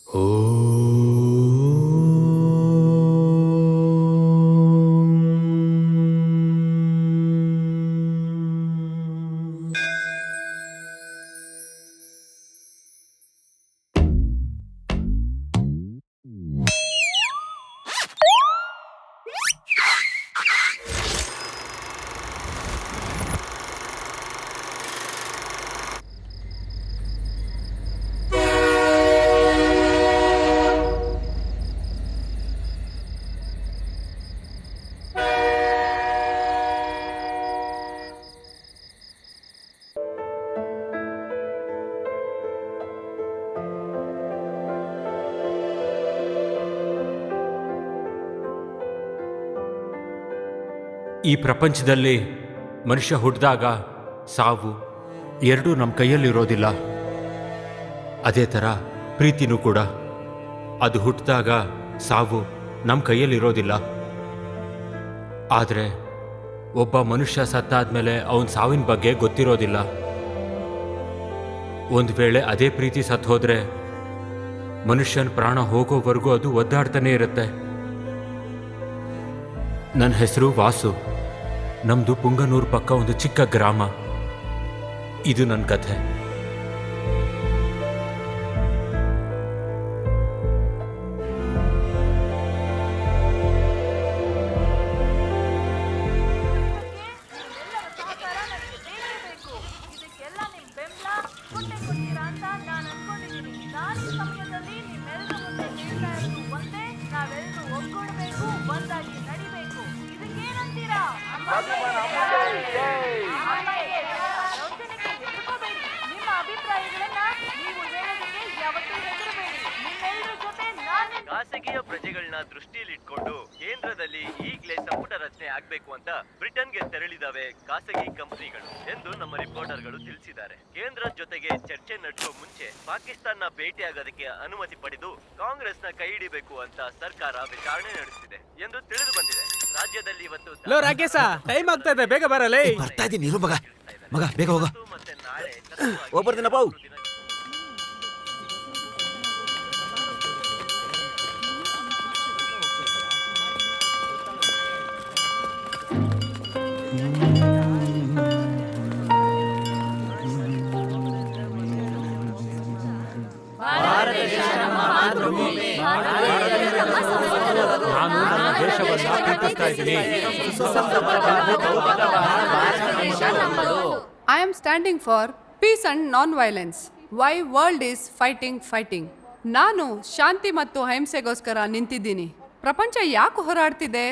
ಈ ಪ್ರಪಂಚದಲ್ಲಿ ಮನುಷ್ಯ ಹುಟ್ಟಿದಾಗ ಸಾವು ಎರಡೂ ನಮ್ಮ ಕೈಯಲ್ಲಿರೋದಿಲ್ಲ. ಅದೇ ಥರ ಪ್ರೀತಿನೂ ಕೂಡ, ಅದು ಹುಟ್ಟಿದಾಗ ಸಾವು ನಮ್ಮ ಕೈಯಲ್ಲಿರೋದಿಲ್ಲ. ಆದರೆ ಒಬ್ಬ ಮನುಷ್ಯ ಸತ್ತಾದ್ಮೇಲೆ ಅವನ ಸಾವಿನ ಬಗ್ಗೆ ಗೊತ್ತಿರೋದಿಲ್ಲ. ಒಂದು ವೇಳೆ ಅದೇ ಪ್ರೀತಿ ಸತ್ತು ಹೋದರೆ ಮನುಷ್ಯನ ಪ್ರಾಣ ಹೋಗೋವರೆಗೂ ಅದು ಒದ್ದಾಡ್ತಾನೆ ಇರುತ್ತೆ. ನನ್ನ ಹೆಸರು ವಾಸು. ನಮ್ಮದು ಪುಂಗನೂರು ಪಕ್ಕ ಒಂದು ಚಿಕ್ಕ ಗ್ರಾಮ. ಇದು ನನ್ನ ಕಥೆ. ಖಾಸಗಿಯ ಪ್ರಜೆಗಳನ್ನ ದೃಷ್ಟಿಯಲ್ಲಿಟ್ಕೊಂಡು ಕೇಂದ್ರದಲ್ಲಿ ಈಗಲೇ ಸಂಪುಟ ರಚನೆ ಆಗ್ಬೇಕು ಅಂತ ಬ್ರಿಟನ್ಗೆ ತೆರಳಿದಾವೆ ಖಾಸಗಿ ಕಂಪನಿಗಳು ಎಂದು ನಮ್ಮ ರಿಪೋರ್ಟರ್ಗಳು ತಿಳಿಸಿದ್ದಾರೆ. ಕೇಂದ್ರದ ಜೊತೆಗೆ ಚರ್ಚೆ ನಡೆಸುವ ಮುಂಚೆ ಪಾಕಿಸ್ತಾನ ಭೇಟಿಯಾಗೋದಕ್ಕೆ ಅನುಮತಿ ಪಡೆದು ಕಾಂಗ್ರೆಸ್ನ ಕೈ ಹಿಡಿಬೇಕು ಅಂತ ಸರ್ಕಾರ ವಿಚಾರಣೆ ನಡೆಸಿದೆ ಎಂದು ತಿಳಿದು ಬಂದಿದೆ. ರಾಜ್ಯದಲ್ಲಿ ಇವತ್ತು ರಾಕೇಶ ಟೈಮ್ ಆಗ್ತಾ ಇದೆ, ಬೇಗ ಬರಲೇ. ಬರ್ತಾ ಇದೀನಿ ಮಗ, ಮಗ ಬೇಗ ಹೋಗ. ಮತ್ತೆ ನಾಳೆ ಹೋಗ್ಬರ್ತೀನಪ್ಪ. ನಾನು ನನ್ನ ದೇಶವನ್ನು ಪ್ರೀತಿಸ್ತಾ ಇದ್ದೀನಿ. I am standing for peace and non-violence. Why world is fighting. ನಾನು ಶಾಂತಿ ಮತ್ತು ಅಹಿಂಸೆಗೋಸ್ಕರ ನಿಂತಿದ್ದೀನಿ. ಪ್ರಪಂಚ ಯಾಕೆ ಹೋರಾಡ್ತಿದೆ?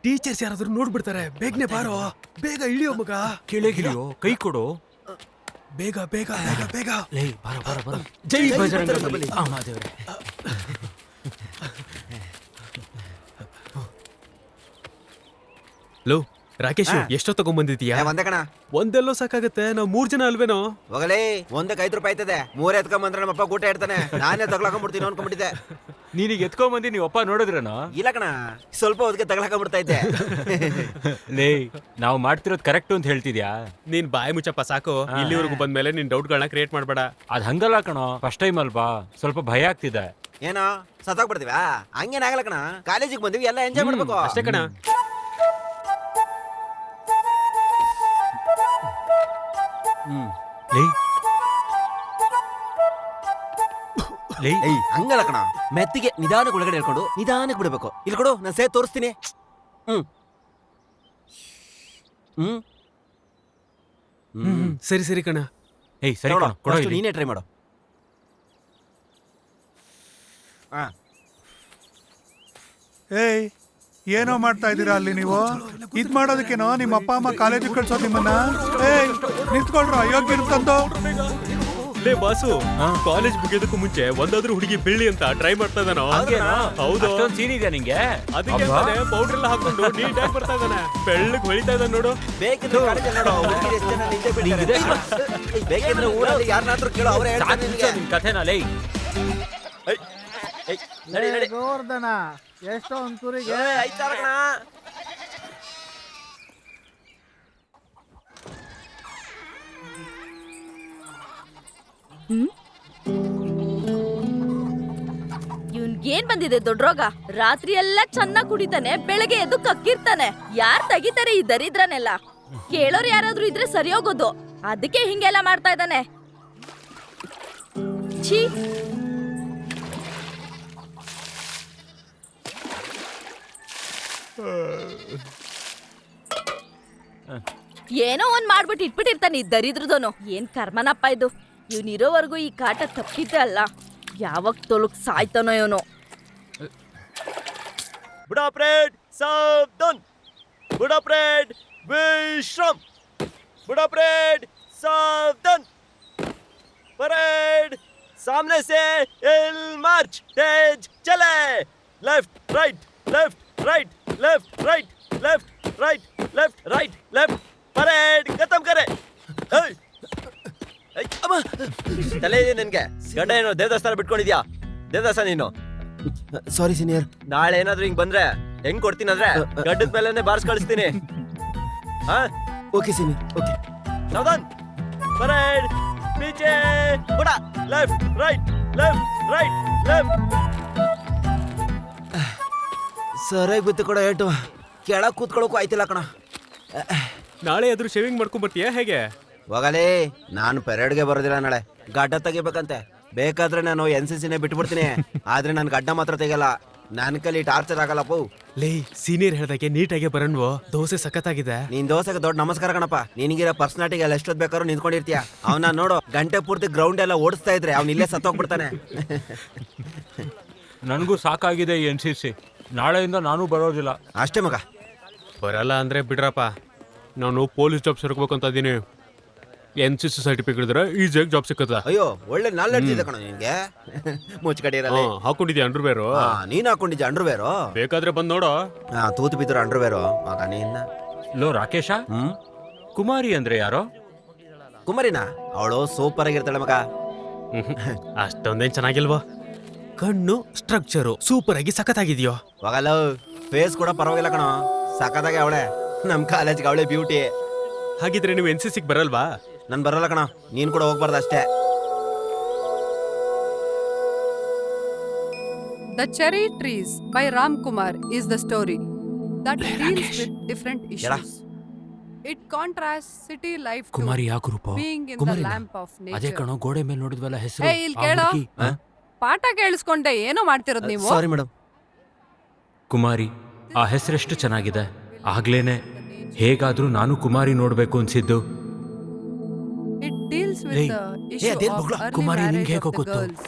ಟೀಚರ್ಸ್ ಯಾರಾದ್ರೂ ನೋಡ್ಬಿಡ್ತಾರೆ. ಬೇಗನೆ ಬಾರೋ, ಬೇಗ ಇಳಿಯೋ ಮಗ. ಕೆಳಗಿಳಿಯೋ, ಕೈ ಕೊಡು. ಬೇಗ ಬೇಗ ಬೇಗ ಬೇಗ. ಜೈ ಬಜರಂಗಬಲಿ. ದೇವ್ರೆ. ಲೋ ರಾಕೇಶ್, ಎಷ್ಟೋ ತಗೊಂಡ್ಬಂದಿದ್ಯಾ? ಒಂದೇ ಕಣ. ಒಂದೆಲ್ಲೋ ಸಾಕಾಗತ್ತೆ, ನಾವು 3 ಜನ ಅಲ್ವೇನೋ? ಹೋಗಲೇ, ಒಂದಕ್ಕೆ 5 ರೂಪಾಯಿ ಆಯ್ತದೆ. 3 ಎತ್ಕೊಂಬಂದ್ರೆ ನಮ್ಮಪ್ಪ ಊಟ ಇಡ್ತಾನೆ. ನಾನೇ ತಗೊಳಕೊಂಡ್ಬಿಡ್ತೀನಿ ಅನ್ಕೊಂಡ್ಬಿಟ್ಟಿದ್ದೆ. ನೀನೀಗ ಎತ್ಕೊಂಬಂದಿ ನೀವು ಅಪ್ಪ ನೋಡಿದ್ರನ? ಇಲ್ಲ ಕಣ, ಸ್ವಲ್ಪ ಹೊತ್ತಿಗೆ ತಗೊಳಕೊಂಡ್ಬಿಡ್ತಾ ಇದ್ದೆ. ಲೇ, ನಾವು ಮಾಡ್ತಿರೋದು ಕರೆಕ್ಟ್ ಅಂತ ಹೇಳ್ತಿದ್ಯಾ? ನೀನ್ ಬಾಯಿ ಮುಚ್ಚಪ್ಪ ಸಾಕು. ಇಲ್ಲಿವರೆಗೂ ಬಂದ್ಮೇಲೆ ನೀನ್ ಡೌಟ್ಗಳನ್ನ ಕ್ರಿಯೇಟ್ ಮಾಡ್ಬೇಡ. ಅದ್ ಹಂಗಲ್ಲ ಕಣೋ, ಫಸ್ಟ್ ಟೈಮ್ ಅಲ್ವಾ, ಸ್ವಲ್ಪ ಭಯ ಆಗ್ತಿದೆ. ಏನೋ ಸತ್ತಾಗ್ಬಿಡ್ತೀವ? ಹಂಗೇನಾಗಲ್ಲ ಕಣ, ಕಾಲೇಜಿಗೆ ಬಂದಿವಿ, ಎಲ್ಲ ಎಂಜಾಯ್ ಮಾಡ್ಬೇಕು ಅಷ್ಟೇ ಕಣ. ಹಂಗಲ್ಲ ಕಣ, ಮೆತ್ತಿಗೆ ನಿಧಾನಕ್ಕೆ ಒಳಗಡೆ ಹೇಳ್ಕೊಂಡು ನಿಧಾನಕ್ಕೆ ಬಿಡ್ಬೇಕು. ಇಲ್ಲಿ ಕೊಡು, ನಾನು ಸೇತ್ ತೋರಿಸ್ತೀನಿ. ಸರಿ ಕಣ. ಸರಿ ಕಣೋ, ಕೊಡು ಇಲ್ಲಿ. ನೀನೇ ಟ್ರೈ ಮಾಡು. ಏಯ್, ಏನೋ ಮಾಡ್ತಾ ಇದ್ದೀರಾ ಅಲ್ಲಿ ನೀವು? ಇದ್ ಮಾಡೋದಕ್ಕೇನೋ ನಿಮ್ಮ ಅಪ್ಪ ಅಮ್ಮ ಕಾಲೇಜಿಗೆ ಕಳ್ಸೋದು ನಿಮ್ಮನ್ನ? ಏಯ್, ನಿಂತ್ಕೊಳ್ರ, ಯೋಗ್ಯ ಇರ್ತಂದು. ಲೇ ಬಾಸು, ಕಾಲೇಜ್ ಮುಗಿಯೋದಕ್ಕೂ ಮುಂಚೆ ಒಂದಾದ್ರೂ ಹುಡುಗಿ ಬೆಳ್ಳಿ ಅಂತ ಟ್ರೈ ಮಾಡ್ತಾ ಇದ್ದಾನೋ? ಹೌದು. ಸೀನ್ ಇದೆಯಾ ನಿಂಗೆ? ಅದಕ್ಕೆ ಪೌಡರ್ ಎಲ್ಲ ಹಾಕೊಂಡು ನೀಟಾಗಿ ಬರ್ತಾ ಇದ್ದಾನೆ. ಬೆಳ್ಳಗ್ ಹೊಳಿತಾ ಇದ್ದಾನೆ ನೋಡು. ಬೇಕಿದ್ರೆ ಕಾಲೇಜಲ್ಲಿ ನೋಡು, ಹುಡುಗಿರು ಎಷ್ಟು ಜನ ನಿಂತೆ ಬಿಟ್ಟಿದ್ದಾರೆ. ಬೇಕಿದ್ರೆ ಊರಲ್ಲಿ ಯಾರನ್ನಾದ್ರೂ ಕೇಳೋ, ಅವರೇ ಹೇಳ್ತಾರೆ ನಿನಗೆ. ನಿನ್ ಕಥೆನಾ ಲೇ? ಗೋವರ್ಧನ ಎಷ್ಟೋ ಒಂಚೂರಿಗೆ ಐತಾರ ಕಣ. ಏನ್ ಬಂದಿದೆ ದೊಡ್ಡ ರೋಗ? ರಾತ್ರಿ ಎಲ್ಲ ಚೆನ್ನಾಗ್ ಕುಡಿತಾನೆ, ಬೆಳಗ್ಗೆ ಎದ್ದು ಕಕ್ಕಿರ್ತಾನೆ. ಯಾರ್ ತೆಗಿತಾರೆ ಈ ದರಿದ್ರನೆಲ್ಲ? ಕೇಳೋರು ಯಾರಾದ್ರೂ ಇದ್ರೆ ಸರಿ ಹೋಗೋದು. ಅದಕ್ಕೆ ಹಿಂಗೆಲ್ಲ ಮಾಡ್ತಾ ಇದ್ದಾನೆ. ಛೀ. ಏನೋ ಒಂದ್ ಮಾಡ್ಬಿಟ್ಟು ಇಟ್ಬಿಟ್ಟಿರ್ತಾನೆ ಈ ದರಿದ್ರದೋನು. ಏನ್ ಕರ್ಮನಪ್ಪ ಇದು. ಇವ್ನಿರೋವರೆಗೂ ಈ ಕಾಟ ತಪ್ಪಿದ್ದೆ ಅಲ್ಲ. ಯಾವಾಗ ತೊಲಕ್ ಸಾಯ್ತಾನೋ ಇವನು. ಬುಡಾ ಪರೇಡ್ ಸಾವಧಾನ್. ಬುಡಾ ಪರೇಡ್ ವಿಶ್ರಾಮ್. ಬುಡಾ ಪರೇಡ್ सावधान. परेड सामने से हिल मार्च. तेज चले. Left right left right left right left right left right left. Parade खत्म करे. ತಲೆ ಇದೆ ನಿನ್ಗೆ. ಗಡ್ಡ ಏನೋ ದೇವಸ್ಥಾನ ಬಿಟ್ಕೊಂಡಿದ್ಯಾ? ದೇವಸ್ಥಾನ ನೀನು. ಸಾರಿ ಸೀನಿಯರ್. ನಾಳೆ ಏನಾದ್ರೂ ಹಿಂಗ್ ಬಂದ್ರೆ ಹೆಂಗ್ ಕೊಡ್ತೀನಿ ಅಂದ್ರೆ ಗಡ್ಡದ ಮೇಲೆನೆ ಬಾರ್ಸ್ ಕಳಿಸ್ತೀನಿ. ಹಾ ಓಕೆ ಸೀನಿಯರ್. ಓಕೆ. सावधान. परेड पीछे मुड़ा. Left right left right left. ಸರಿಯಾಗಿ ಬಿತ್ತು ಕೂಡ ಏಟು ಕೆಳಗೆ ಕೂತ್ಕೊಳ್ಳೋಕು ಆಯ್ತಿಲ್ಲ ಕಣ. ನಾಳೆ ಆದ್ರೂ ಶೇವಿಂಗ್ ಮಾಡ್ಕೊಂಡ್ ಬರ್ತೀಯಾ ಹೇಗೆ? ಹೋಗಲೇ, ನಾನು ಪೆರೇಡ್ಗೆ ಬರೋದಿಲ್ಲ ನಾಳೆ. ಗಡ್ಡ ತೆಗಿಬೇಕಂತೆ. ಬೇಕಾದ್ರೆ ನಾನು NCCನೇ ಬಿಟ್ಬಿಡ್ತೀನಿ. ಆದ್ರೆ ನನ್ ಗಡ್ಡ ಮಾತ್ರ ತೆಗಿಯಲ್ಲ. ನನ್ ಕೈಲಿ ಟಾರ್ಚರ್ ಆಗಲ್ಲಪ್ಪ. ಲೇ, ಸೀನಿಯರ್ ಹೇಳ್ದಾಗೆ ನೀಟಾಗೆ ಬರಣ್ವೋ. ದೋಸೆ ಸಖತ್ತಾಗಿದೆ. ನೀನ್ ದೋಸೆಗೆ ದೊಡ್ಡ ನಮಸ್ಕಾರ ಕಣಪ್ಪ. ನಿನಗಿರೋ ಪರ್ಸನಾಲಿಟಿಗೆ ಎಲ್ಲ ಎಷ್ಟೊತ್ತು ಬೇಕಾದ್ರೂ ನಿಂತ್ಕೊಂಡಿರ್ತೀಯ. ಅವನ ನೋಡು, ಗಂಟೆ ಪೂರ್ತಿ ಗ್ರೌಂಡ್ ಎಲ್ಲ ಓಡಿಸ್ತಾ ಇದ್ರೆ ಅವ್ನು ಇಲ್ಲೇ ಸತ್ತೋಗ್ಬಿಡ್ತಾನೆ. ನನಗೂ ಸಾಕಾಗಿದೆ ಈ NCC. ನಾಳೆಯಿಂದ ನಾನು ಬರೋದಿಲ್ಲ. ಅಷ್ಟೇ ಮಗ. ಬರಲ್ಲ ಅಂದ್ರೆ ಬಿಡ್ರಪ್ಪ. ನಾನು ಪೊಲೀಸ್ ಜಾಬ್ ಸೇರ್ಕೋಬೇಕು ಅಂತ ಇದೀನಿ. NCC ಸರ್ಟಿಫಿಕೇಟ್ ಇದ್ರೆ ಈಸಿಯಾಗಿ ಜಾಬ್ ಸಿಕ್ಕತ್ತ. ಅಯ್ಯೋ, ಒಳ್ಳೆ ನಾಲ್ಕು ಕಣ ನಿನ್ಗೆ. ಮುಚ್ಕಡಿ ಇರಲ್ಲ. ಹಾಕೊಂಡಿದ್ಯಾ ಅಂಡರ್ವೇರು? ನೀನ್ ಹಾಕೊಂಡಿದ್ಯ ಅಂಡರ್ವೇರು? ಬೇಕಾದ್ರೆ ಬಂದ್ ನೋಡು. ತೂತು ಬಿದ್ರು ಅಂಡರ್ವೇರು ಮಗ ನೀನ್. ಲೋ ರಾಕೇಶ, ಕುಮಾರಿ ಅಂದ್ರೆ ಯಾರೋ? ಕುಮಾರಿನ? ಅವಳು ಸೂಪರ್ ಆಗಿರ್ತಾಳೆ ಮಗ. ಅಷ್ಟೊಂದೇನ್ ಚೆನ್ನಾಗಿಲ್ವಾ? ಕಣ್ಣು ಸ್ಟ್ರಕ್ಚರು ಸೂಪರ್ ಆಗಿ ಸಖತ್ತಾಗಿದ್ಯೋ. ಹೋಗಲ್ಲ, ಫೇಸ್ ಕೂಡ ಪರವಾಗಿಲ್ಲ ಕಣ. ಸಖತ್ತಾಗಿ ಅವಳೆ. ನಮ್ ಕಾಲೇಜ್ಗೆ ಅವಳೆ ಬ್ಯೂಟಿ. ಹಾಗಿದ್ರೆ ನೀವು NCC ಬರಲ್ವಾ? ನನ್ ಬರಲ್ಲ ಕಣ. ನೀನ್ ಕೂಡ ಹೋಗ್ಬಾರ್ದು ಅಷ್ಟೇ. The Cherry Trees by Ram Kumar is the story that deals with different issues. It contrasts city life to ಕುಮಾರಿ ಯಾವ group? being in the lamp of ಅದೇ nature. ಕಣೋ, ಗೋಡೆ ಮೇಲೆ ನೋಡಿದ್ವಲ್ಲ ಹೆಸರು. ಏ, ಇಲ್ಲಿ ಕೇಳೋ. ಪಾಠ ಕೇಳಿಸ್ಕೊಂಡೆ ಏನೋ ಮಾಡ್ತಿರೋದು ನೀವು? Sorry madam. ಕುಮಾರಿ, ಆ ಹೆಸರೆಷ್ಟು ಚೆನ್ನಾಗಿದೆ. ಆಗ್ಲೇನೆ ಹೇಗಾದ್ರೂ ನಾನು ಕುಮಾರಿ ನೋಡ್ಬೇಕು ಅನ್ಸಿದ್ದು. It deals with ಏಯ್, the issue ಅದೇನ್ of ಬೊಗ್ಳು? early ಕುಮಾರಿ, marriage ನಿಂಗೆ of ಹೇಗೋ the ಗೊತ್ತು? girls.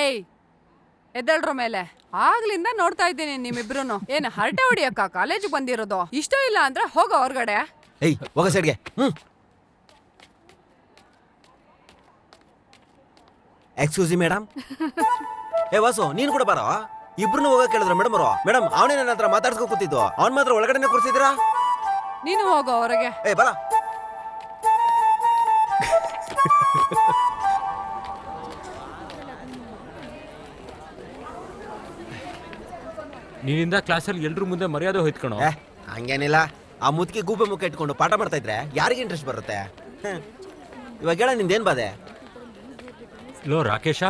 ಏಯ್, ಎದ್ದೇಳ್ರ ಮೇಲೆ. ಆಗ್ಲಿಂದ ನೋಡ್ತಾ ಇದ್ದೀನಿ ನಿಮ್ಮಿಬ್ರು. ಏನ್ ಹರಟೆ ಹೊಡಿಯಕ್ಕ ಕಾಲೇಜಿಗೆ ಬಂದಿರೋದು? ಇಷ್ಟ ಇಲ್ಲ ಅಂದ್ರೆ ಹೋಗ ಹೊರಗಡೆ. ಏಯ್, ಹೋಗ ಸೈಡ್ಗೆ. Excuse madam. ಏ ವಾಸು, ನೀನ್ ಕೂಡ ಬಾರೋ. ಇಬ್ರು ಹೋಗಕ್ ಕೇಳಿದ್ರು ಮೇಡಮ್ ಅವರು. ಮೇಡಮ್, ಅವನೇ ನನ್ನ ಹತ್ರ ಮಾತಾಡ್ಸ್ಕೊ ಕೂತಿದ್ದು. ಅವ್ನ್ ಮಾತ್ರ ಒಳಗಡೆನೆ ಕೂರ್ಸಿದ್ದೀರಾ? ನೀನು ಹೋಗೋ ಹೊರಗೆ. ಏ ಬರ. ನೀನಿಂದ ಕ್ಲಾಸಲ್ಲಿ ಎಲ್ರ ಮುಂದೆ ಮರ್ಯಾದೆ ಹೋಯ್ತ್ಕಣೋ. ಹಂಗೇನಿಲ್ಲ. ಆ ಮುದುಕಿ ಗೂಬೆ ಮುಖ ಇಟ್ಕೊಂಡು ಪಾಠ ಮಾಡ್ತಾ ಇದ್ರೆ ಯಾರಿಗೆ ಇಂಟ್ರೆಸ್ಟ್ ಬರುತ್ತೆ? ಇವಾಗ ಹೇಳ, ನಿಂದೇನ್ ಬಾದೆ? ಲೋ ರಾಕೇಶ,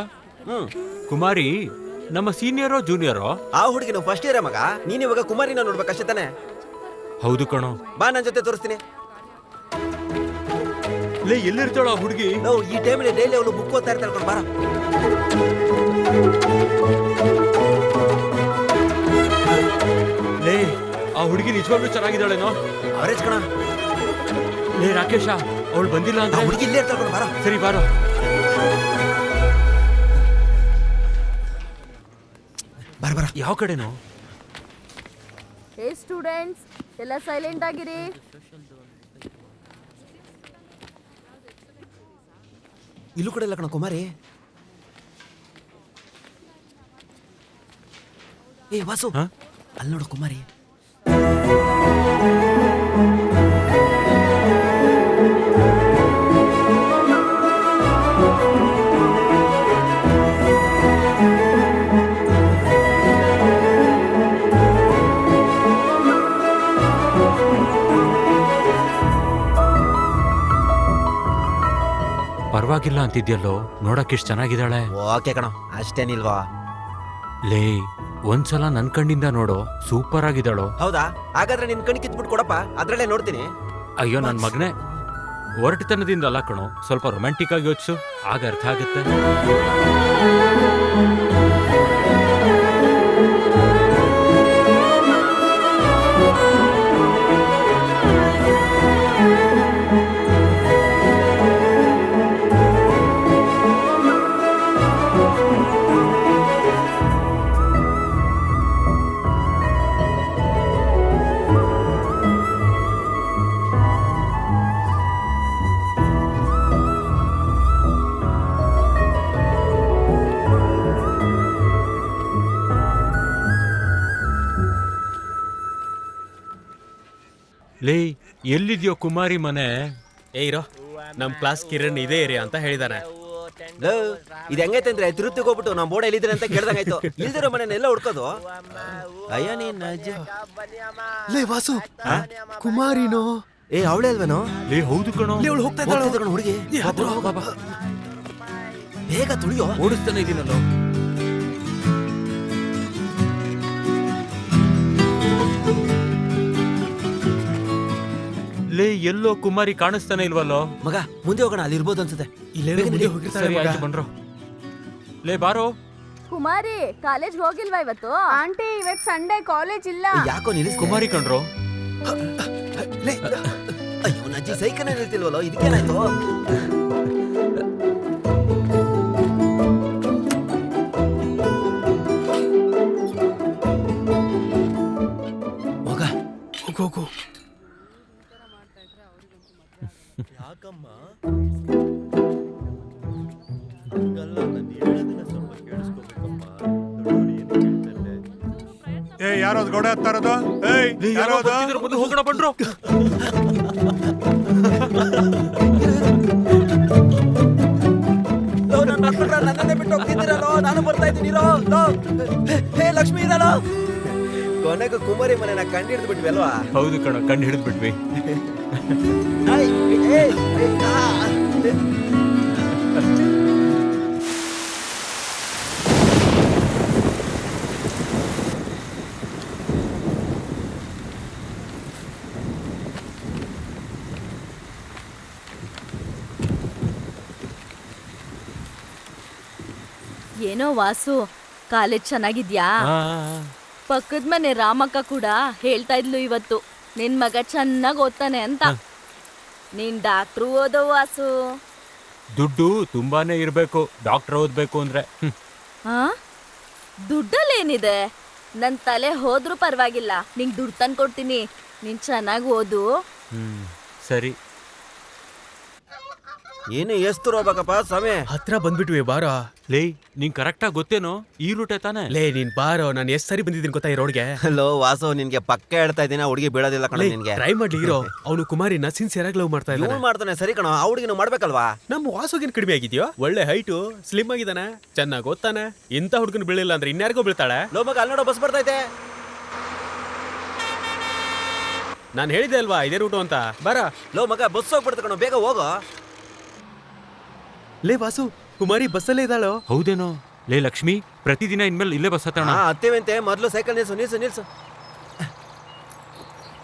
ಕುಮಾರಿ ನಮ್ಮ ಸೀನಿಯರೋ ಜೂನಿಯರೋ? ಆ ಹುಡುಗಿ ನಾವು ಫಸ್ಟ್ ಇಯರ್ ಮಗ. ನೀನ್ ಇವಾಗ ಕುಮಾರಿನ ನೋಡ್ಬೇಕಷ್ಟೇ ತಾನೆ? ಹೌದು ಕಣೋ. ಬಾ, ನನ್ ಜೊತೆ ತೋರಿಸ್ತೀನಿ. ಲೇ, ಎಲ್ಲಿರ್ತಾಳ ಆ ಹುಡುಗಿ? ನಾವು ಈ ಟೈಮಲ್ಲಿ ಡೈಲಿ ಅವಳು ಬುಕ್ ಓದ್ತಾ ಇರ್ತಾಳೆ ಕಣ್. ಬಾರ. ಲೇ, ಆ ಹುಡುಗಿ ನಿಜವಾಗ್ಲೂ ಚೆನ್ನಾಗಿದ್ದಾಳೇನೋ? ಅವರೇಜ್ ಕಣ. ಲೇ ರಾಕೇಶ, ಅವಳು ಬಂದಿಲ್ಲ ಅಂತ. ಹುಡುಗಿ ಇಲ್ಲೇ ಇರ್ತಾಳೆ ಕಣ್. ಬಾರ. ಸರಿ ಬಾರೋ. ಬರ ಬರ. ಯಾವ ಕಡೆನೋ? ಹೇ ಸ್ಟೂಡೆಂಟ್ಸ್, ಎಲ್ಲ ಸೈಲೆಂಟ್ ಆಗಿರಿ. ಇಲ್ಲೂ ಕಡೆ ಇಲ್ಲ ಕಣ ಕುಮಾರಿ. ಏ ವಾಸು, ಅಲ್ಲಿ ನೋಡು ಕುಮಾರಿ. ಪರವಾಗಿಲ್ಲ ಅಂತಿದ್ಯಲ್ಲೋ, ನೋಡಕ್ ಇಷ್ಟು ಚೆನ್ನಾಗಿದ್ದಾಳೆ. ಓಕೆ ಕಣ, ಅಷ್ಟೇನಿಲ್ವಾ? ಲೇ ಒಂದ್ಸಲ ನನ್ ಕಣ್ಣಿಂದ ನೋಡೋ, ಸೂಪರ್ ಆಗಿದ್ದಾಳೋ. ಹೌದಾ? ಹಾಗಾದ್ರೆ ನಿನ್ ಕಣ್ ಕಿತ್ಬಿಟ್ಟು ಕೊಡಪ್ಪ, ಅದ್ರಲ್ಲೇ ನೋಡ್ತೀನಿ. ಅಯ್ಯೋ ನನ್ ಮಗನೇ, ಒರಟತನದಿಂದ ಅಲ್ಲ ಕಣೋ, ಸ್ವಲ್ಪ ರೊಮ್ಯಾಂಟಿಕ್ ಆಗಿ ಯೋಚಿಸು, ಆಗ ಅರ್ಥ ಆಗುತ್ತೆ. ಲೇ ಎಲ್ಲಿದ್ಯೋ ಕುಮಾರಿ ಮನೆ? ಏ ಇರೋ, ನಮ್ ಕ್ಲಾಸ್ ಕಿರಣ್ ಇದೇ ಏರಿಯಾ ಅಂತ ಹೇಳಿದಾನೆ. ಲೋ, ಇದು ಹೆಂಗೈತೆ ಅಂದ್ರೆ ತಿರುತ್ತಿಗೆ ಹೋಗ್ಬಿಟ್ಟು ನಮ್ ಬೋರ್ಡ್ ಎಲ್ಲಿದ್ರೆ ಅಂತ ಕೇಳ್ದಂಗಾಯ್ತು. ಇಲ್ದಿರೋ ಮನೆನೆಲ್ಲ ಹುಡ್ಕೋದು. ಅಯ್ಯ ನೀನ್ ಅಜ್ಜ. ಲೇ ವಾಸು, ಕುಮಾರಿನೋ? ಏ ಅವಳೇ ಅಲ್ವೇನೋ? ಲೇ ಹೌದು ಕಣೋ, ಹೋಗ್ತಾ ಇದ್ದಾಳೆ ಹುಡುಗಿ. ಬಾಬಾ ಬೇಗ ತುಳಿಯೋ. ಓಡಿಸ್ತಾನೆ ಇದೀನಲ್ಲೋ. ಲೇ ಎಲ್ಲೋ ಕುಮಾರಿ ಕಾಣಿಸ್ತಾನೆ ಇಲ್ವಲ್ಲೋ? ಮಗ ಮುಂದೆ ಹೋಗೋಣ, ಅಲ್ಲಿ ಇರ್ಬೋದು ಅನ್ಸುತ್ತೆ. ಸರಿ ಆಯ್ತು ಬನ್ರೋ. ಲೇ ಬಾರೋ. ಕುಮಾರಿ ಕಾಲೇಜ್ ಹೋಗಿಲ್ವಾ ಇವತ್ತು? ಆಂಟಿ ಇವತ್ತು ಸಂಡೇ ಕಾಲೇಜ್ ಇಲ್ಲ. ಯಾಕೋ ನಿಲ್ಲಿಸ್ ಕುಮಾರಿ ಕಣ್ರೋ. ಅಯ್ಯೋ ನಜ್ಜಿ ಸೈಕಲ್ ನಿಲ್ತಿಲ್ವಲ್ಲೋ, ಇದಕ್ಕೇನಾಯ್ತು? ಮಗ ಹೋಗು. ಯಾಕಮ್ಮ ಏ ಯಾರೋ ಗೋಡೆ ಹತ್ತಾ ಇರೋದು? ಏಯ್ ಯಾರೋ ಅದು? ಮುಂದೆ ಹೋಗೋಣ ಬನ್ರೋ. ನನ್ನನ್ನೇ ಬಿಟ್ಟು ಹೋಗ್ತಿದ್ದೀರಲ್ಲೋ, ನಾನು ಬರ್ತಾ ಇದ್ದೀನಿ. ಹೇ ಲಕ್ಷ್ಮಿ ಇರಲ್ಲೋ. ಕೊನೆಗೂ ಕುಮಾರಿ ಮನೆನ ಕಂಡು ಹಿಡಿದು ಬಿಟ್ವಿ. ಹೌದು ಕಣೋ, ಕಂಡು ಹಿಡಿದು ಬಿಟ್ವಿ. ಏನೋ ವಾಸು, ಕಾಲೇಜ್ ಚೆನ್ನಾಗಿದ್ಯಾ? ಪಕ್ಕದ ಮನೆ ರಾಮಕ್ಕ ಕೂಡ ಹೇಳ್ತಾ ಇದ್ಲು ಇವತ್ತು, ನಿನ್ ಮಗ ಚೆನ್ನಾಗ್ ಓದ್ತಾನೆ ಅಂತ. ನೀನ್ ಡಾಕ್ಟ್ರು ಓದೋ ವಾಸು. ದುಡ್ಡು ತುಂಬಾನೇ ಇರ್ಬೇಕು ಡಾಕ್ಟರ್ ಓದ್ಬೇಕು ಅಂದ್ರೆ. ಹಾ, ದುಡ್ಡಲ್ಲೇನಿದೆ? ನನ್ ತಲೆ ಹೋದ್ರೂ ಪರವಾಗಿಲ್ಲ, ನಿಂಗ್ ದುಡ್ಡು ತಂದ್ಕೊಡ್ತೀನಿ, ನೀನ್ ಚೆನ್ನಾಗ್ ಓದು. ಸರಿ. ಏನು ಎಷ್ಟು ಹೋಗ್ಬೇಕಪ್ಪ ಸಮಯ? ಹತ್ರ ಬಂದ್ಬಿಟ್ವಿ, ಬಾರೋ. ಲೇ ನಿಂಗ್ ಕರೆಕ್ಟಾಗಿ ಗೊತ್ತೇನೋ ಈ ರೂಟೇ ತಾನೆ? ಲೇ ನೀನ್ ಬಾರೋ, ನಾನು ಎಷ್ಟ್ ಸರಿ ಬಂದಿದ್ದೀನಿ ಗೊತ್ತಾ ಈ ರೋಡ್ಗೆ. ಹಲೋ ವಾಸು, ನಿನ್ಗೆ ಪಕ್ಕ ಹೇಳ್ತಾ ಇದ್ದೀನಿ, ಹುಡುಗಿ ಬೀಳೋದಿಲ್ಲ ಕಣ ನಿನ್ಗೆ. ಟ್ರೈ ಮಾಡ್ಲಿ ಇರೋ, ಅವನು ಕುಮಾರಿನ ಸಿನ್ಸಿಯರ್ ಆಗಿ ಲವ್ ಮಾಡ್ತಾ ಇದ್ದಾನೆ. ಮಾಡ್ತಾನೆ ಸರಿ ಕಣ, ಆ ಹುಡುಗಿನ ಮಾಡ್ಬೇಕಲ್ವಾ? ನಮ್ಮ ವಾಸುಗಿನ ಕಡಿಮೆ ಆಗಿದ್ಯೋ? ಒಳ್ಳೆ ಹೈಟು, ಸ್ಲಿಮ್ ಆಗಿದ್ದಾನೆ, ಚೆನ್ನಾಗಿ ಓದ್ತಾನೆ. ಇಂಥ ಹುಡುಗನ ಬೀಳಿಲ್ಲ ಅಂದ್ರೆ ಇನ್ಯಾರಿಗೋ ಬೀಳ್ತಾಳೆ. ಲೋ ಮಗ ಅಲ್ಲಿ ನೋಡೋ ಬಸ್ ಬರ್ತೈತೆ. ನಾನು ಹೇಳಿದೆ ಅಲ್ವಾ ಇದೇ ರೂಟು ಅಂತ, ಬರ. ಲೋ ಮಗ ಬಸ್ ಹೋಗ್ಬಿಡ್ತ ಕಣ, ಬೇಗ ಹೋಗೋ. ಲೇ ವಾಸು, ಕುಮಾರಿ ಬಸ್ಸಲ್ಲೇ ಇದ್ದಾಳೋ? ಹೌದೇನೋ? ಲೇ ಲಕ್ಷ್ಮಿ, ಪ್ರತಿದಿನ ಇನ್ಮೇಲೆ ಇಲ್ಲೇ ಬಸ್ ಹತ್ತೋಣ. ಹತ್ತೇವಂತೆ, ಮೊದಲು ಸೈಕಲ್ ನಿಲ್ಸು.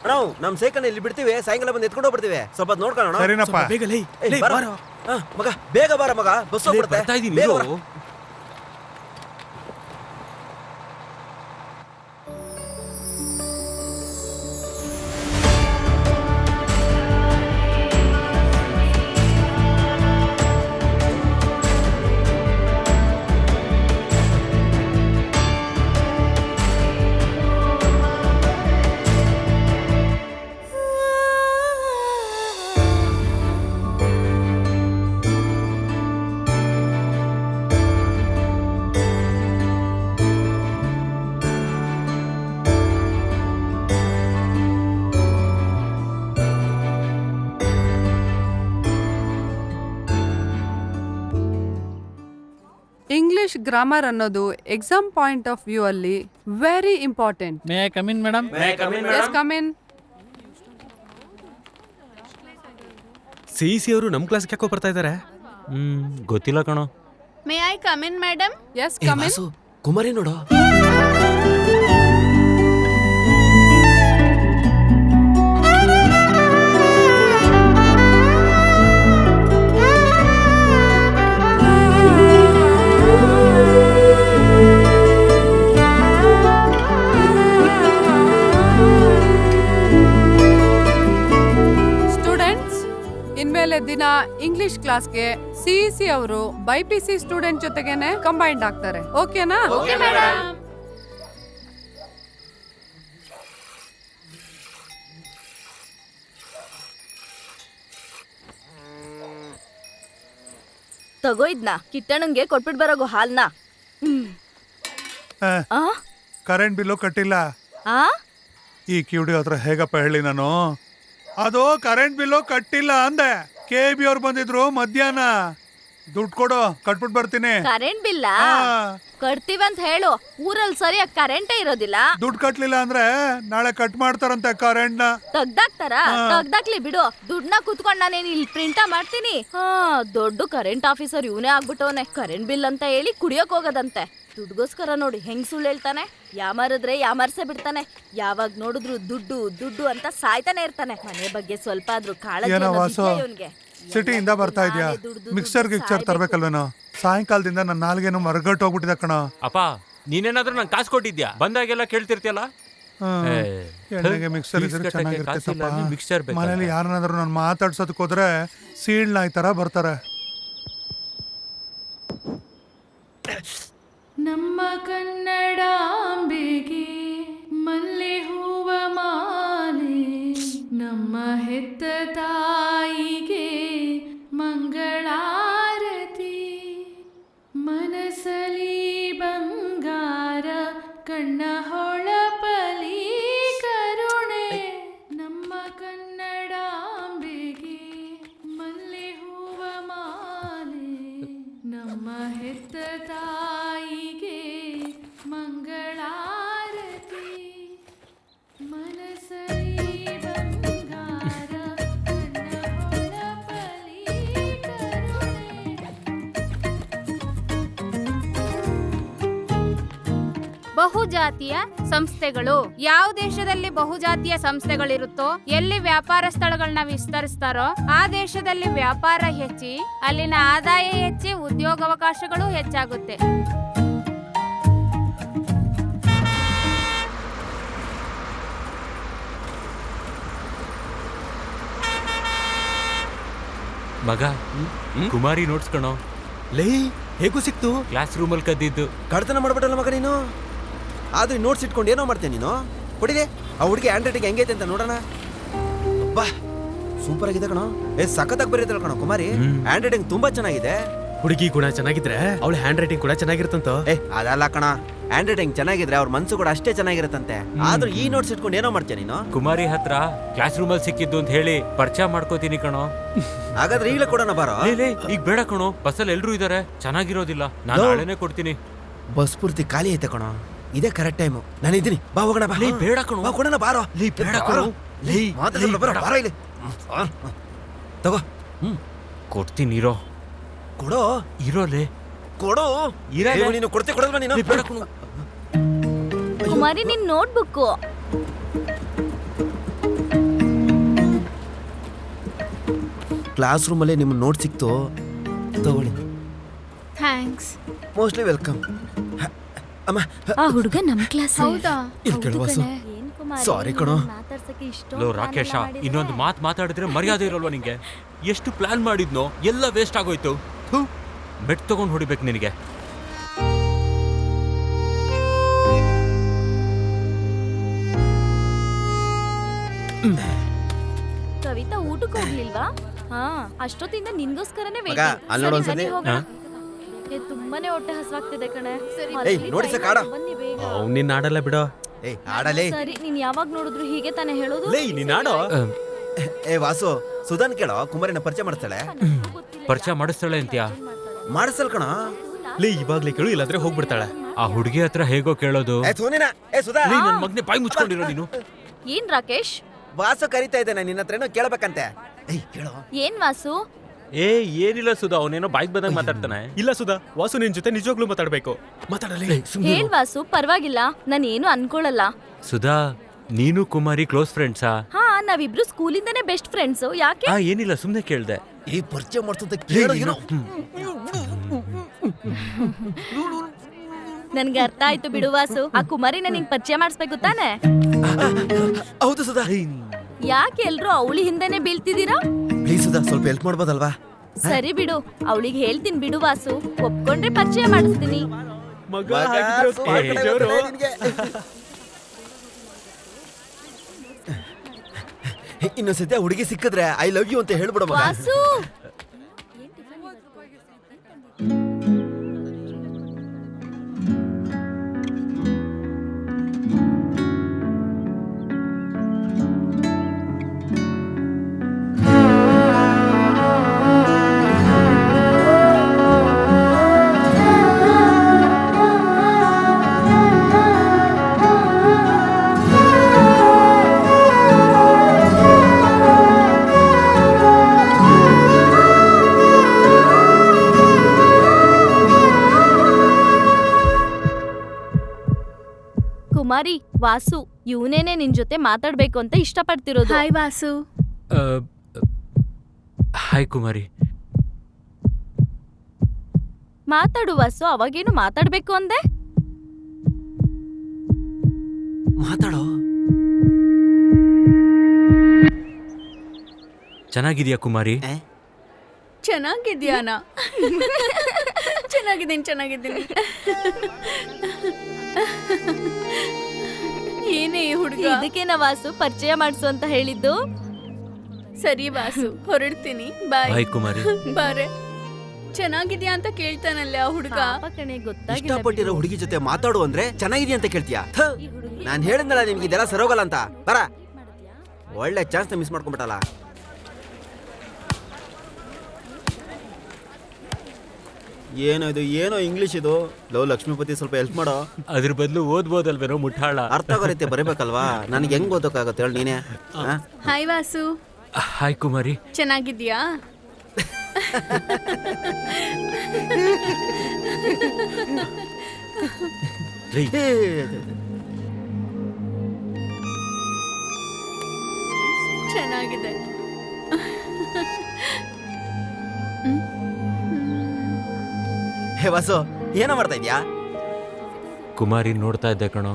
ಅಣ್ಣ ನಮ್ ಸೈಕಲ್ ಇಲ್ಲಿ ಬಿಡ್ತೀವಿ, ಸಾಯಂಕಾಲ ಬಂದು ಎತ್ಕೊಂಡು ಹೋಗ್ಬಿಡ್ತೀವಿ, ಸ್ವಲ್ಪ ನೋಡ್ಕೊಳ್ಳೋಣ. ಸರಿನಪ್ಪ. ಬೇಗ ಲೇ, ಲೇ, ಬಾರೋ. ಮಗ ಬೇಗ ಬಾರ ಮಗ, ಬಸ್ ಹೋಗ್ಬಿಡುತ್ತೆ. ಬರ್ತಾ ಇದೀನಿ ಬೇಗ ಇರು. ಬಾರ. ಇಂಗ್ಲಿಷ್ ಗ್ರಾಮರ್ ಅನ್ನೋದು ಎಕ್ಸಾಮ್ ಪಾಯಿಂಟ್ ಆಫ್ ವ್ಯೂ ಅಲ್ಲಿ very important. May I come in madam? S come in. ಸಿ ಅವರು ನಮ್ ಕ್ಲಾಸ್ಗೆ ಯಾಕೋ ಬರ್ತಾ ಇದಾರೆ? ಗೊತ್ತಿಲ್ಲ ಕಣೋ. ಮೇ I come in madam? S come ಇನ್. ಕುಮಾರಿ ನೋಡು. ಸ್ಟೂಡೆಂಟ್ಸ್, ಇನ್ಮೇಲೆ ದಿನ ಇಂಗ್ಲಿಷ್ ಕ್ಲಾಸ್ಗೆ ಸಿಇಸಿ ಅವರು ಬೈಪಿಸಿ ಸ್ಟೂಡೆಂಟ್ ಜೊತೆಗೇನೆ ಕಂಬೈಂಡ್ ಆಗ್ತಾರೆ. ಓಕೆನಾ? ತಗೋ ಇದ್ನ ಕಿಟ್ಟಣ್ಣಂಗೆ ಕೊಟ್ಬಿಟ್ ಬರೋಗು ಹಾಲ್ನ. ಆ? ಕರೆಂಟ್ ಬಿಲ್ಲು ಕಟ್ಟಿಲ್ಲ. ಆ? ಈ ಕಿವಿಡಿ ಹತ್ರ ಹೇಗಪ್ಪ ಹೇಳಿ ನಾನು? ಅದು ಕರೆಂಟ್ ಬಿಲ್ಲು ಕಟ್ಟಿಲ್ಲ ಅಂದೆ. KB ಅವ್ರು ಬಂದಿದ್ರು ಮಧ್ಯಾಹ್ನ. ದುಡ್ಡು ಕೊಡು, ಕಟ್ಬಿಟ್ಟು ಬರ್ತೀನಿ. ಕರೆಂಟ್ ಬಿಲ್ಲ ಹಾ. ಕಟ್ತೀವಂತ ಹೇಳು. ಊರಲ್ಲಿ ಸರಿಯಾಗಿ ಕರೆಂಟೇ ಇರೋದಿಲ್ಲ. ದುಡ್ಡು ಕಟ್ಲಿಲ್ಲ ಅಂದ್ರೆ ನಾಳೆ ಕಟ್ ಮಾಡ್ತಾರಂತೆ ಕರೆಂಟ್ ನ. ತೆಗ್ದಾಕ್ತಾರ? ತೆಗ್ದಾಕ್ಲಿ ಬಿಡು. ದುಡ್ಡನ್ನ ಕುತ್ಕೊಂಡ್ ನಾನೇನ್ ಇಲ್ಲಿ ಪ್ರಿಂಟ ಮಾಡ್ತೀನಿ. ದೊಡ್ಡ ಕರೆಂಟ್ ಆಫೀಸರ್ ಇವನೇ ಆಗ್ಬಿಟ್ಟವನೆ. ಕರೆಂಟ್ ಬಿಲ್ ಅಂತ ಹೇಳಿ ಕುಡಿಯೋಕ್ ಹೋಗೋದಂತೆ. ದುಡ್ಗೋಸ್ಕರ ನೋಡಿ ಹೆಂಗ್ ಸುಳ್ಳು ಹೇಳ್ತಾನೆ. ಯಾಮಾರಿದ್ರೆ ಯಾಮಾರ್ಸೆ ಬಿಡ್ತಾನೆ. ಯಾವಾಗ ನೋಡಿದ್ರು ದುಡ್ಡು ದುಡ್ಡು ಅಂತ ಸಾಯ್ತಾನೆ ಇರ್ತಾನೆ. ಮನೆ ಬಗ್ಗೆ ಸ್ವಲ್ಪ ಆದ್ರೂ ಕಾಳಜಿ ಏನೋ ಅನ್ನೋದು ವಾಸು, ಇದ್ಯಾ ಇವ್ನ್ಗೆ? ಸಿಟಿಯಿಂದ ಬರ್ತಾ ಇದ್ಯಾ? ಮಿಕ್ಸರ್ ಗಿಕ್ಸರ್ ತರ್ಬೇಕಲ್ವೇನೋ? ಸಾಯಂಕಾಲದಿಂದ ನನ್ನ ನಾಲ್ಗೇನು ಮರಗಟ್ಟು ಹೋಗ್ಬಿಟ್ಟಿದೆ ಕಣ. ಅಪ್ಪ ನೀನೇನಾದ್ರೂ ನಂಗೆ ಕಾಸು ಕೊಟ್ಟಿದ್ಯಾ? ಬಂದಾಗೆಲ್ಲ ಕೇಳ್ತಿರ್ತಿಯಲ್ಲ. ಎಣ್ಣೆಗೆ ಮಿಕ್ಸರ್ ಇದ್ರೆ ಚೆನ್ನಾಗಿರ್ತೈತಪ್ಪ. ಮಿಕ್ಸರ್ ಮನೇಲಿ ಯಾರನ್ನಾದ್ರೂ ನಾನು ಮಾತಾಡ್ಸೋದಕ್ಕೆ ಹೋದ್ರೆ ಸೀಳ್ ನಾಯಿ ತರ ಬರ್ತಾರೆ. ನಮ್ಮ ಕನ್ನಡಾಂಬೆಗೆ ಮಲ್ಲೆ ಹೂವ ಮಾಲೆ, ನಮ್ಮ ಹೆತ್ತ ತಾಯಿಗೆ ಮಂಗಳಾರತಿ, ಮನಸಲಿ ಬಂಗಾರ ಕಣ್ಣ ಹೊಳಪಲಿ ಕರುಣೆ. ನಮ್ಮ ಕನ್ನಡಾಂಬೆಗೆ ಮಲ್ಲೆ ಹೂವ ಮಾಲೆ, ನಮ್ಮ ಹೆತ್ತ ತಾಯಿಗೆ ಮಂಗಳಾರತಿ, ಮನಸಲಿ ಬಂಗಾರ ಕಣ್ಣ ಹೊಳಪಲಿ ಕರುಣೆ. ಬಹುಜಾತಿಯ ಸಂಸ್ಥೆಗಳು. ಯಾವ ದೇಶದಲ್ಲಿ ಬಹುಜಾತಿಯ ಸಂಸ್ಥೆಗಳಿರುತ್ತೋ, ಎಲ್ಲಿ ವ್ಯಾಪಾರ ಸ್ಥಳಗಳನ್ನ ವಿಸ್ತರಿಸ್ತಾರೋ ಆ ದೇಶದಲ್ಲಿ ವ್ಯಾಪಾರ ಹೆಚ್ಚಿ, ಅಲ್ಲಿನ ಆದಾಯ ಹೆಚ್ಚಿ, ಉದ್ಯೋಗಾವಕಾಶಗಳು ಹೆಚ್ಚಾಗುತ್ತೆ. ಮಗ, ಕುಮಾರಿ ನೋಟ್ಸ್ ಕಣೋ. ಲೇ, ಹೇಗೂ ಸಿಕ್ತು? ಕ್ಲಾಸ್ ರೂಮಲ್ಲಿ ಕದ್ದಿದ್ದು. ಕಳ್ತನ ಮಾಡ್ಬಿಟ್ಟಲ್ಲ ಮಗ ನೀನು. ಆದ್ರೆ ನೋಟ್ಸ್ ಇಟ್ಕೊಂಡು ಏನೋ ಮಾಡ್ತೇನೆ ನೀನು. ಕೊಡಿದೆ ಆ ಹುಡುಗಿ ಹ್ಯಾಂಡ್ ರೈಟಿಂಗ್ ಹೆಂಗೈತೆ ಅಂತ ನೋಡೋಣ. ಬಾ, ಸೂಪರ್ ಆಗಿದೆ ಕಣೋ. ಸಖತ್ತಾಗಿ ಬರೀತಾಳ ಕಣೋ ಕುಮಾರಿ. ಹ್ಯಾಂಡ್ ರೈಟಿಂಗ್ ತುಂಬಾ ಚೆನ್ನಾಗಿದೆ. ಹುಡುಗಿ ಗುಣ ಚೆನ್ನಾಗಿದ್ರೆ ಅವಳ ಹ್ಯಾಂಡ್ ರೈಟಿಂಗ್ ಕೂಡ ಚೆನ್ನಾಗಿರುತ್ತಂತ. ಅದಲ್ಲ ಕಣ, ಹ್ಯಾಂಡ್ ರೈಟಿಂಗ್ ಚೆನ್ನಾಗಿದ್ರೆ ಅವ್ರ ಮನ್ಸು ಕೂಡ ಅಷ್ಟೇ ಚೆನ್ನಾಗಿರುತ್ತಂತೆ. ಆದ್ರೂ ಈ ನೋಟ್ಸ್ ಇಟ್ಕೊಂಡು ಏನೋ ಮಾಡ್ತೀಯ ನೀನು? ಕುಮಾರಿ ಹತ್ರ ಕ್ಲಾಸ್ ರೂಮಲ್ಲಿ ಸಿಕ್ಕಿದ್ದು ಅಂತ ಹೇಳಿ ಪರಿಚಯ ಮಾಡ್ಕೋತೀನಿ ಕಣೋ. ಹಾಗಾದ್ರೆ ಈಗಲೇ ಕೊಡೋಣ ಬಾರೋ. ಈಗ ಬೇಡ ಕಣೋ, ಬಸ್ಸಲ್ಲಿ ಎಲ್ರು ಇದಾರೆ, ಚೆನ್ನಾಗಿರೋದಿಲ್ಲ. ನಾನು ನಾಳೆನೇ ಕೊಡ್ತೀನಿ. ಬಸ್ ಪೂರ್ತಿ ಖಾಲಿ ಐತೆ ಕಣೋ. ಇದೇ ಕರೆಕ್ಟ್ ಟೈಮು. ನಾನು ಇದ್ದೀನಿ, ಬಾ ಹೋಗೋಣ. ಬಾ, ಬೇಡ ಕಣೋ. ಬಾ ಕೊಡೋಣ ಬಾರೋ. ಬೇಡ ಕಣೋ. ಬಾರೋ ಇಲ್ಲಿ ತಗೋ. ಕೊಡ್ತೀನಿ ಇರೋ. ಕೊಡೋ. ಇರೋಲೆ ಕೊಡೋ. ನೀನು ಕೊಡ್ತೆ ಕೊಡಲ್ವಾ ನೀನು? ಬೇಡ ಕಣೋ. ಕುಮಾರಿ ನಿನ್ ನೋಟ್ಬುಕ್. ಕ್ಲಾಸ್ ರೂಮಲ್ಲೇ ನಿಮ್ಮ ನೋಟ್ ಸಿಕ್ತು, ತಗೊಳ್ಳಿ. ಥ್ಯಾಂಕ್ಸ್. Mostly welcome. ಅಮ್ಮ, ಆ ಹುಡುಗ ನಮ್ ಕ್ಲಾಸ್. ಹೌದಾ? ಇಲ್ಲಿ ಕೇಳು ವಾಸು. ಸಾರಿ ಕಣೋ. ಲೋ ರಾಕೇಶ, ಇನ್ನೊಂದು ಮಾತು ಮಾತಾಡಿದ್ರೆ ಮರ್ಯಾದೆ ಇರೋಲ್ವಾ ನಿಂಗೆ? ಎಷ್ಟು ಪ್ಲಾನ್ ಮಾಡಿದ್ನೋ ಎಲ್ಲ ವೇಸ್ಟ್ ಆಗೋಯ್ತು. ಬೆಟ್ ತಗೊಂಡು ಹೊಡಿಬೇಕು ನಿನಗೆ. ಕವಿತಾ ಊಟಕ್ಕೆ ಹೋಗ್ಲಿಲ್ವಾ? ಅಷ್ಟೊತ್ತಿಂದ ನಿನ್ಗೋಸ್ಕರನೇ ಮಗ, ಅಲ್ಲಿ ನೋಡು ಒಂದ್ಸತಿ. ತುಂಬಾನೇ ಹೊಟ್ಟೆ ಹಸ್ವಾಗ್ತಿದೆ ಕಣೆ. ನೋಡಿ ಸರ್ ಕಾಡ. ಬನ್ನಿ ಬೇಗ. ನಿನ್ನ ಆಡಲ್ಲ ಬಿಡೋ. ಆಡಲೇ. ಸರಿ, ನೀನ್ ಯಾವಾಗ ನೋಡಿದ್ರು ಹೀಗೆ ತಾನೇ ಹೇಳೋದು? ನೀನ್ ಆಡೋ. ವಾಸು, ಸುಧಾನ್ ಕೇಳೋ, ಕುಮಾರಿನ ಪರಿಚಯ ಮಾಡಿಸ್ತಾಳೆ. ಪರಿಚಯ ಮಾಡಿಸ್ತಾಳೆ ಅಂತ್ಯಾ? ಮಾಡಿಸಲ್ ಕಣ. ಇವಾಗ್ಲೇ ಕೇಳು, ಇಲ್ಲಾಂದ್ರೆ ಹೋಗ್ಬಿಡ್ತಾಳೆ. ಆ ಹುಡುಗಿ ಹತ್ರ ಹೇಗೋ ಕೇಳೋದು? ಸುಧಾ, ನನ್ನ ಮಗನೇ ಬಾಯಿ ಮುಚ್ಕೊಂಡಿರೋ ನೀನು. ಏನ್ ರಾಕೇಶ್? ವಾಸು ಕರಿತಾ ಇದ್ದೇನೆ ನಿನ್ನ ಹತ್ರ ಏನೋ ಕೇಳಬೇಕಂತೆ. ಕೇಳೋ. ಏನ್ ವಾಸು? ಏ ಏನಿಲ್ಲ ಸುಧಾ, ಅವನೇನೋ ಬಾಯ್ಗೆ ಬಂದಂಗೆ ಮಾತಾಡ್ತಾನೆ. ಇಲ್ಲ ಸುಧಾ, ವಾಸು ನಿನ್ ಜೊತೆ ನಿಜವಾಗ್ಲೂ ಮಾತಾಡ್ಬೇಕು. ಮಾತಾಡಲಿ. ಹೇಳ್ ವಾಸು, ಪರವಾಗಿಲ್ಲ, ನಾನು ಏನು ಅನ್ಕೊಳಲ್ಲ. ಸುಧಾ, ನೀನು ಕುಮಾರಿ ಕ್ಲೋಸ್ ಫ್ರೆಂಡ್ಸಾ? ಹಾ, ನಾವಿಬ್ರು ಸ್ಕೂಲಿಂದಾನೇ ಬೆಸ್ಟ್ ಫ್ರೆಂಡ್ಸು. ಯಾಕೆ? ಏನಿಲ್ಲ, ಸುಮ್ಮನೆ ಕೇಳ್ದೆ. ಈ ಪರಿಚಯ ಮಾಡ್ತಂತ ಕೇಳೋ. ನನ್ಗೆ ಅರ್ಥ ಆಯ್ತು ಬಿಡು ವಾಸು. ಆ ಕುಮಾರಿನ ನಿಂಗೆ ಪರಿಚಯ ಮಾಡಿಸ್ಬೇಕು ತಾನೆ? ಹೌದು ಸುಧಾ. ಯಾಕೆ ಎಲ್ರು ಅವಳಿ ಹಿಂದೆನೆ ಬೀಳ್ತಿದ್ದೀರಾ? ಪ್ಲೀಸ್ ಸುಧಾ, ಸ್ವಲ್ಪ ಹೆಲ್ಪ್ ಮಾಡ್ಬೋದಲ್ವಾ? ಸರಿ ಬಿಡು, ಅವಳಿಗೆ ಹೇಳ್ತೀನಿ ಬಿಡು ವಾಸು. ಒಪ್ಕೊಂಡ್ರೆ ಪರಿಚಯ ಮಾಡಿಸ್ತೀನಿ. ಮಗ ಹಾಗಿದ್ರೆ ಪಾರ್ಟಿ ಜೋರು. ಇನ್ನೊಂದ್ಸತಿ ಹುಡುಗಿ ಸಿಕ್ಕಿದ್ರೆ ಐ ಲವ್ ಯು ಅಂತ ಹೇಳ್ಬಿಡ ಮಗ. ವಾಸು, ಕುಮಾರಿ, ವಾಸು ಇವನೇನೆ ನಿನ್ ಜೊತೆ ಮಾತಾಡ್ಬೇಕು ಅಂತ ಇಷ್ಟಪಡ್ತಿರೋದು. ಹಾಯ್ ವಾಸು. ಹಾಯ್ ಕುಮಾರಿ. ಮಾತಾಡು ವಾಸು, ಅವಾಗೇನು ಮಾತಾಡ್ಬೇಕು ಅಂದೆ? ಮಾತಾಡೋ. ಚೆನ್ನಾಗಿದ್ಯಾ ಕುಮಾರಿ? ಚೆನ್ನಾಗಿದ್ಯಾನ? ಚೆನ್ನಾಗಿದ್ದೀನಿ. ಏನೇ ಈ ಹುಡುಗ? ಇದಕ್ಕೇನ ವಾಸು ಪರಿಚಯ ಮಾಡಿಸು ಅಂತ ಹೇಳಿದ್ದು? ಸರಿ ವಾಸು, ಹೊರಡ್ತೀನಿ. ಬಾಯ್. ಬಾಯ್ ಕುಮಾರಿ. ಬಾರೆ. ಚೆನ್ನಾಗಿದ್ಯಾ ಅಂತ ಕೇಳ್ತಾನಲ್ಲ ಆ ಹುಡುಗ. ಗೊತ್ತಾಗಿಲ್ಲ. ಇಷ್ಟಪಟ್ಟಿರೋ ಹುಡುಗಿ ಜೊತೆ ಮಾತಾಡು ಅಂದ್ರೆ ಚೆನ್ನಾಗಿದ್ಯಾ ಅಂತ ಕೇಳ್ತೀಯಾ? ನಾನ್ ಹೇಳಿದ್ನಲ್ಲ ನಿಮ್ಗೆ ಇದೆಲ್ಲ ಸರೋಗಲ್ಲ ಅಂತ. ಬರ, ಒಳ್ಳೆ ಚಾನ್ಸ್ ಮಿಸ್ ಮಾಡ್ಕೊಂಡ್ಬಿಟ್ಟಲ್ಲ. ಏನೋ ಇದು, ಏನೋ ಇಂಗ್ಲಿಷ್ ಇದು. ಲವ್ ಲಕ್ಷ್ಮೀಪತಿ, ಸ್ವಲ್ಪ ಹೆಲ್ಪ್ ಮಾಡೋ. ಅದ್ರ ಬದಲು ಓದ್ಬೋದಲ್ವೇನೋ ಮುಟ್ಟಾಳ. ಅರ್ಥ ಆಗೋ ರೀತಿ ಬರೀಬೇಕಲ್ವಾ? ನನಗೆ ಹೆಂಗ್ ಓದೋಕ್ಕಾಗತ್ತೆ ಹೇಳಿ ನೀನೇ. ಹಾಯ್ ವಾಸು. ಹಾಯ್ ಕುಮಾರಿ. ಚೆನ್ನಾಗಿದ್ಯಾ? ಚೆನ್ನಾಗಿದೆ. ಹೇ ವಾಸು, ಏನೋ ಮಾಡ್ತಾ ಇದ್ಯಾ? ಕುಮಾರಿ ನೋಡ್ತಾ ಇದ್ದೆ ಕಣೋ.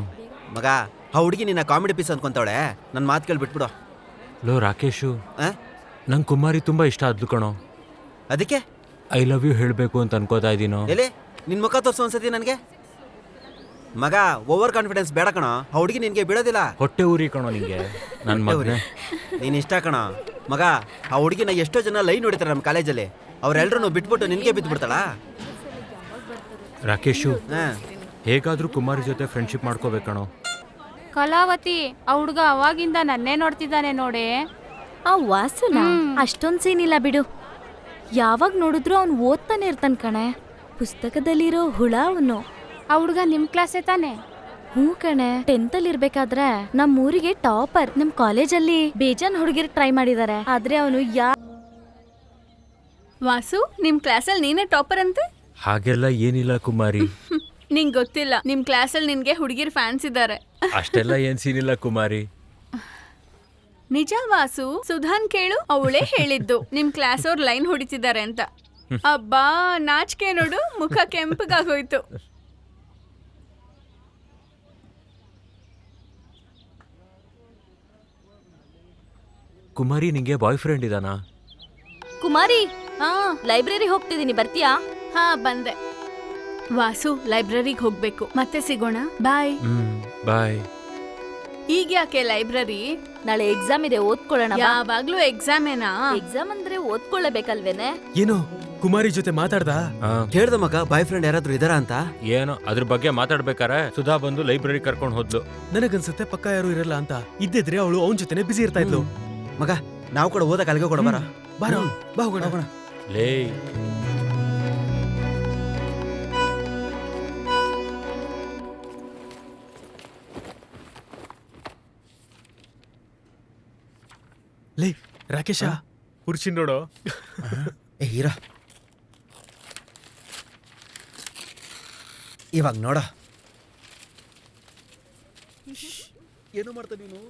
ಮಗ, ಆ ಹುಡುಗಿ ನಿನ್ನ ಕಾಮಿಡಿ ಪೀಸ್ ಅನ್ಕೊಂತಾವಳೆ. ನನ್ನ ಮಾತು ಕೇಳಿ ಬಿಟ್ಬಿಡು. ಲೋ ರಾಕೇಶು, ನಂಗೆ ಕುಮಾರಿ ತುಂಬಾ ಇಷ್ಟ ಆದ್ಲು ಕಣೋ. ಅದಕ್ಕೆ ಐ ಲವ್ ಯು ಹೇಳಬೇಕು ಅಂತ ಅನ್ಕೋತಾ ಇದ್ದೀನೋ. ಎಲ್ಲಿ ನಿನ್ ಮುಖ ತೋರ್ಸು ಒಂದ್ಸತಿ ನನಗೆ. ಮಗ, ಓವರ್ ಕಾನ್ಫಿಡೆನ್ಸ್ ಬೇಡ ಕಣೋ. ಆ ಹುಡುಗಿ ನಿನ್ಗೆ ಬಿಡೋದಿಲ್ಲ. ಹೊಟ್ಟೆ ಊರಿ ಕಣೋ ನಿಂಗೆ. ನನ್ನ ಮಗನೇ, ನೀನ್ ಇಷ್ಟ ಕಣೋ. ಮಗ, ಆ ಹುಡುಗಿನ ಎಷ್ಟೋ ಜನ ಲೈನ್ ಹೊಡಿತಾರೆ ನಮ್ಮ ಕಾಲೇಜಲ್ಲಿ. ಅವ್ರೆಲ್ರೂ ಬಿಟ್ಬಿಟ್ಟು ನಿನ್ಗೆ ಬಿದ್ದು ಬಿಡ್ತಾಳ. ರಾಕೇಶು, ಹೇಗಾದ್ರೂ ಕುಮಾರಿ ಜೊತೆ ಫ್ರೆಂಡ್ಶಿಪ್ ಮಾಡ್ಕೋಬೇಕಣೋ. ಕಲಾವತಿ, ಆ ಹುಡುಗ ಅವಾಗಿಂದ ನನ್ನೇ ನೋಡ್ತಿದ್ದಾನೆ ನೋಡೆ. ಆ ವಾಸುನ ಅಷ್ಟೊಂದ್ ಸೀನಿಲ್ಲ ಬಿಡು. ಯಾವಾಗ ನೋಡಿದ್ರು ಅವ್ನು ಓದ್ತಾನೆ ಇರ್ತಾನ ಕಣೆ. ಪುಸ್ತಕದಲ್ಲಿರೋ ಹುಳ ಅವನು. ಆ ಹುಡುಗ ನಿಮ್ ಕ್ಲಾಸೇ ತಾನೆ? ಹ್ಞೂ ಕಣೆ. 10th ಅಲ್ಲಿ ಇರ್ಬೇಕಾದ್ರೆ ನಮ್ ಊರಿಗೆ ಟಾಪರ್. ನಮ್ ಕಾಲೇಜಲ್ಲಿ ಬೇಜಾನ್ ಹುಡುಗಿರ್ ಟ್ರೈ ಮಾಡಿದಾರೆ, ಆದ್ರೆ ಅವನು ವಾಸು, ನಿಮ್ ಕ್ಲಾಸಲ್ಲಿ ನೀನೇ ಟಾಪರ್ ಅಂತೆ? ಹಾಗೆಲ್ಲ ಏನಿಲ್ಲ ಕುಮಾರಿ. ನಿಂಗೆ ಗೊತ್ತಿಲ್ಲ, ನಿಮ್ ಕ್ಲಾಸಲ್ಲಿ ನಿನ್ಗೆ ಹುಡುಗಿರ್ ಫ್ಯಾನ್ಸ್ ಇದ್ದಾರೆ. ಅಷ್ಟೆಲ್ಲ ಏನ್ ಸೀನಿಲ್ಲ ಕುಮಾರಿ. ನಿಜ ವಾಸು, ಸುಧಾನ್ ಕೇಳು, ಅವಳೇ ಹೇಳಿದ್ದು ನಿಮ್ ಕ್ಲಾಸ್ ಅವ್ರು ಲೈನ್ ಹೊಡಿತಿದ್ದಾರೆ ಅಂತ. ಅಬ್ಬಾ, ನಾಚಿಕೆ ನೋಡು, ಮುಖ ಕೆಂಪಗಾಗೋಯ್ತು. ಕುಮಾರಿ, ನಿಂಗೆ ಬಾಯ್ ಫ್ರೆಂಡ್ ಇದಾನಾ? ಕುಮಾರಿ, ಹಾ, ಲೈಬ್ರರಿ ಹೋಗ್ತಿದೀನಿ, ಬರ್ತೀಯಾ? ಹಾ, ಬಂದೆ. ವಾಸು, ಲೈಬ್ರರಿಗೆ ಹೋಗ್ಬೇಕು, ಮತ್ತೆ ಸಿಗೋಣ. ಬಾಯ್. ಬಾಯ್. ಈಗ ಯಾಕೆ ಲೈಬ್ರರಿ? ನಾಳೆ ಎಕ್ಸಾಮ್ ಇದೆ, ಓದ್ಕೊಳ್ಳೋಣ. ಯಾವಾಗ್ಲೂ ಎಕ್ಸಾಮ್ ಏನಾ? ಎಕ್ಸಾಮ್ ಅಂದ್ರೆ ಓದ್ಕೊಳ್ಳಬೇಕಲ್ವೇನೆ? ಏನು ಕುಮಾರಿ ಜೊತೆ ಮಾತಾಡ್ದ? ಕೇಳ್ದ ಮಗ, ಬಾಯ್ ಫ್ರೆಂಡ್ ಯಾರಾದ್ರೂ ಇದಾರ ಅಂತ. ಏನೋ ಅದ್ರ ಬಗ್ಗೆ ಮಾತಾಡ್ಬೇಕಾರೆ ಸುಧಾ ಬಂದು ಲೈಬ್ರರಿ ಕರ್ಕೊಂಡು ಹೋದ್ಲು. ನನಗನ್ಸುತ್ತೆ ಪಕ್ಕ ಯಾರು ಇರಲ್ಲ ಅಂತ. ಇದ್ದಿದ್ರೆ ಅವಳು ಅವನ ಜೊತೆನೆ ಬಿಸಿ ಇರ್ತಾ ಇದ್ಲು. ಮಗ, ನಾವು ಕೂಡ ಓದಕ್ಕೆ ಅಲ್ಲಿಗೆ ಕೊಡ. ಬಾ ಹೋಗೋಣ. ಲೇ, ಲೇ ರಾಕೇಶ, ಹುರ್ಷಿ ನೋಡೋ. ಇರ ಇವಾಗ ನೋಡ ಏನು ಮಾಡ್ತಾ ನೀನು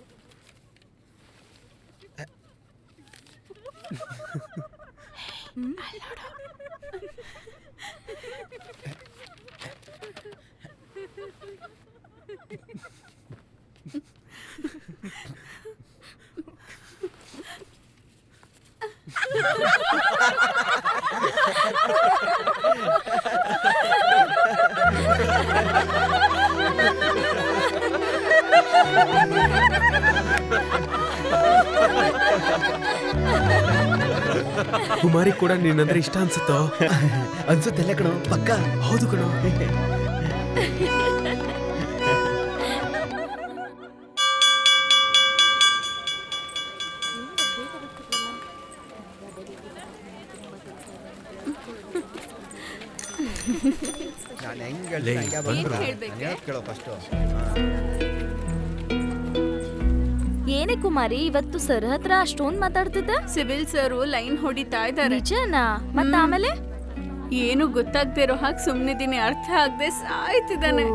ಕುಮಾರಿ ಕೂಡ ನಿನ್ನಂದ್ರೆ ಇಷ್ಟ ಅನ್ಸುತ್ತೋ? ಅನ್ಸುತ್ತೆಲ್ಲ ಕಣೋ, ಪಕ್ಕ. ಹೌದು ಕಣೋ. ನಾನು ಹೆಂಗ್ ಲೇ, ಕೇಳೋ ಫಸ್ಟು. ಏನೇ ಕುಮಾರಿ ಇವತ್ತು ಸರ್ ಹತ್ರ ಅಷ್ಟೊಂದ್ ಮಾತಾಡ್ತಿದ್ದ? ಸಿವಿಲ್ ಸರ್ ಲೈನ್ ಹೊಡಿತಾ ಇದ್ದಾರೆ. ನಿಜನಾ? ಮತ್ತ ಆಮೇಲೆ ಏನು ಗೊತ್ತಾಗ್ತಿರೋ ಹಾಗೆ ಸುಮ್ನಿದೀನಿ, ಅರ್ಥ ಆಗದೆ ಸಾಯ್ತಿದ್ದಾನೆ.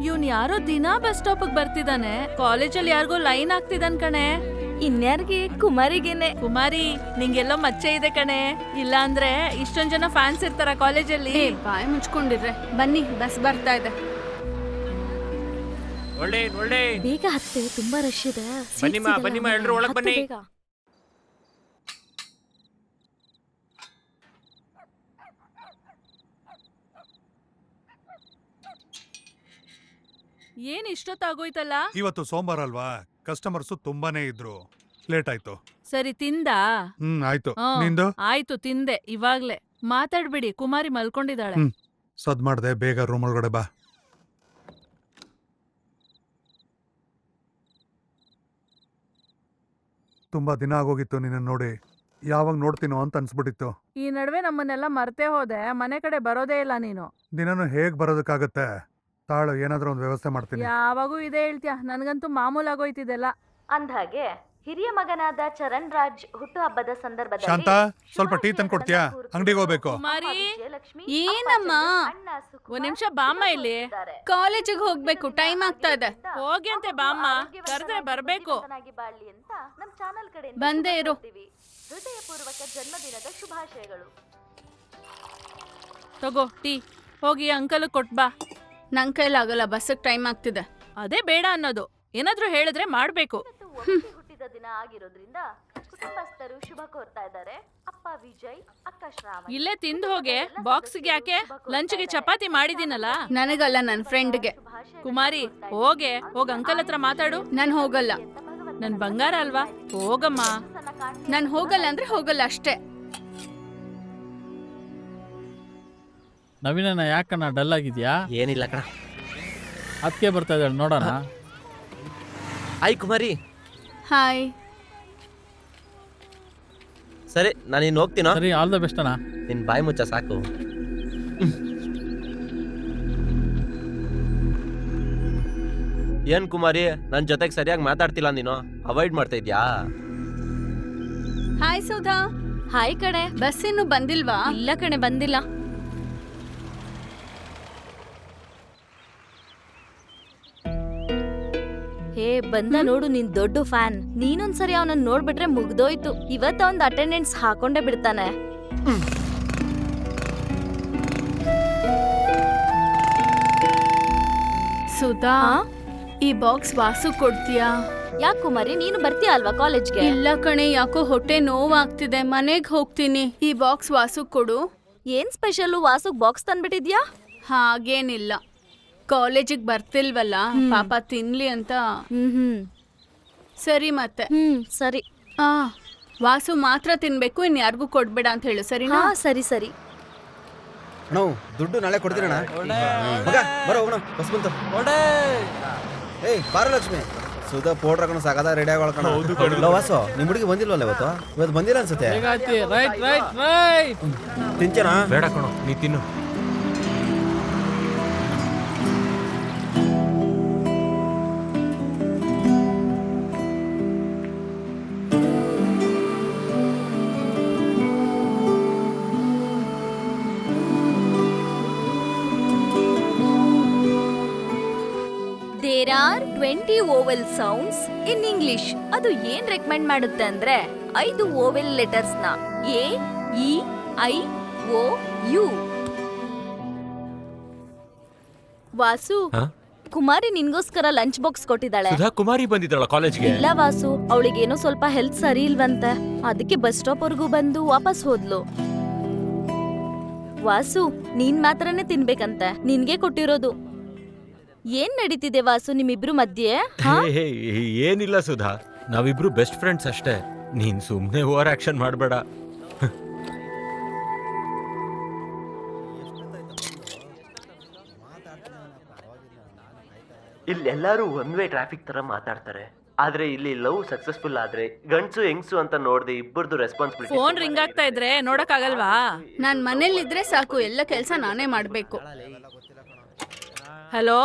ಇವ್ನ್ ಯಾರೋ ದಿನ ಬಸ್ ಸ್ಟಾಪ್ ಬರ್ತಿದ್ದಾನೆ, ಕಾಲೇಜಲ್ಲಿ ಯಾರಿಗೋ ಲೈನ್ ಆಗ್ತಿದ್ದಾನ್ ಕಣೆ. ಇನ್ಯಾರಿಗೆ? ಕುಮಾರಿಗೇನೆ. ಕುಮಾರಿ ನಿಂಗೆಲ್ಲೋ ಮಚ್ಚೆ ಇದೆ ಕಣೆ, ಇಲ್ಲ ಅಂದ್ರೆ ಇಷ್ಟೊಂದ್ ಜನ ಫ್ಯಾನ್ಸ್ ಇರ್ತಾರ ಕಾಲೇಜಲ್ಲಿ. ಬಾಯಿ ಮುಚ್ಕೊಂಡಿದ್ರೆ ಬನ್ನಿ, ಬಸ್ ಬರ್ತಾ ಇದೆ. ಒಳ್ಳೆ ಒಳ್ಳೆ ಬೇಗ ಹತ್ತೆ, ತುಂಬಾ ರಶ್ ಇದೆ. ಬನ್ನಿಮ್ಮ ಎಲ್ರು ಒಳಗ್ ಬನ್ನಿ. ಏನ್ ಇಷ್ಟೊತ್ತಾಗೋಯ್ತಲ್ಲ? ಇವತ್ತು ಸೋಮವಾರ ಅಲ್ವಾ, ಕಸ್ಟಮರ್ಸ್ ತುಂಬಾನೇ ಇದ್ರು, ಲೇಟ್ ಆಯ್ತು. ಸರಿ ತಿಂದಾ? ಆಯ್ತು. ಹ್ಮ್. ನಿಂದು? ಆಯ್ತು ತಿಂದೆ ಇವಾಗ್ಲೇ. ಮಾತಾಡ್ಬಿಡಿ, ಕುಮಾರಿ ಮಲ್ಕೊಂಡಿದ್ದಾಳೆ. ಸದ್ ಮಾಡ್ದೆ, ಬೇಗ ರೂಮ್ ಒಳಗಡೆ ಬಾ. ತುಂಬಾ ದಿನ ಆಗೋಗಿತ್ತು ನಿನ್ನ ನೋಡಿ, ಯಾವಾಗ ನೋಡ್ತೀನೋ ಅಂತ ಅನ್ಸ್ಬಿಟ್ಟಿತ್ತು. ಈ ನಡುವೆ ನಮ್ಮನ್ನೆಲ್ಲ ಮರ್ತೇ ಹೋದೆ, ಮನೆ ಕಡೆ ಬರೋದೇ ಇಲ್ಲ ನೀನು. ದಿನನು ಹೇಗ್ ಬರೋದಕ್ಕಾಗತ್ತೆ? ತಾಳು, ಏನಾದ್ರೂ ಒಂದು ವ್ಯವಸ್ಥೆ ಮಾಡ್ತೀನಿ. ಯಾವಾಗೂ ಇದೇ ಹೇಳ್ತೀಯ, ನನ್ಗಂತೂ ಮಾಮೂಲಾಗೋಯ್ತಿದೆಲ್ಲ. ಅಂದ್ಹಾಗೆ ಹಿರಿಯ ಮಗನಾದ ಚರಣ್ ರಾಜ್ ಹುಟ್ಟುಹಬ್ಬದ ಸಂದರ್ಭದಲ್ಲಿ ಶಾಂತ, ಸ್ವಲ್ಪ ಟೀ ತಂದು ಕೊಡ್ತೀಯಾ? ಅಂಗಡಿಗೆ ಹೋಗ್ಬೇಕು. ಕುಮಾರಿ ಏನಮ್ಮ? ಒಂದ್ ನಿಮಿಷ ಬಾಮ್ಮ ಇಲ್ಲಿ. ಕಾಲೇಜಿಗೆ ಹೋಗ್ಬೇಕು, ಟೈಮ್ ಆಗ್ತಾ ಇದೆ. ಹೋಗಿ ಅಂತೆ ಬಾಮ್ಮ, ಕರೆದ್ರೆ ಬರ್ಬೇಕು. ಬಾಳ್ಲಿ ಅಂತ ನಮ್ ಚಾನಲ್ ಕಡೆ ಬಂದೇ ಇರು. ಹೃದಯಪೂರ್ವಕ ಜನ್ಮದಿನದ ಶುಭಾಶಯಗಳು. ತಗೋ ಟೀ, ಹೋಗಿ ಅಂಕಲ್ ಕೊಟ್ ಬಾ. ನನ್ ಕೈಲಾಗಲ್ಲ, ಬಸ್ಸಿಗೆ ಟೈಮ್ ಆಗ್ತಿದೆ. ಅದೇ ಬೇಡ ಅನ್ನೋದು, ಏನಾದ್ರೂ ಹೇಳಿದ್ರೆ ಮಾಡ್ಬೇಕು. ಹುಟ್ಟಿದ ದಿನ ಆಗಿರೋದ್ರಿಂದ ಕುಟುಂಬಸ್ಥರು ಶುಭ ಕೋರ್ತಾ ಇದ್ದಾರೆ. ಅಪ್ಪ ವಿಜಯ್, ಅಕ್ಕ ಶ್ರಾವಣಿ. ಇಲ್ಲೇ ತಿಂದು ಹೋಗೆ, ಬಾಕ್ಸ್ಗೆ ಯಾಕೆ? ಲಂಚ್ಗೆ ಚಪಾತಿ ಮಾಡಿದೀನಲ್ಲ. ನನಗಲ್ಲ, ನನ್ನ ಫ್ರೆಂಡ್ಗೆ. ಕುಮಾರಿ ಹೋಗೆ, ಹೋಗ್ ಅಂಕಲ್ ಹತ್ರ ಮಾತಾಡು. ನಾನು ಹೋಗಲ್ಲ. ನನ್ ಬಂಗಾರ ಅಲ್ವಾ, ಹೋಗಮ್ಮ. ನಾನು ಹೋಗಲ್ಲ ಅಂದ್ರೆ ಹೋಗಲ್ಲ ಅಷ್ಟೇ. ನವೀನಣ್ಣ ಯಾಕಣ್ಣ ಡಲ್ ಆಗಿದ್ಯಾ? ಏನಿಲ್ಲ ಕಣ. ಅದಕ್ಕೆ ಬರ್ತಾ ಇದ್ದಾಳೆ, ನೋಡೋಣ. ಹಾಯ್ ಕುಮಾರಿ. ಹಾಯ್. ಸರಿ, ನಾನು ಇನ್ನು ಹೋಗ್ತೀನೋ. ಸರಿ, ಆಲ್ ದ ಬೆಸ್ಟ್ ಅಣ್ಣ. ನಿನ್ ಬಾಯಿ ಮುಚ್ಚ ಸಾಕು. ಏನ್ ಕುಮಾರಿ, ನನ್ ಜೊತೆಗೆ ಸರಿಯಾಗಿ ಮಾತಾಡ್ತಿಲ್ಲ ನೀನು, ಅವಾಯ್ಡ್ ಮಾಡ್ತಾ ಇದ್ಯಾ? ಹಾಯ್ ಸುಧಾ. ಹಾಯ್ ಕಣೆ. ಬಸ್ ಇನ್ನು ಬಂದಿಲ್ವಾ? ಇಲ್ಲ ಕಣೆ, ಬಂದಿಲ್ಲ. ಹೇ ಬಂದ ನೋಡು, ನಿನ್ ದೊಡ್ಡ ಫ್ಯಾನ್. ನೀನೊಂದ್ಸರಿ ಅವನನ್ನ ನೋಡ್ಬಿಟ್ರೆ ಮುಗ್ದೋಯ್ತು. ಇವತ್ತ ಒಂದ್ ಅಟೆಂಡೆನ್ಸ್ ಹಾಕೊಂಡೇ ಬಿಡ್ತಾನೆ. ಸುಧಾ, ಈ ಬಾಕ್ಸ್ ವಾಸು ಕೊಡ್ತೀಯಾ? ಯಾಕೆ ಕುಮಾರಿ, ನೀನು ಬರ್ತೀಯ ಅಲ್ವಾ ಕಾಲೇಜ್ಗೆ? ಇಲ್ಲ ಕಣೆ, ಯಾಕೋ ಹೊಟ್ಟೆ ನೋವಾಗ್ತಿದೆ, ಮನೆಗ್ ಹೋಗ್ತೀನಿ. ಈ ಬಾಕ್ಸ್ ವಾಸು ಕೊಡು. ಏನ್ ಸ್ಪೆಷಲ್? ವಾಸುಗ್ ಬಾಕ್ಸ್ ತಂದ್ಬಿಟ್ಟಿದ್ಯಾ? ಹಾಗೇನಿಲ್ಲ, ಕಾಲೇಜಿಗೆ ಬರ್ತಿಲ್ವಲ್ಲ, ಪಾಪ ತಿನ್ಲಿ ಅಂತ. ಸರಿ ಮತ್ತೆ. ಸರಿ. ವಾಸು ಮಾತ್ರ ತಿನ್ಬೇಕು, ಇನ್ಯಾರಿಗೂ ಕೊಡ್ಬೇಡ ಅಂತ ಹೇಳು, ಸರಿನಾ? ಸರಿ ಸರಿ. ಅಣ್ಣ, ದುಡ್ಡು ನಾಳೆ ಕೊಡ್ತೀರಣ್ಣ. ಮಗ ಬರೋ, ಹೋಗೋಣ, ಬಸ್ ಬಂತು. ಏಯ್ ಬಾರ ಲಕ್ಷ್ಮಿ. ಸುಧಾ ಪೌಡ್ರ್ ಹಾಕೊಂಡು ಸಾಕಾದ ರೆಡಿ ಆಗೋಳ್ಕಣ. ವಾಸು, ನಿಮ್ಮ ಹುಡುಗಿ ಬಂದಿಲ್ವಲ್ಲ ಇವತ್ತು ಬಂದಿಲ್ಲ ಅನ್ಸುತ್ತೆ. ತಿಂಚನಾ? ಬೇಡ ಕಣೋ, ನೀ ತಿನ್ನು. There are 20 vowel sounds in English. ಅದು ಏನ್ ರೆಕಮೆಂಡ್ ಮಾಡುತ್ತೆ ಅಂದ್ರೆ 5 ಓವೆಲ್ ಲೆಟರ್ಸ್ ನ A E I O U. Vasu, Kumari ನಿನ್ಗೋಸ್ಕರ ಲಂಚ್ ಬಾಕ್ಸ್ ಕೊಟ್ಟಿದ್ದಾಳೆ. ಸುಧಾ ಕುಮಾರಿ ಬಂದಿದ್ದಾಳ ಕಾಲೇಜ್ಗೆ? ಇಲ್ಲ ವಾಸು, ಅವಳಿಗೇನೋ ಸ್ವಲ್ಪ ಹೆಲ್ತ್ ಸರಿ ಇಲ್ವಂತೆ, ಅದಕ್ಕೆ ಬಸ್ ಸ್ಟಾಪ್ ವರ್ಗೂ ಬಂದು ವಾಪಸ್ ಹೋದ್ಲು. ವಾಸು, ನೀನ್ ಮಾತ್ರನೇ ತಿನ್ಬೇಕಂತೆ, ನಿನ್ಗೆ ಕೊಟ್ಟಿರೋದು. ಏನ್ ನಡೀತಿದೆ ವಾಸು ನಿಮ್ಮಿಬ್ರು ಮಧ್ಯೆ? ಹೇ, ಏನಿಲ್ಲ ಸುಧಾ, ನಾವಿಬ್ರು ಬೆಸ್ಟ್ ಫ್ರೆಂಡ್ಸ್ ಅಷ್ಟೇ. ನೀನ್ ಸುಮ್ನೆ ಓವರ್ ಆಕ್ಷನ್ ಮಾಡ್ಬೇಡ. ಇಲ್ಲೆಲ್ಲರೂ ಒನ್ ವೇ ಟ್ರಾಫಿಕ್ ತರ ಮಾತಾಡ್ತಾರೆ, ಆದ್ರೆ ಇಲ್ಲಿ ಲವ್ ಸಕ್ಸಸ್ಫುಲ್ ಆದ್ರೆ ಗಂಡ್ಸು ಹೆಂಗ್ಸು ಅಂತ ನೋಡ್ದೆ ಇಬ್ಬರದು ರೆಸ್ಪಾನ್ಸಿಬಿಲಿಟಿ. ಫೋನ್ ರಿಂಗ್ ಆಗ್ತಾ ಇದ್ರೆ ನೋಡಕ್ ಆಗಲ್ವಾ? ನಾನ್ ಮನೇಲಿದ್ರೆ ಸಾಕು, ಎಲ್ಲ ಕೆಲಸ ನಾನೇ ಮಾಡ್ಬೇಕು. ಹಲೋ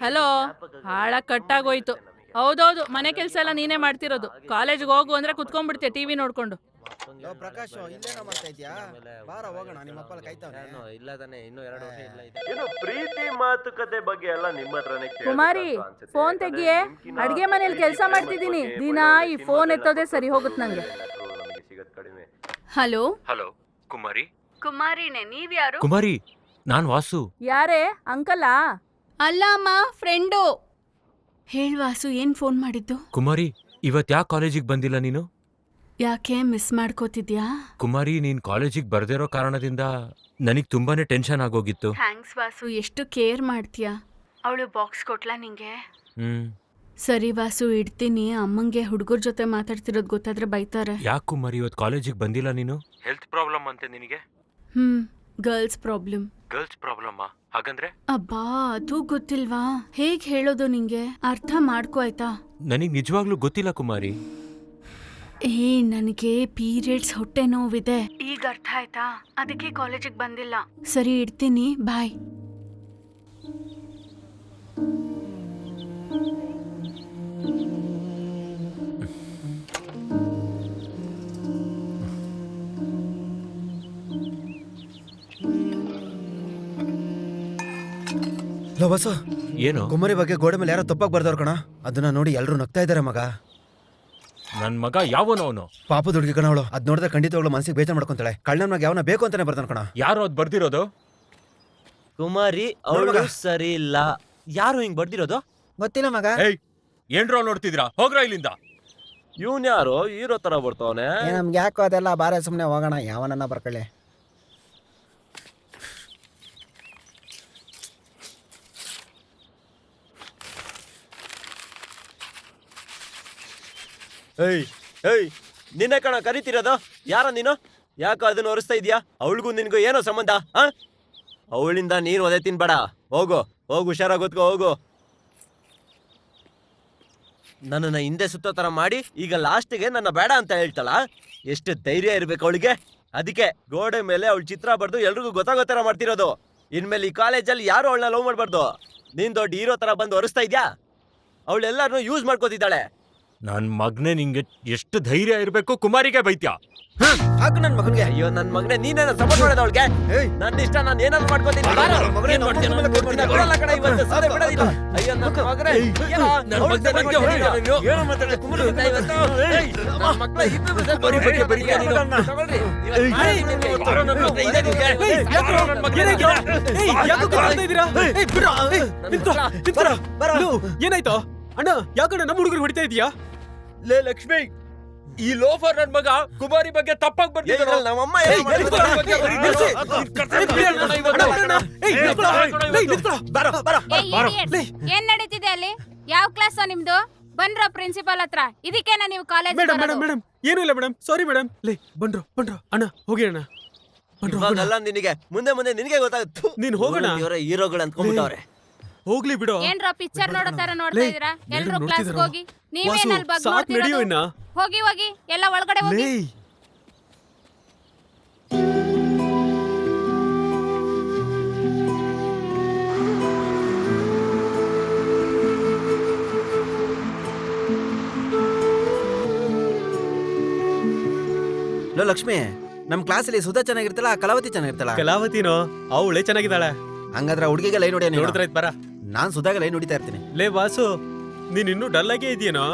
ಹಲೋ, ಹಾಳ ಕಟ್ಟಾಗೋಯ್ತು. ಹೌದೌದು, ಮನೆ ಕೆಲಸ ಎಲ್ಲ ನೀನೇ ಮಾಡ್ತಿರೋದು. ಕಾಲೇಜ್ಗೆ ಹೋಗು ಅಂದ್ರೆ ಕುತ್ಕೊಂಡ್ಬಿಡ್ತೀಯ ಟಿವಿ ನೋಡ್ಕೊಂಡು. ಪ್ರಕಾಶ್, ಇಲ್ಲೇನೋ ಮಾಡ್ತಾ ಇದ್ಯಾ? ಬಾರ ಹೋಗೋಣ, ನಿಮ್ಮಪ್ಪ ಕಾಯ್ತಾವ್ನೆ. ಇಲ್ಲ ತಾನೆ, ಇನ್ನು 2 ವರ್ಷ ಇಲ್ಲ ಇದೆ. ಏನು ಪ್ರೀತಿ ಮಾತುಕತೆ ಬಗ್ಗೆ ಎಲ್ಲ ನಿಮ್ಮ ಹತ್ರನೇ ಕೇಳ್ಬೇಕು ಕುಮಾರಿ, ಅನ್ಸುತ್ತೆ. ಫೋನ್ ತೆಗಿಯೇ. ಅಡ್ಗೆ ಮನೇಲಿ ಕೆಲಸ ಮಾಡ್ತಿದ್ದೀನಿ, ದಿನ ಈ ಫೋನ್ ಎತ್ತೋದೇ ಸರಿ ಹೋಗುತ್ತೆ ನಂಗೆ. ನಮಗೆ ಸಿಗೋದು ಕಡಿಮೆ. ಹಲೋ ಹಲೋ ಕುಮಾರಿ. ಕುಮಾರಿನೇ, ನೀವ್ಯಾರು? ಕುಮಾರಿ, ನಾನ್ ವಾಸು. ಯಾರೇ ಅಂಕಲಾ? ಅಲ್ಲ ಅಮ್ಮ, ಫ್ರೆಂಡು. ಹೇಳ್ ವಾಸು, ಏನ್ ಫೋನ್ ಮಾಡಿದ್ದು? ಕುಮಾರಿ, ಇವತ್ ಯಾಕೆ ಕಾಲೇಜಿಗೆ ಬಂದಿಲ್ಲ ನೀನು? ಯಾಕೆ ಮಿಸ್ ಮಾಡ್ಕೋತಿದ್ಯಾ? ಕುಮಾರಿ, ನೀನ್ ಕಾಲೇಜಿಗೆ ಬರ್ದಿರೋ ಕಾರಣದಿಂದ ನನಗ್ ತುಂಬಾನೇ ಟೆನ್ಷನ್ ಆಗೋಗಿತ್ತು. ಥ್ಯಾಂಕ್ಸ್ ವಾಸು, ಎಷ್ಟು ಕೇರ್ ಮಾಡ್ತೀಯಾ. ಅವಳು ಬಾಕ್ಸ್ ಕೊಟ್ಲಾ ನಿಂಗೆ? ಹ್ಮ್. ಸರಿ ವಾಸು, ಇಡ್ತೀನಿ. ಅಮ್ಮಂಗೆ ಹುಡುಗರ ಜೊತೆ ಮಾತಾಡ್ತಿರೋದು ಗೊತ್ತಾದ್ರೆ ಬೈತಾರೆ. ಯಾಕೆ ಕುಮಾರಿ ಇವತ್ತು ಕಾಲೇಜಿಗೆ ಬಂದಿಲ್ಲ ನೀನು? ಹೆಲ್ತ್ ಪ್ರಾಬ್ಲಮ್ ಅಂತೆ ನಿನಗೆ? Girls problem. ಗರ್ಲ್ಸ್ ಪ್ರಾಬ್ಲಮ್ ಹಾಗಂದ್ರೆ? ಅಬ್ಬಾ, ಅದು ಗೊತ್ತಿಲ್ವಾ? ಹೇಗ್ ಹೇಳೋದು ನಿಂಗೆ? ಅರ್ಥ ಮಾಡ್ಕೋ ಆಯ್ತಾ? ನನಗ್ ನಿಜವಾಗ್ಲೂ ಗೊತ್ತಿಲ್ಲ ಕುಮಾರಿ. ನನಗೆ ಪೀರಿಯಡ್ಸ್, ಹೊಟ್ಟೆ ನೋವಿದೆ. ಈಗ ಅರ್ಥ ಆಯ್ತಾ? ಅದಕ್ಕೆ ಕಾಲೇಜಿಗೆ ಬಂದಿಲ್ಲ. ಸರಿ, ಇಡ್ತೀನಿ, ಬಾಯ್. ಲೋ ಬಸ್ಸು, ಏನು? ಕುಮಾರಿ ಬಗ್ಗೆ ಗೋಡೆ ಮೇಲೆ ಯಾರೋ ತಪ್ಪಾಗಿ ಬರ್ದವ್ರ ಕಣ. ಅದನ್ನ ನೋಡಿ ಎಲ್ರು ನಗ್ತಾ ಇದಾರೆ ಮಗ. ನನ್ ಮಗ ಯಾವನೋ ಅವನು? ಪಾಪದ ಹುಡುಗಿ ಕಣ ಅವಳು. ಅದ್ ನೋಡಿದ್ರೆ ಖಂಡಿತವಾಗ್ಲು ಮನಸ್ಸಿಗೆ ಬೇಜಾರ್ ಮಾಡ್ಕೊಂತಾಳೆ. ಕಳ್ಳನ ಮಗ ಯಾವನ ಬೇಕು ಅಂತಾನೆ ಬರ್ತಾನ ಕಣ. ಯಾರು ಅದ್ ಬರ್ದಿರೋದು? ಕುಮಾರಿ, ಅವಳು ಸರಿ ಇಲ್ಲ. ಯಾರು ಹಿಂಗ್ ಬರ್ದಿರೋದು? ಗೊತ್ತಿಲ್ಲ ಮಗ. ಏನ್ರೋ ನೋಡ್ತಿದ್ರಾ? ಹೋಗ್ರ ಇಲ್ಲಿಂದ. ಇವನ್ ಯಾರು ಹೀರೋ ತರ ಬರ್ತಾವನೆ? ನಮ್ಗೆ ಯಾಕೋ ಅದೆಲ್ಲ, ಬಾರೆ ಸುಮ್ನೆ ಹೋಗೋಣ, ಯಾವನನ್ನ ಬರ್ಕೊಳ್ಳಿ. ನಿನ್ನೆ ಕಣ ಕರಿತಿರೋದು. ಯಾರ ನೀನು? ಯಾಕ ಅದನ್ನ ಒರೆಸ್ತಾ ಇದೀಯಾ? ಅವಳಿಗೂ ನಿನ್ಗೂ ಏನೋ ಸಂಬಂಧ? ಅವಳಿಂದ ನೀನು ಒದೆ ತಿನ್ಬೇಡ. ಹೋಗು ಹೋಗು, ಹುಷಾರಾಗಿ ಗೊತ್ಕೋ, ಹೋಗು. ನನ್ನನ್ನ ಹಿಂದೆ ಸುತ್ತೋ ತರ ಮಾಡಿ ಈಗ ಲಾಸ್ಟಿಗೆ ನನ್ನ ಬೇಡ ಅಂತ ಹೇಳ್ತಲ್ಲ. ಎಷ್ಟು ಧೈರ್ಯ ಇರ್ಬೇಕು ಅವಳಿಗೆ. ಅದಕ್ಕೆ ಗೋಡೆ ಮೇಲೆ ಅವಳ ಚಿತ್ರ ಬರ್ದು ಎಲ್ರಿಗೂ ಗೊತ್ತಾಗೋ ತರ ಮಾಡ್ತಿರೋದು. ಇನ್ಮೇಲೆ ಈ ಕಾಲೇಜಲ್ಲಿ ಯಾರು ಅವಳನ್ನ ಲವ್ ಮಾಡ್ಬಾರ್ದು. ನೀನ್ ದೊಡ್ಡ ಹೀರೋ ತರ ಬಂದು ಒರೆಸ್ತಾ ಇದ್ಯಾ? ಅವಳೆಲ್ಲಾರನು ಯೂಸ್ ಮಾಡ್ಕೋತಿದ್ದಾಳೆ. ನನ್ ಮಗ್ನೆ, ನಿಂಗೆ ಎಷ್ಟು ಧೈರ್ಯ ಇರ್ಬೇಕು ಕುಮಾರಿಗೆ ಬೈತ್ಯಾ? ಹಾಕು ನನ್ ಮಗನ್ಗೆ. ಅಯ್ಯೋ ನನ್ ಮಗನೇ, ನೀನೇನ ಸಪೋರ್ಟ್ ಮಾಡೋದು ಅವಳಿಗೆ? ನನ್ನ ಇಷ್ಟ, ನಾನು ಏನಾದ್ರು ಮಾಡ್ಕೋತೀನಿ. ಏನಾಯ್ತು ಅಣ್ಣ? ಯಾಕಣ್ಣ ನಮ್ಮ ಹುಡುಗರು ಹೊಡಿತಾ ಇದೀಯಾ? ಲೇ ಲಕ್ಷ್ಮಿ, ಈ ಲೋಫರ್ ನನ್ ಮಗ ಕುಮಾರಿ ಬಗ್ಗೆ ತಪ್ಪಾಗಿ ಬರ್ತಿದ್ದಾನೆ. ನಮ್ಮಮ್ಮ ಏನ್ ನಡೀತಿದೆ ಅಲ್ಲಿ? ಯಾವ ಕ್ಲಾಸ್ ನಿಮ್ದು? ಬಂದ್ರ ಪ್ರಿನ್ಸಿಪಾಲ್ ಹತ್ರ. ಇದಕ್ಕೇನ ನೀವು ಕಾಲೇಜ್? ಮೇಡಮ್ ಮೇಡಮ್ ಮೇಡಮ್, ಏನೂ ಇಲ್ಲ ಮೇಡಮ್, ಸಾರಿ ಮೇಡಮ್. ಲೇ ಬಂದ್ರು ಅಣ್ಣ, ಹೋಗಿ ಅಣ್ಣ. ಇವಾಗಲ್ಲ ನಿನಗೆ, ಮುಂದೆ ಮುಂದೆ ನಿನಗೆ ಗೊತ್ತಾಗುತ್ತೆ. ನೀನ್ ಹೋಗೋಣ. ಇವರ ಹೀರೋಗಳು ಅಂದ್ಕೊಂಡ್ಬಿಟ್ಟವ್ರೆ. ಹೋಗ್ಲಿ ಬಿಡು. ಏನ್ರ ಪಿಕ್ಚರ್ ನೋಡೋ ತರ ನೋಡ್ತಾ ಇದೀರಾ? ಎಲ್ರು ಕ್ಲಾಸ್ ಹೋಗಿ. ನೀವೇನಲ್ಲಿ ಬಗ್ ನೋಡ್ತಿರೋದು? ಹೋಗಿ ಹೋಗಿ, ಎಲ್ಲ ಒಳಗಡೆ ಹೋಗಿ. ಲಕ್ಷ್ಮಿ, ನಮ್ ಕ್ಲಾಸಲ್ಲಿ ಸುಧಾ ಚೆನ್ನಾಗಿರ್ತಲ್ಲ, ಕಲಾವತಿ ಚೆನ್ನಾಗಿರ್ತಲ್ಲ? ಕಲಾವತಿನೋ? ಅವಳೇ ಚೆನ್ನಾಗಿದ್ದಾಳೆ. ಹಂಗಾದ್ರೆ ಹುಡುಗಿಗೆ ಲೈನ್ ಹೊಡಿಯ. ನೋಡಿದ್ರಾಯ್ತು ಬರ. ನಾನ್ ಸುಧಾಗ ಲೈನ್ ಹೊಡಿತಾ ಇರ್ತೀನಿ. ಲೇ ವಾಸು, ನೀನ್ ಇನ್ನೂ ಡಲ್ ಆಗೇ ಇದೆಯೇನೋ?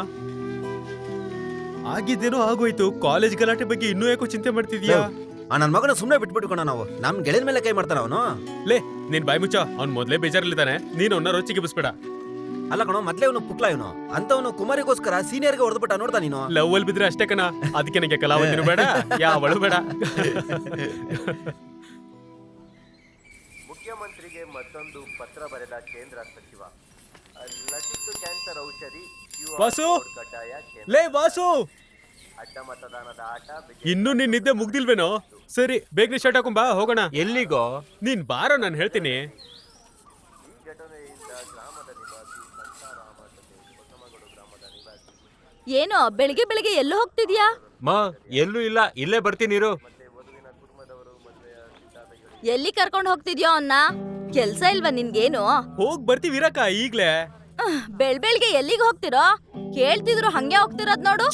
ಆಗಿದ್ದೇನೋ ಆಗೋಯ್ತು. ಕಾಲೇಜ್ ಗಲಾಟೆ ಬಗ್ಗೆ ಇನ್ನೂ ಯಾಕೋ ಚಿಂತೆ ಮಾಡ್ತಿದ್ಯಾ? ನನ್ನ ಮಗನ ಸುಮ್ಮನೆ ಬಿಟ್ಬಿಟ್ಟು ಕಣ ನಾವು. ನಮ್ ಗೆಳೆಯನ ಮೇಲೆ ಕೈ ಮಾಡ್ತಾನ ಅವನು. ಲೇ ನೀನ್ ಬಾಯ್ ಮುಚ್ಚ. ಅವ್ನ್ ಮೊದ್ಲೇ ಬೇಜಾರಲ್ಲಿದ್ದಾನೆ, ನೀನ್ ಅವನ್ನ ರೊಚ್ಚಿಗೆ ಬಿಸ್ಬೇಡ. ಅಲ್ಲ ಕಣೋ, ಮೊದ್ಲೇ ಅವನು ಪುಕ್ಲ ಇವನು ಅಂತವನು. ಕುಮಾರಿಗೋಸ್ಕರ ಸೀನಿಯರ್ಗೆ ಹೊಡೆದ್ಬಿಟ್ಟ ನೋಡ್ತಾ ನೀನು. ಲವ್ ಅಲ್ಲಿ ಬಿದ್ರೆ ಅಷ್ಟೇ ಕಣ. ಅದಕ್ಕೆ ನನಗೆ ಕಲಾವಂತನು ಬೇಡ, ಯಾವಳು ಬೇಡ. ಮುಖ್ಯಮಂತ್ರಿಗೆ ಮತ್ತೊಂದು ಪತ್ರ ಬರೆದ ಕೇಂದ್ರ ಸಚಿವ. ಲಸಿಕೆ ಕ್ಯಾನ್ಸರ್ ಔಷಧಿ QR ವಾಸು! ಕೋಡ್ ಕಡ್ಡಾಯ. ಲೇ ವಾಸು, ಅಡ್ಡ ಮತದಾನದ ಆಟ ಇನ್ನು ನಿನ್ ನಿದ್ದೆ ಮುಗ್ದಿಲ್ವೇನೋ? ಸರಿ, ಬೇಗನೆ ಶರ್ಟ್ ಹಾಕೊಂಬಾ, ಹೋಗೋಣ. ಎಲ್ಲಿಗೋ? ನೀನ್ ಬಾರೋ, ನಾನು ಹೇಳ್ತೀನಿ. ಈ ಘಟನೆಯಿಂದ ಗ್ರಾಮದ ನಿವಾಸಿ ಸಂತಾರಾಮ ಜೊತೆ ಹೊಸಮಗಳು ಗ್ರಾಮದ ನಿವಾಸಿ ಏನೋ ಬೆಳಿಗ್ಗೆ ಬೆಳಿಗ್ಗೆ ಎಲ್ಲೋ ಹೋಗ್ತಿದ್ಯಾ? ಮಾ ಎಲ್ಲೂ ಇಲ್ಲ, ಇಲ್ಲೇ ಬರ್ತೀನಿರು. ವಧುವಿನ ಕುಟುಂಬದವರು ಮದುವೆಯ ಸಿದ್ಧತೆಗಳು. ಎಲ್ಲಿ ಕರ್ಕೊಂಡು ಹೋಗ್ತಿದ್ಯೋ ಅನ್ನ? ಕೆಲ್ಸ ಇಲ್ವಾ ನಿನ್ಗೇನು? ಹೋಗ್ ಬರ್ತೀವಿ ಇರಕ್ಕ ಈಗ್ಲೇ. ಬೆಳ್ಬೆಳ್ಗೆ ಎಲ್ಲಿಗೆ ಹೋಗ್ತಿರೋ? ಕೇಳ್ತಿದ್ರು ಹಂಗೆ ಹೋಗ್ತಿರೋದ್ ನೋಡು.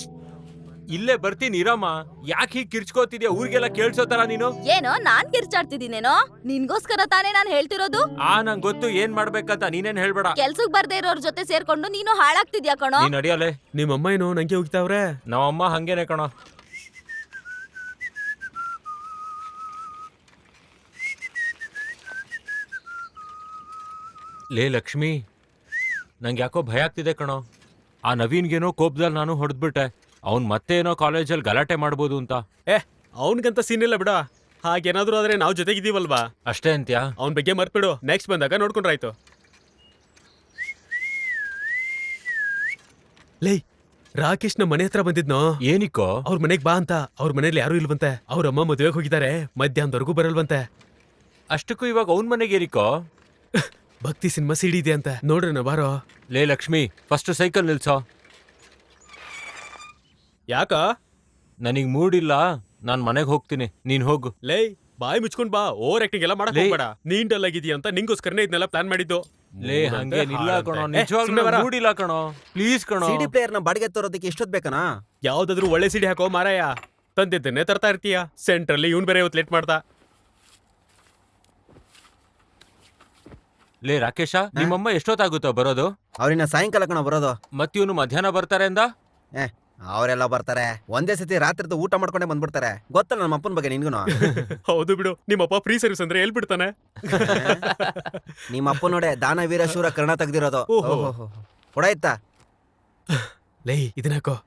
ಇಲ್ಲೇ ಬರ್ತೀನಿ ಇರಮ್ಮ. ಯಾಕೆ ಹೀಗ್ ಕಿರ್ಚ್ಕೋತಿದ್ಯಾ? ಊರಿಗೆಲ್ಲ ಕೇಳ್ಸೋತಾರ ನೀನು? ಏನೋ ನಾನ್ ಕಿರ್ಚಾಡ್ತಿದ್ದೀನೇನೋ? ನಿನ್ಗೋಸ್ಕರ ತಾನೇ ನಾನ್ ಹೇಳ್ತಿರೋದು. ನಂಗ್ ಗೊತ್ತು ಏನ್ ಮಾಡ್ಬೇಕಂತ, ನೀನೇನ್ ಹೇಳ್ಬೇಡ. ಕೆಲ್ಸಕ್ ಬರ್ದೇ ಇರೋರ್ ಜೊತೆ ಸೇರ್ಕೊಂಡು ನೀನು ಹಾಳಾಗ್ತಿದ್ಯಾ ಕಣೋ. ನೀನ್ ನಡಿಯಲೆ. ನಿಮ್ಮಮ್ಮ ಏನೋ ನಂಗೆ ಹೋಗ್ತಾವ್ರೆ. ನಮ್ಮಮ್ಮ ಹಂಗೇನೆ ಕಣೋ. ಲೇ ಲಕ್ಷ್ಮಿ, ನಂಗೆ ಯಾಕೋ ಭಯ ಆಗ್ತಿದೆ ಕಣೋ. ಆ ನವೀನ್ಗೇನೋ ಕೋಪದಲ್ಲಿ ನಾನು ಹೊಡೆದ್ಬಿಟ್ಟೆ. ಅವ್ನ್ ಮತ್ತೆ ಏನೋ ಕಾಲೇಜಲ್ಲಿ ಗಲಾಟೆ ಮಾಡ್ಬೋದು ಅಂತ. ಅವನ್ಗಂತ ಸೀನ್ ಇಲ್ಲ ಬಿಡ. ಹಾಗೇನಾದ್ರೂ ಆದ್ರೆ ನಾವು ಜೊತೆಗಿದ್ದೀವಲ್ವಾ? ಅಷ್ಟೇ ಅಂತ್ಯಾ? ಅವನ್ ಬಗ್ಗೆ ಮರ್ತ್ಬಿಡು, ನೆಕ್ಸ್ಟ್ ಬಂದಾಗ ನೋಡ್ಕೊಂಡ್ರಾಯ್ತು. ಲೇ, ರಾಕೇಶ್ ನಮ್ಮ ಮನೆ ಹತ್ರ ಬಂದಿದ್ನೋ? ಏನಿಕ್ಕೋ? ಅವ್ರ ಮನೆಗ್ ಬಾ ಅಂತ. ಅವ್ರ ಮನೇಲಿ ಯಾರು ಇಲ್ವಂತೆ. ಅವ್ರಮ್ಮ ಮದುವೆಗೆ ಹೋಗಿದ್ದಾರೆ, ಮಧ್ಯಾಹ್ನದವರೆಗೂ ಬರಲ್ವಂತೆ. ಅಷ್ಟಕ್ಕೂ ಇವಾಗ ಅವನ್ ಮನೆಗೆ ಏನಿಕ್ಕೋ? ಭಕ್ತಿ ಸಿನಿಮಾ ಸಿಡಿ ಇದೆ ಅಂತ. ನೋಡ್ರಣ ಬಾರೋ. ಲೇ ಲಕ್ಷ್ಮಿ, ಫಸ್ಟ್ ಸೈಕಲ್ ನಿಲ್ಸೋ. ಯಾಕ? ನನಗ್ ಮೂಡಿಲ್ಲ, ನಾನ್ ಮನೆಗೆ ಹೋಗ್ತೀನಿ, ನೀನ್ ಹೋಗು. ಲೇ, ಬಾಯಿ ಮುಚ್ಕೊಂಡ್ ಬಾ. ಓವರ್ ಆಕ್ಟಿಂಗ್ ಎಲ್ಲ ಮಾಡಕ್ ಹೋಗ್ಬೇಡ. ನೀನ್ ಡಲ್ ಆಗಿದೀಯ ಅಂತ ನಿಂಗೋಸ್ಕರನೇ ಇದನ್ನೆಲ್ಲ ಪ್ಲಾನ್ ಮಾಡಿದ್ದು. ಲೇ ಹಂಗೇನಿಲ್ಲ ಕಣೋ, ನಿಜವಾಗ್ಲೂ ಮೂಡಿಲ್ಲ ಕಣೋ. ಪ್ಲೀಸ್ ಕಣೋ. ಸಿಡಿ ಪ್ಲೇಯರ್ ನ ಬಾಡಿಗೆ ತರೋದಕ್ಕೆ ಎಷ್ಟೊತ್ ಬೇಕನಾ? ಯಾವ್ದಾದ್ರು ಒಳ್ಳೆ ಸಿಡಿ ಹಾಕೋ ಮಾರಾಯ. ತಂದಿದ್ದನ್ನೇ ತರ್ತಾ ಇರ್ತೀಯ. ಸೆಂಟ್ರಲ್ಲಿ ಇವ್ನ್ ಬೇರೆ ಇವತ್ತು ಲೇಟ್ ಮಾಡ್ತಾ. ಲೇ ರಾಕೇಶ, ನಿಮ್ಮಮ್ಮ ಎಷ್ಟೊತ್ತಾಗುತ್ತೋ ಬರೋದು? ಅವ್ರಿನ ಸಾಯಂಕಾಲ ಕಣ ಬರೋದು. ಮತ್ತಿವ್ನು ಮಧ್ಯಾಹ್ನ ಬರ್ತಾರೆ ಅಂದ? ಅವರೆಲ್ಲ ಬರ್ತಾರೆ ಒಂದೇ ಸತಿ ರಾತ್ರಿದ ಊಟ ಮಾಡ್ಕೊಂಡೆ ಬಂದ್ಬಿಡ್ತಾರೆ. ಗೊತ್ತಲ್ಲ ನಮ್ಮ ಅಪ್ಪನ ಬಗ್ಗೆ ನಿನ್ಗುನು. ಹೌದು ಬಿಡು, ನಿಮ್ಮಪ್ಪ ಫ್ರೀ ಸರ್ವಿಸ್ ಅಂದ್ರೆ ಎಲ್ ಬಿಡ್ತಾನೆ. ನಿಮ್ಮ ಅಪ್ಪ ನೋಡೆ ದಾನವೀರ ಶೂರ ಕರ್ಣ ತೆಗ್ದಿರೋದು. ಹೊಡಾಯ್ತಾ? ಲೇ ಇದನ್ನಾಕೋ.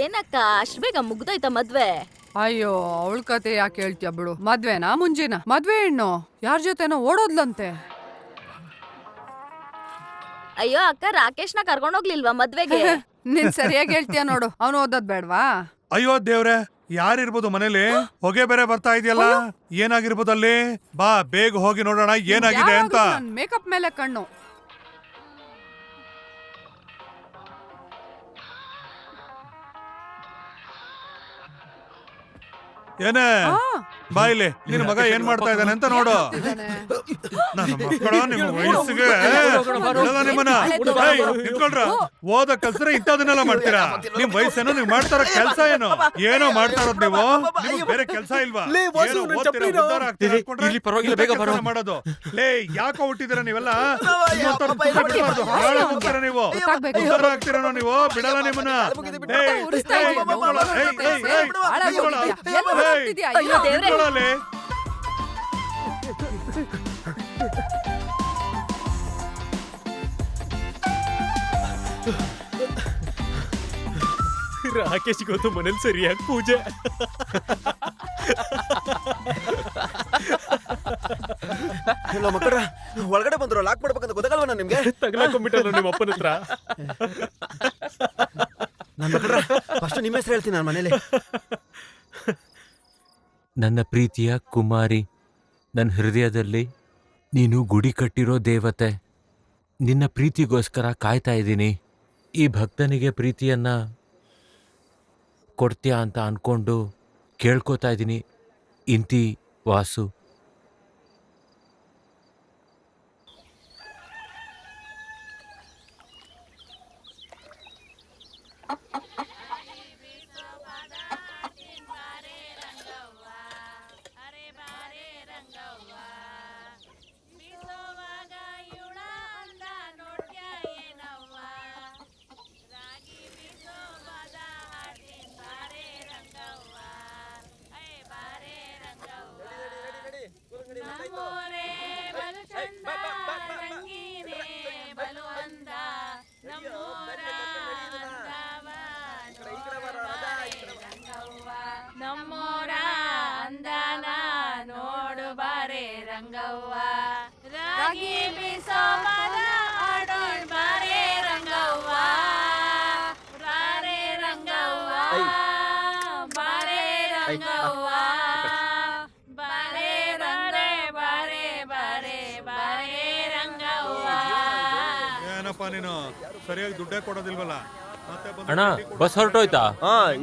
ಏನಕ್ಕ ಅಷ್ಟ್ ಬೇಗ ಮುಗ್ದೋಯ್ತ ಮದ್ವೆ? ಅಯ್ಯೋ, ಅವಳ ಕತೆ ಯಾಕೆ ಹೇಳ್ತೀಯ ಬಿಡು. ಮದ್ವೆನಾ ಮುಂಜಿನ? ಮದ್ವೆ ಹೆಣ್ಣು ಯಾರ ಜೊತೆನೋ ಓಡೋದ್ಲಂತೆ. ಅಯ್ಯೋ ಅಕ್ಕ, ರಾಕೇಶ್ನ ಕರ್ಕೊಂಡೋಗ್ಲಿಲ್ವಾ ಮದ್ವೆಗೆ? ನೀನ್ ಸರಿಯಾಗಿ ಹೇಳ್ತೀಯ ನೋಡು. ಅವನು ಓದೋದ್ ಬೇಡ್ವಾ? ಅಯ್ಯೋ ದೇವ್ರೆ, ಯಾರಿರ್ಬೋದು ಮನೇಲಿ? ಹೊಗೆ ಬೇರೆ ಬರ್ತಾ ಇದೆಯಲ್ಲ, ಏನಾಗಿರ್ಬೋದು ಅಲ್ಲಿ? ಬಾ ಬೇಗ ಹೋಗಿ ನೋಡೋಣ ಏನಾಗಿದೆ ಅಂತ. ಮೇಕಪ್ ಮೇಲೆ ಕಣ್ಣು. ಏನೇ ಬಾ ಇಲ್ಲಿ, ನಿನ್ ಮಗ ಏನ್ ಮಾಡ್ತಾ ಇದ್ದಾನೆ ಅಂತ ನೋಡು. ನನ್ನ ಮಕ್ಕಳು ನಿಮ್ಮ ವಯಸ್ಸಿಗೆ ನಿಮ್ಮನ್ನ ನಿಂತ್ಕೊಳ್ರ. ಓದ ಕಲ್ಸ್ರೆ ಇಂಥದನ್ನೆಲ್ಲ ಮಾಡ್ತೀರಾ? ನಿಮ್ ವಯಸ್ಸೇನು ನೀವ್ ಮಾಡ್ತಾರ ಕೆಲ್ಸ ಏನು? ಏನೋ ಮಾಡ್ತಾ ಇರೋದ್ ನೀವು. ನಿಮ್ಗೆ ಬೇರೆ ಕೆಲ್ಸ ಇಲ್ವಾ? ಮಾಡೋದು. ಲೇ ಯಾಕೋ ಹುಟ್ಟಿದಿರ ನೀವೆಲ್ಲ? ಹಾಳಾಗ್ತೀರ ನೀವು, ಆಗ್ತೀರೇನೋ ನೀವು. ಬಿಡಲ್ಲ ನಿಮ್ಮನ್ನ. ಅಯ್ಯೋ ದೇವ್ರೆ. ರಾಕೇಶ್ ಗೊತ್ತು ಮನೇಲಿ ಸರಿಯಾಗಿ ಪೂಜೆ. ಮಕ್ಕಳ ಒಳಗಡೆ ಬಂದ್ರು ಲಾಕ್ ಮಾಡ್ಬೇಕಂತ ಗೊತ್ತಾಗಲ್ವ ನಿಮ್ಗೆ? ತಗಲಾಕೊಂಡ್ಬಿಟ್ಟಲ್ಲ ನಿಮ್ಮ ಅಪ್ಪನ ಹತ್ರ. ಫಸ್ಟ್ ನಿಮ್ಮ ಹೆಸರು ಹೇಳ್ತೀನಿ ನಾನು ಮನೇಲಿ. ನನ್ನ ಪ್ರೀತಿಯ ಕುಮಾರಿ, ನನ್ನ ಹೃದಯದಲ್ಲಿ ನೀನು ಗುಡಿ ಕಟ್ಟಿರೋ ದೇವತೆ. ನಿನ್ನ ಪ್ರೀತಿಗೋಸ್ಕರ ಕಾಯ್ತಾ ಇದ್ದೀನಿ. ಈ ಭಕ್ತನಿಗೆ ಪ್ರೀತಿಯನ್ನ ಕೊಡ್ತೀಯಾ ಅಂತ ಅನ್ಕೊಂಡು ಕೇಳ್ಕೊತಾ ಇದ್ದೀನಿ. ಇಂತಿ ವಾಸು. ನಮ್ಮೋರ ಅಂದನ ನೋಡು ಬಾರೆ ರಂಗವ್ವ, ರಾಗಿ ಬೀಸೋ ಮದ ಆಡೋಣ್ ಬಾರೆ ರಂಗವ್ವ, ಬಾರೆ ರಂಗವ್ವ, ಬಾರೆ ರಂಗವ್ವ, ಬಾರೆ ಬಾರೆ ಬಾರೆ ಬಾರೆ ಬಾರೆ ರಂಗವ್ವ. ಏನಪ್ಪ ನೀನು ಸರಿಯಾಗಿ ದುಡ್ಡೇ ಕೊಡೋದಿಲ್ವಲ್ಲ? ಮತ್ತೆ ಬಂದು ಅಣ್ಣ, ಬಸ್ ಹೊರಟೋಯ್ತಾ?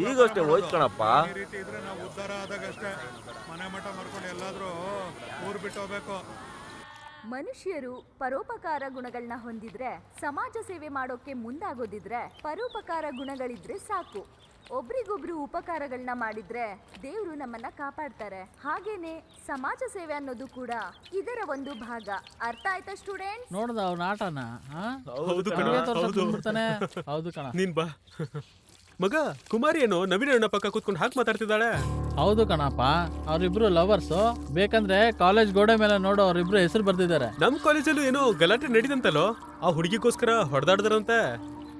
ಈಗಷ್ಟೇ ಹೋಯ್ತು ಕಣಪ್ಪ. ಈ ರೀತಿ ಇದ್ರೆ ನಾವು ಉದ್ಧಾರ ಆದಾಗಷ್ಟೇ. ಮನೆ ಮಠ ಮಾಡ್ಕೊಂಡು ಎಲ್ಲಾದ್ರೂ ಊರು ಬಿಟ್ಟು ಹೋಗ್ಬೇಕು. ಮನುಷ್ಯರು ಪರೋಪಕಾರ ಗುಣಗಳನ್ನ ಹೊಂದಿದ್ರೆ, ಸಮಾಜ ಸೇವೆ ಮಾಡೋಕೆ ಮುಂದಾಗೋದಿದ್ರೆ, ಪರೋಪಕಾರ ಗುಣಗಳಿದ್ರೆ ಸಾಕು. ಒಬ್ರಿಗೊಬ್ರು ಉಪಕಾರಗಳನ್ನ ಮಾಡಿದ್ರೆ ದೇವ್ರು ನಮ್ಮನ್ನ ಕಾಪಾಡ್ತಾರೆ. ಹಾಗೇನೆ ಸಮಾಜ ಸೇವೆ ಅನ್ನೋದು ಕೂಡ ಇದರ ಒಂದು ಭಾಗ. ಅರ್ಥ ಆಯ್ತಾ ಸ್ಟೂಡೆಂಟ್? ನೋಡ್ದ ಅವ್ನ ಆಟನ ಹೌದು ಕಣ, ಹೌದು. ಹೌದು ಕಣ. ನೀನ್ ಬಾ. ಮಗ ಕುಮಾರಿ ಏನೋ ನವೀನ ಅಣ್ಣ ಪಕ್ಕ ಕೂತ್ಕೊಂಡು ಹಾಕಿ ಮಾತಾಡ್ತಿದ್ದಾಳೆ. ಹೌದು ಕಣಪ್ಪ, ಅವ್ರಿಬ್ರು ಲವರ್ಸು. ಬೇಕಂದ್ರೆ ಕಾಲೇಜ್ ಗೋಡೆ ಮೇಲೆ ನೋಡು ಅವ್ರಿಬ್ರು ಹೆಸರು ಬರ್ದಿದ್ದಾರೆ. ನಮ್ ಕಾಲೇಜಲ್ಲೂ ಏನೋ ಗಲಾಟೆ ನಡೀತಂತಲ್ಲೋ, ಆ ಹುಡುಗಿಗೋಸ್ಕರ ಹೊಡೆದಾಡ್ದಾರಂತೆ.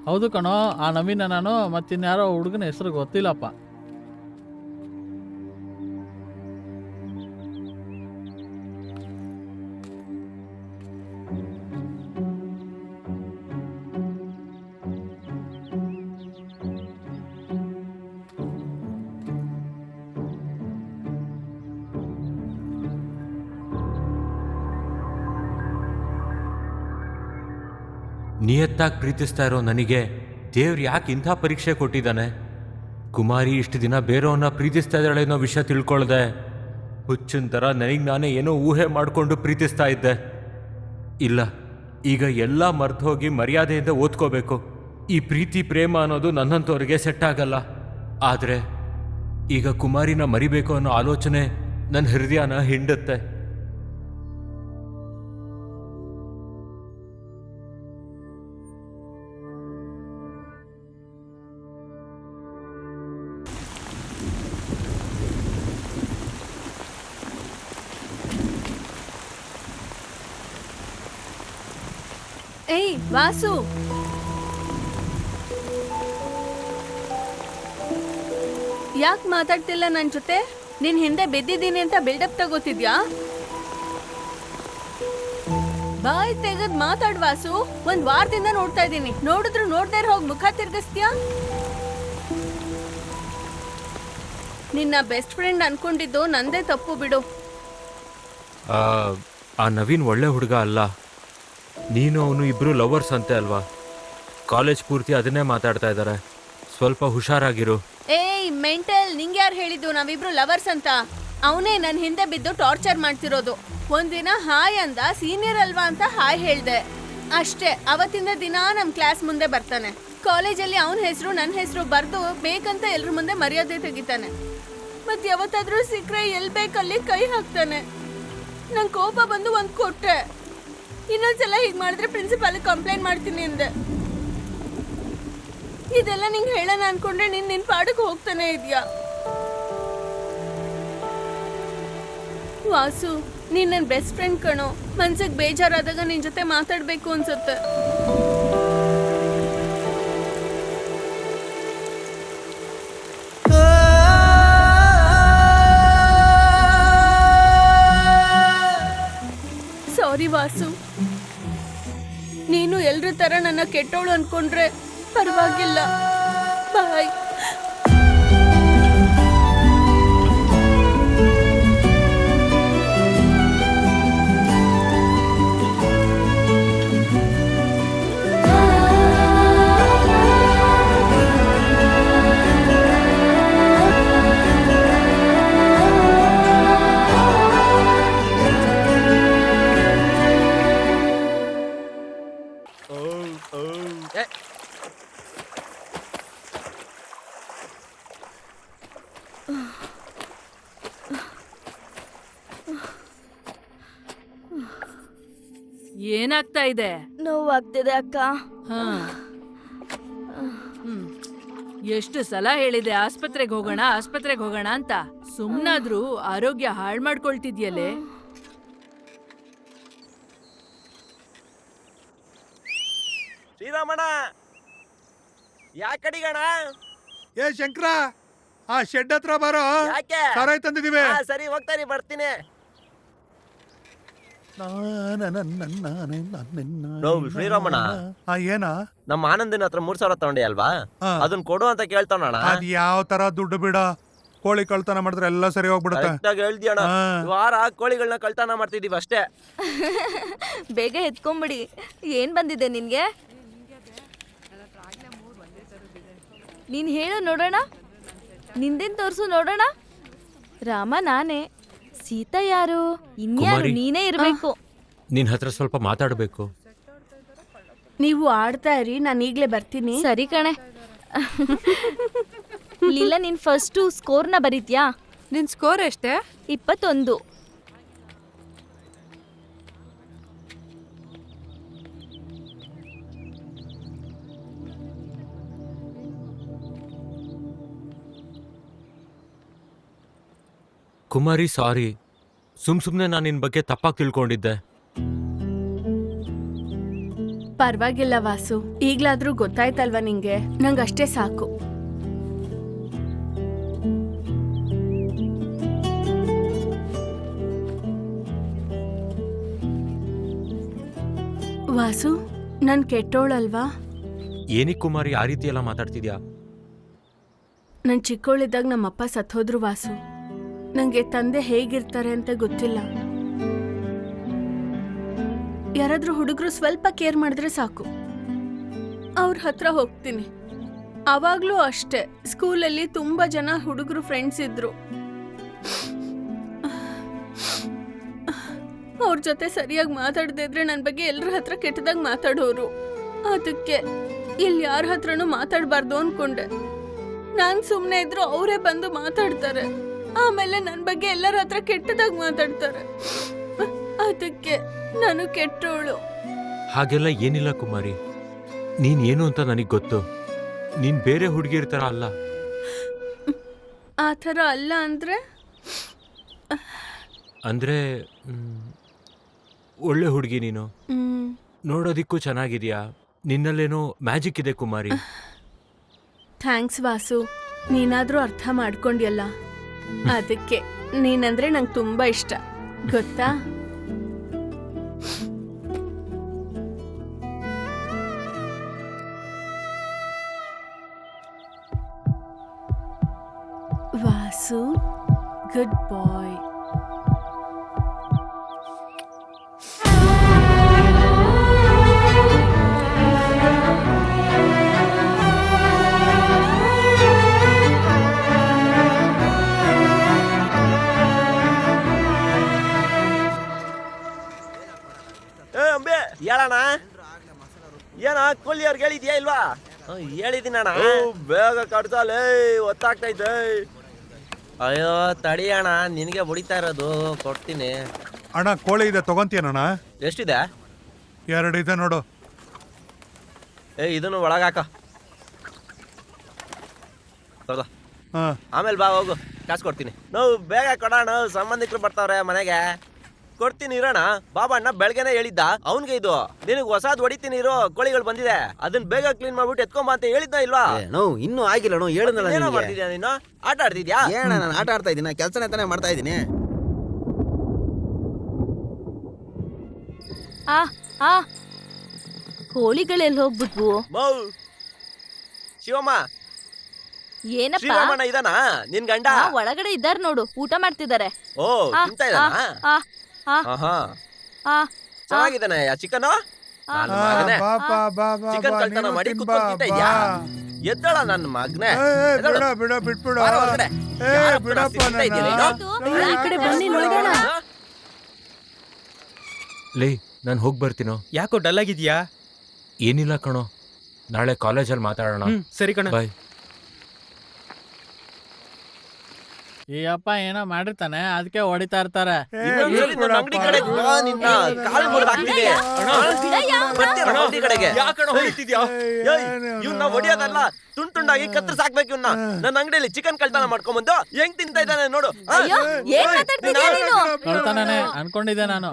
ಹೌದು ಕಣೋ, ಆ ನವೀನ ನಾನು ಮತ್ತಿನ್ಯಾರೋ ಹುಡುಗನ ಹೆಸರು ಗೊತ್ತಿಲ್ಲಪ್ಪ. ನಿಯತ್ತಾಗಿ ಪ್ರೀತಿಸ್ತಾ ಇರೋ ನನಗೆ ದೇವ್ರು ಯಾಕೆ ಇಂಥ ಪರೀಕ್ಷೆ ಕೊಟ್ಟಿದ್ದಾನೆ? ಕುಮಾರಿ ಇಷ್ಟು ದಿನ ಬೇರೆಯವನ್ನ ಪ್ರೀತಿಸ್ತಾ ಇದ್ದಾಳೆ ಅನ್ನೋ ವಿಷಯ ತಿಳ್ಕೊಳ್ದೆ ಹುಚ್ಚಿನ ಥರ ನನಗೆ ನಾನೇ ಏನೋ ಊಹೆ ಮಾಡಿಕೊಂಡು ಪ್ರೀತಿಸ್ತಾ ಇದ್ದೆ. ಇಲ್ಲ, ಈಗ ಎಲ್ಲ ಮರ್ತು ಹೋಗಿ ಮರ್ಯಾದೆಯಿಂದ ಓದ್ಕೋಬೇಕು. ಈ ಪ್ರೀತಿ ಪ್ರೇಮ ಅನ್ನೋದು ನನ್ನಂಥವ್ರಿಗೆ ಸೆಟ್ ಆಗಲ್ಲ. ಆದರೆ ಈಗ ಕುಮಾರಿನ ಮರಿಬೇಕು ಅನ್ನೋ ಆಲೋಚನೆ ನನ್ನ ಹೃದಯನ ಹಿಂಡುತ್ತೆ. ಏಯ್ ವಾಸು, ಯಾಕೆ ಮಾತಾಡ್ತಿಲ್ಲ ನನ್ ಜೊತೆ? ನಿನ್ ಹಿಂದೆ ಬಿದ್ದಿದ್ದೀನಿ ಅಂತ ಬಿಲ್ಡಪ್ ತಗೋತಿದ್ಯಾ? ಬಾಯ್ ತೆಗದ್ ಮಾತಾಡ್ ವಾಸು. ಒಂದ್ ವಾರದಿಂದ ನೋಡ್ತಾ ಇದ್ದೀನಿ, ನೋಡಿದ್ರು ನೋಡ್ದೇ ಹೋಗಿ ಮುಖ ತಿರ್ಗಿಸ್ತೀಯಾ? ನಿನ್ನ ಬೆಸ್ಟ್ ಫ್ರೆಂಡ್ ಅನ್ಕೊಂಡಿದ್ದು ನಂದೇ ತಪ್ಪು ಬಿಡು. ಆ ನವೀನ್ ಒಳ್ಳೆ ಹುಡುಗ ಅಲ್ಲ. ನೀನು ಅವನು ಇಬ್ರು ಲವರ್ಸ್ ಅಂತೆ ಅಲ್ವಾ? ಕಾಲೇಜ್ ಪೂರ್ತಿ ಅದನ್ನೇ ಮಾತಾಡ್ತಾ ಇದ್ದಾರೆ. ಸ್ವಲ್ಪ ಹುಷಾರಾಗಿರು. ಏಯ್ ಮೆಂಟಲ್, ನಿಂಗೆ ಯಾರು ಹೇಳಿದ್ದು ನಾವಿಬ್ರು ಲವರ್ಸ್ ಅಂತ? ಅವನೇ ನನ್ನ ಹಿಂದೆ ಬಿದ್ದು ಟಾರ್ಚರ್ ಮಾಡ್ತಿರೋದು. ಒಂದಿನ ಹಾಯ್ ಅಂದ, ಸೀನಿಯರ್ ಅಲ್ವಾ ಅಂತ ಹಾಯ್ ಹೇಳ್ದೆ ಅಷ್ಟೇ. ಅವತ್ತಿಂದ ದಿನ ನಮ್ ಕ್ಲಾಸ್ ಮುಂದೆ ಬರ್ತಾನೆ. ಕಾಲೇಜಲ್ಲಿ ಅವನ ಹೆಸರು ನನ್ನ ಹೆಸರು ಬರ್ದು ಬೇಕಂತ ಎಲ್ರ ಮುಂದೆ ಮರ್ಯಾದೆ ತೆಗಿತಾನೆ. ಮತ್ ಯಾವತ್ತಾದ್ರೂ ಸಿಕ್ಕರೆ ಎಲ್ ಬೇಕಲ್ಲಿ ಕೈ ಹಾಕ್ತಾನೆ. ನಂಗೆ ಕೋಪ ಬಂದು ಒಂದ್ ಕೊಟ್ಟೆ. ಇನ್ನೊಂದ್ಸಲ ಹೀಗೆ ಮಾಡಿದ್ರೆ ಪ್ರಿನ್ಸಿಪಾಲ್ ಕಂಪ್ಲೇಂಟ್ ಮಾಡ್ತೀನಿ ಅಂದೆ. ಇದೆಲ್ಲ ನಿಂಗೆ ಹೇಳೋಣ ಅನ್ಕೊಂಡ್ರೆ ನಿನ್ ಪಾಡಕ್ಕೆ ಹೋಗ್ತಾನೆ ಇದೆಯಾ? ವಾಸು, ನೀನ್ ನನ್ನ ಬೆಸ್ಟ್ ಫ್ರೆಂಡ್ ಕಣೋ. ಮನ್ಸಿಗೆ ಬೇಜಾರಾದಾಗ ನಿನ್ ಜೊತೆ ಮಾತಾಡ್ಬೇಕು ಅನ್ಸುತ್ತೆ. ಸಾರಿ ವಾಸು, ನೀನು ಎಲ್ರ ತರ ನನ್ನ ಕೆಟ್ಟವಳು ಅನ್ಕೊಂಡ್ರೆ ಪರವಾಗಿಲ್ಲ. ಬಾಯ್. ಏನಾಗ್ತಾ ಇದೆ? ನೋವಾಗ್ತಿದೆ ಅಕ್ಕ. ಹಾ. ಎಷ್ಟು ಸಲ ಹೇಳಿದೆ ಆಸ್ಪತ್ರೆಗೆ ಹೋಗೋಣ ಅಂತ. ಸುಮ್ನಾದ್ರೂ ಆರೋಗ್ಯ ಹಾಳು ಮಾಡ್ಕೊಳ್ತಿದ್ಯಲ್ಲೇ. ಶ್ರೀರಾಮಣ್ಣ ಯಾಕಡಿಗಣ? ಏ ಶಂಕರ, ಆ ಶೆಡ್ ಹತ್ರ ಬಾರೋ, ಯಾಕೆ? ಸಾರಾಯಿ ತಂದಿದೀವಿ. ಸರಿ ಹೋಗ್ತಾನೆ, ಬರ್ತೀನಿ. ಶ್ರೀರಾಮಣ್ಣ, ಏನ ನಮ್ಮ ಆನಂದಿನ ಹತ್ರ 3,000 ತಗೊಂಡೆ ಅಲ್ವಾ, ಅದನ್ನ ಕೊಡು ಅಂತ ಕೇಳ್ತಾನಣ್ಣ. ಅದ್ ಯಾವ ತರ ದುಡ್ಡು ಬಿಡ, ಕೋಳಿ ಕಳ್ತನ ಮಾಡಿದ್ರೆ ಎಲ್ಲ ಸರಿ ಹೋಗ್ಬಿಡುತ್ತೆ. ಹೇಳ್ದಿಯಣ್ಣ, ವಾರ ಕೋಳಿಗಳನ್ನ ಕಳ್ತನ ಮಾಡ್ತಿದೀವಿ ಅಷ್ಟೇ. ಬೇಗ ಎತ್ಕೊಂಬಿಡಿ. ಏನ್ ಬಂದಿದೆ ನಿನ್ಗೆ? ನೀನ್ ಹೇಳು ನೋಡೋಣ. ನಿಂದೇನ್ ತೋರ್ಸು ನೋಡೋಣ. ರಾಮ ನಾನೇ, ಸೀತಾ ಯಾರು? ಇನ್ಯಾರು? ಕುಮಾರಿ. ನೀನೇ ಇರ್ಬೇಕು. ನಿನ್ ಹತ್ರ ಸ್ವಲ್ಪ ಮಾತಾಡ್ಬೇಕು. ನೀವು ಆಡ್ತಾ ಇರಿ, ನಾನು ಈಗ್ಲೇ ಬರ್ತೀನಿ. ಸರಿ ಕಣೆ. ಲೀಲಾ, ನೀನ್ ಫಸ್ಟು ಸ್ಕೋರ್ನ ಬರೀತ್ಯಾ? ನಿನ್ ಸ್ಕೋರ್ ಎಷ್ಟೇ? 21. ಕುಮಾರಿ, ಸಾರಿ. ಸುಮ್ನೆ ನಾನು ನಿನ್ ಬಗ್ಗೆ ತಪ್ಪಾಗಿ ತಿಳ್ಕೊಂಡಿದ್ದೆ. ಪರವಾಗಿಲ್ಲ ವಾಸು, ಈಗ್ಲಾದ್ರೂ ಗೊತ್ತಾಯ್ತಲ್ವಾ ನಿಂಗೆ? ನಂಗಷ್ಟೇ ಸಾಕು. ವಾಸು, ನನ್ ಕೆಟ್ಟೋಳಲ್ವಾ? ಏನಿಕ್ ಕುಮಾರಿ ಆ ರೀತಿ ಎಲ್ಲ ಮಾತಾಡ್ತಿದ್ಯಾ? ನನ್ ಚಿಕ್ಕವಳಿದ್ದಾಗ ನಮ್ಮಪ್ಪ ಸತ್ತೋದ್ರು ವಾಸು. ನಂಗೆ ತಂದೆ ಹೇಗಿರ್ತಾರೆ ಅಂತ ಗೊತ್ತಿಲ್ಲ. ಯಾರಾದ್ರೂ ಹುಡುಗರು ಸ್ವಲ್ಪ ಕೇರ್ ಮಾಡಿದ್ರೆ ಸಾಕು, ಅವ್ರ ಹತ್ರ ಹೋಗ್ತೀನಿ. ಅವಾಗ್ಲೂ ಅಷ್ಟೇ, ಸ್ಕೂಲಲ್ಲಿ ತುಂಬಾ ಜನ ಹುಡುಗರು ಫ್ರೆಂಡ್ಸ್ ಇದ್ರು. ಅವ್ರ ಜೊತೆ ಸರಿಯಾಗಿ ಮಾತಾಡದೇ ಇದ್ರೆ ನನ್ನ ಬಗ್ಗೆ ಎಲ್ಲರ ಹತ್ರ ಕೆಟ್ಟದಾಗ ಮಾತಾಡೋರು. ಅದಕ್ಕೆ ಇಲ್ಲಿ ಯಾರ ಹತ್ರನೂ ಮಾತಾಡಬಾರ್ದು ಅನ್ಕೊಂಡೆ. ನಾನ್ ಸುಮ್ಮನೆ ಇದ್ರು ಅವರೇ ಬಂದು ಮಾತಾಡ್ತಾರೆ. ಆಮೇಲೆ ನನ್ನ ಬಗ್ಗೆ ಎಲ್ಲರ ಹತ್ರ ಕೆಟ್ಟದಾಗ ಮಾತಾಡ್ತಾರೆ. ಅದಕ್ಕೆ ನಾನು ಕೆಟ್ಟೋಳು. ಹಾಗೆಲ್ಲ ಏನಿಲ್ಲ ಕುಮಾರಿ. ನೀನ್ ಏನು ಅಂತ ನನಗ್ ಗೊತ್ತು. ನೀನ್ ಬೇರೆ ಹುಡುಗಿರ್ ತರ ಅಲ್ಲ. ಆ ಥರ ಅಲ್ಲ ಅಂದ್ರೆ? ಅಂದ್ರೆ ಒಳ್ಳೆ ಹುಡುಗಿ ನೀನು. ನೋಡೋದಿಕ್ಕೂ ಚೆನ್ನಾಗಿದ್ಯಾ. ನಿನ್ನಲ್ಲೇನೋ ಮ್ಯಾಜಿಕ್ ಇದೆ ಕುಮಾರಿ. ಥ್ಯಾಂಕ್ಸ್ ವಾಸು, ನೀನಾದ್ರೂ ಅರ್ಥ ಮಾಡ್ಕೊಂಡ್ಯಲ್ಲ. ಅದಕ್ಕೆ ನೀನಂದ್ರೆ ನಂಗೆ ತುಂಬಾ ಇಷ್ಟ, ಗೊತ್ತಾ? ವಾಸು, ಗುಡ್ ಬಾಯ್. ಹೇಳಣ್ಣ, ಏನ ಕೊಲ್ಲಿ ಅವ್ರಿಗೆ ಹೇಳಿದ್ಯಾ ಇಲ್ವಾ? ಹೇಳಿದ್ದೀನಣ್ಣ. ಬೇಗ ಕಟ್ಸಲೇ, ಒತ್ತಾಗ್ತೈತೆ. ಅಯ್ಯೋ ತಡಿಯಣ್ಣ, ನಿನಗೆ ಹೊಡಿತಾ ಇರೋದು. ಕೊಡ್ತೀನಿ ಅಣ್ಣ. ಕೋಳಿ ಇದೆ, ತಗೊಂತೀನಣ್ಣ. ಎಷ್ಟಿದೆ? 2 ಇದೆ ನೋಡು. ಇದನ್ನು ಒಳಗಾಕ. ಆಮೇಲೆ ಬಾ, ಹೋಗು, ಕಾಸು ಕೊಡ್ತೀನಿ. ನಾವು ಬೇಗ ಕೊಡೋಣ, ಸಂಬಂಧಿಕರು ಬರ್ತಾವ್ರೆ ಮನೆಗೆ. ಕೊಡ್ತೀನಿ ಇರೋಣ. ಬಾಬಣ್ಣ ಬೆಳಗ್ಗೆನೆ ಹೇಳಿದ್ದ, ಅವನ್ಗೆ ಇದು ನಿನಗೆ ಹೊಸಾದ್ ಹೊಡಿತೀನಿ ಇರೋ, ಕೋಳಿಗಳು ಬಂದಿದೆ, ಅದನ್ನ ಬೇಗ ಕ್ಲೀನ್ ಮಾಡ್ಬಿಟ್ಟು ಎತ್ಕೊಂಬ ಅಂತ ಹೇಳಿದ್ದ ಇಲ್ವಾ? ಇನ್ನೂ ಆಗಿಲ್ಲ. ಹೇಳನಲ್ಲ. ಏನೋ ಮಾಡ್ತಿದ್ಯಾ ನೀನು? ಆಟ ಆಡ್ತಿದ್ಯಾ? ನಾನು ಆಟ ಆಡ್ತಾ ಇದ್ದೀನಿ, ಕೆಲಸನೇ ತಾನೇ ಮಾಡ್ತಾ ಇದ್ದೀನಿ. ಕೋಳಿಗಳೆಲ್ಲ ಹೋಗ್ಬಿಟ್ವು. ಶಿವಮ್ಮ, ಏನಪ್ಪ ಶ್ರೀರಾಮಣ್ಣ ಇದಾನಾ ನಿನ್ ಗಂಡ? ಒಳಗಡೆ ಇದ್ದಾರ ನೋಡು, ಊಟ ಮಾಡ್ತಿದ್ದಾರೆ. ಓ ತಿಂತಾ ಇದಾನಾ? ಚೆನ್ನಾಗಿದ್ದಾನೆ ಚಿಕನ್. ಚಿಕನ್ ಕಳ್ತನ ಮಾಡಿ ಕುತ್ಕೊಂಡ್ ತಿಂತಾ ಇದ್ಯಾ? ಎದ್ದಳ ನನ್ನ ಮಗನೇ. ಬಿಟ್ಬಿಡು. ಲೇ ನಾನು ಹೋಗಿ ಬರ್ತೀನೋ? ಯಾಕೋ ಡಲ್ ಆಗಿದ್ಯಾ? ಏನಿಲ್ಲ ಕಣೋ, ನಾಳೆ ಕಾಲೇಜಲ್ಲಿ ಮಾತಾಡೋಣ. ಸರಿ ಕಣ. ಬಾಯ್. ಈ ಅಪ್ಪ ಏನೋ ಮಾಡಿರ್ತಾನೆ, ಅದಕ್ಕೆ ಹೊಡಿತಾ ಇರ್ತಾರೆ. ಅಂಗಡಿ ಕಡೆಗೆ ಬಾ, ನಿನ್ನ ಕಾಲ್ ಮುರಿದು ಹಾಕ್ತೀನಿ. ಬರ್ತೀರಾ ಅಂಗಡಿ ಕಡೆಗೆ? ಯಾಕಣ ಹೊಡಿತಿದ್ಯಾ? ಇವ್ನ ಹೊಡಿಯೋದಲ್ಲ, ತುಂಡ್ ತುಂಡಾಗಿ ಕತ್ತರಿಸಿ ಹಾಕ್ಬೇಕು ಇವ್ನ. ನನ್ನ ಅಂಗಡಿಯಲ್ಲಿ ಚಿಕನ್ ಕಳ್ತನ ಮಾಡ್ಕೊಂಡ್ಬಂದು ಹೆಂಗ್ ತಿಂತಾ ಇದ್ದಾನೆ ನೋಡು. ಕಳ್ತಾನೆ ಅನ್ಕೊಂಡಿದ್ದೆ ನಾನು.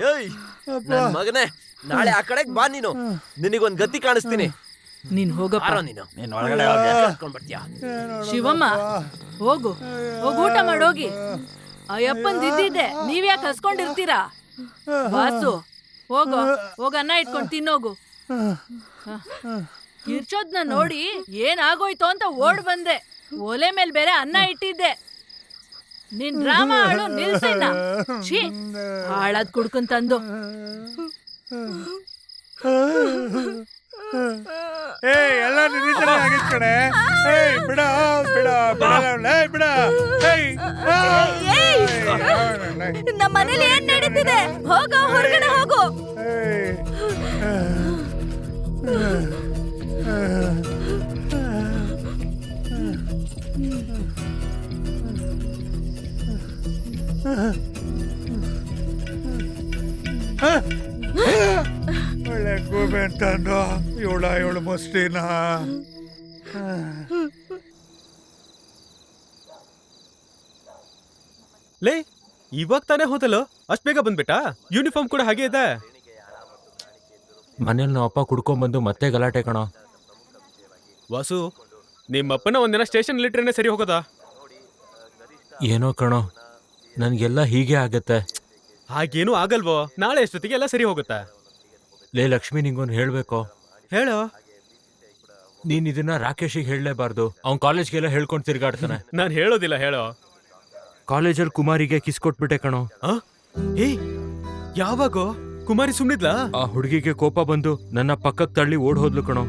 ನನ್ ಮಗನೇ, ನಾಳೆ ಆ ಕಡೆಗೆ ಬಾ ನೀನು, ನಿನಗೊಂದ್ ಗತಿ ಕಾಣಿಸ್ತೀನಿ. ನೀನ್ ಹೋಗಪ್ಪ. ನೀನ್ ಒಳಗಡೆ ಬರ್ತೀಯ. ಶಿವಮ್ಮ ಹೋಗು, ಹೋಗಿ ಊಟ ಮಾಡೋಗಿ. ಅಯ್ಯಪ್ಪಂದಿದ್ದಿದ್ದೆ, ನೀವ್ಯಾಕೆ ಹಸ್ಕೊಂಡಿರ್ತೀರಾ? ವಾಸು ಹೋಗು, ಹೋಗ ಅನ್ನ ಇಟ್ಕೊಂಡು ತಿನ್ನೋಗು. ಕಿರ್ಚೋದ್ನ ನೋಡಿ ಏನಾಗೋಯ್ತು ಅಂತ ಓಡ್ ಬಂದೆ. ಒಲೆ ಮೇಲ್ ಬೇರೆ ಅನ್ನ ಇಟ್ಟಿದ್ದೆ. ನಿನ್ ಡ್ರಾಮಾ ಆಳು ನಿಲ್ಸಣ್ಣ. ಛೀ, ಹಾಳಾದ್ ಕುಡ್ಕೊಂಡ್ ತಂದು. ಎಲ್ಲ ನಿನ್ನ ಆಗಿದ್ ಕಡೆ. ಬಿಡ ನಮ್ಮ ಮನೇಲಿ ಏನ್ ನಡೀತಿದೆ? ಹೋಗೋ, ಹೊರಗಡೆ ಹೋಗು. ಒಳ್ಳೆ ಗೋಬೆ ಅಂತಂದು ಇವಳು ಮಸ್ತಿನ. ಲೇ ಇವಾಗ ತಾನೇ ಹೋದಲ್ಲ, ಅಷ್ಟ್ ಬೇಗ ಬಂದ್ಬಿಟ್ಟಾ? ಯೂನಿಫಾರ್ಮ್ ಕೂಡ ಹಾಗೆ ಇದೆ. ಮನೇಲಿ ನಮ್ಮ ಅಪ್ಪ ಕುಡ್ಕೊಂಡ್ಬಂದು ಮತ್ತೆ ಗಲಾಟೆ ಕಣೋ. ವಾಸು, ನಿಮ್ಮಪ್ಪನ ಒಂದಿನ ಸ್ಟೇಷನ್ ಲಿಟ್ರೇನೆ ಸರಿ ಹೋಗೋದಾ? ಏನೋ ಕಣೋ, ನನಗೆಲ್ಲ ಹೀಗೆ ಆಗತ್ತೆ. ಹಾಗೇನೂ ಆಗಲ್ವೋ, ನಾಳೆ ಎಷ್ಟೊತ್ತಿಗೆ ಎಲ್ಲ ಸರಿ ಹೋಗುತ್ತೆ. ಲೇ ಲಕ್ಷ್ಮಿ, ನಿಂಗೊಂದು ಹೇಳ್ಬೇಕು. ಹೇಳೋ. ನೀನ್ ಇದನ್ನ ರಾಕೇಶಿಗೆ ಹೇಳಲೇಬಾರ್ದು, ಅವ್ನ್ ಕಾಲೇಜ್ಗೆಲ್ಲ ಹೇಳ್ಕೊಂಡು ತಿರ್ಗಾಡ್ತಾನೆ. ನಾನು ಹೇಳೋದಿಲ್ಲ, ಹೇಳೋ. ಕಾಲೇಜಲ್ಲಿ ಕುಮಾರಿಗೆ ಕಿಸ್ ಕೊಟ್ಬಿಟ್ಟೆ ಕಣೋ. ಏ ಯಾವಾಗೋ? ಕುಮಾರಿ ಸುಮ್ನಿದ್ಲಾ? ಆ ಹುಡುಗಿಗೆ ಕೋಪ ಬಂದು ನನ್ನ ಪಕ್ಕಕ್ಕೆ ತಳ್ಳಿ ಓಡ್ ಹೋದ್ಲು ಕಣೋ.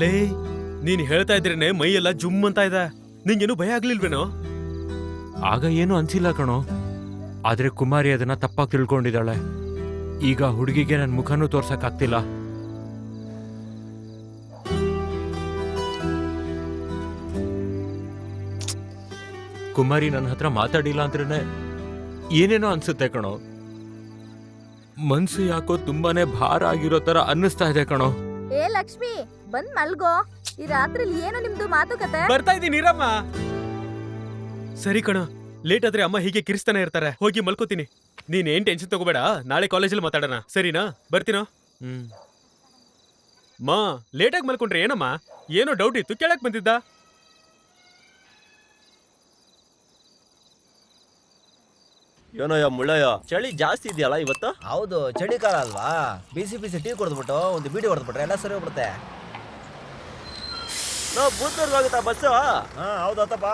ಲೇ, ನೀನ್ ಹೇಳ್ತಾ ಇದ್ರೇನೆ ಮೈ ಎಲ್ಲ ಜುಮ್ ಅಂತ ಇದೆ. ನಿಂಗೇನು ಭಯ ಆಗ್ಲಿಲ್ವೇನೋ? ಆಗ ಏನು ಅನ್ಸಿಲ್ಲ ಕಣೋ, ಆದ್ರೆ ಕುಮಾರಿ ಅದನ್ನ ತಪ್ಪಾಗಿ ತಿಳ್ಕೊಂಡಿದ್ದಾಳೆ. ಈಗ ಹುಡುಗಿಗೆ ನನ್ನ ಮುಖನೂ ತೋರ್ಸಕ್ಕಾಗ್ತಿಲ್ಲ. ಕುಮಾರಿ ನನ್ನ ಹತ್ರ ಮಾತಾಡಿಲ್ಲ ಅಂದ್ರೇನೆ ಏನೇನೋ ಅನ್ಸುತ್ತೆ ಕಣೋ. ಮನ್ಸು ಯಾಕೋ ತುಂಬಾನೇ ಭಾರ ಆಗಿರೋ ತರ ಅನ್ನಿಸ್ತಾ ಇದೆ ಕಣೋ. ಏ ಲಕ್ಷ್ಮಿ, ಬಂದ್ ಮಲ್ಗೋ. ಈ ರಾತ್ರಿಲಿ ಏನು ನಿಮ್ದು ಮಾತುಕತೆ? ಬರ್ತಾ ಇದೀನಿ ರಮ್ಮ. ಸರಿ ಕಣ, ಲೇಟ್ ಆದ್ರೆ ಅಮ್ಮ ಹೀಗೆ ಕಿರಿಸ್ತಾನೆ ಇರ್ತಾರೆ. ಹೋಗಿ ಮಲ್ಕೋತೀನಿ. ನೀನೇನ್ ಟೆನ್ಷನ್ ತಗೋಬೇಡ, ನಾಳೆ ಕಾಲೇಜಲ್ಲಿ ಮಾತಾಡೋಣ, ಸರಿನಾ? ಬರ್ತೀನೋ? ಮಾ, ಲೇಟಾಗಿ ಮಲ್ಕೊಂಡ್ರೆ ಏನಮ್ಮ? ಏನೋ ಡೌಟ್ ಇತ್ತು, ಕೇಳಕ್ ಬಂದಿದ್ದ. ಏನೋ ಮುಳ್ಳಯ್ಯ, ಚಳಿ ಜಾಸ್ತಿ ಇದೆಯಲ್ಲ ಇವತ್ತು? ಹೌದು, ಚಳಿಗಾಲ ಅಲ್ವಾ? ಬಿಸಿ ಬಿಸಿ ಟೀ ಕುಡಿದ್ಬಿಟ್ಟು ಒಂದು ಬೀಡಿ ಹೊಡೆದ್ಬಿಟ್ರೆ ಎಲ್ಲ ಸರಿ ಹೋಗ್ಬಿಡುತ್ತೆ. ನಾವು ಬೂತ್ವರ್ಗೆ ಹೋಗುತ್ತಾ ಬಸ್ಸು? ಹೌದತ್ತಪ್ಪ.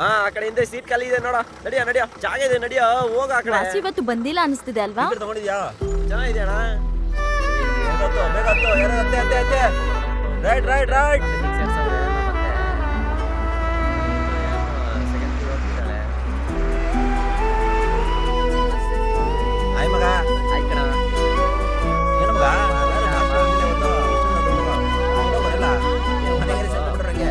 ಆ ಕಡೆ ಹಿಂದೆ ಸೀಟ್ ಖಾಲಿ ಇದೆ ನೋಡ. ನಡಿಯ ಜಾಗ ಇದೆ, ನಡಿಯ ಹೋಗ. ಆ ಕಡೆ ಇವತ್ತು ಬಂದಿಲ್ಲ ಅನಿಸ್ತಿದೆ ಅಲ್ವಾ? ತಗೊಂಡಿದ್ಯಾ? ಚೆನ್ನಾಗಿದೆ ಅಣ್ಣ. ರೈಟ್. ಆಯ್ ಮಗ, ಆಯ್ ಕಣ. ಏನು ಮಗ? ಮನೆಗೆ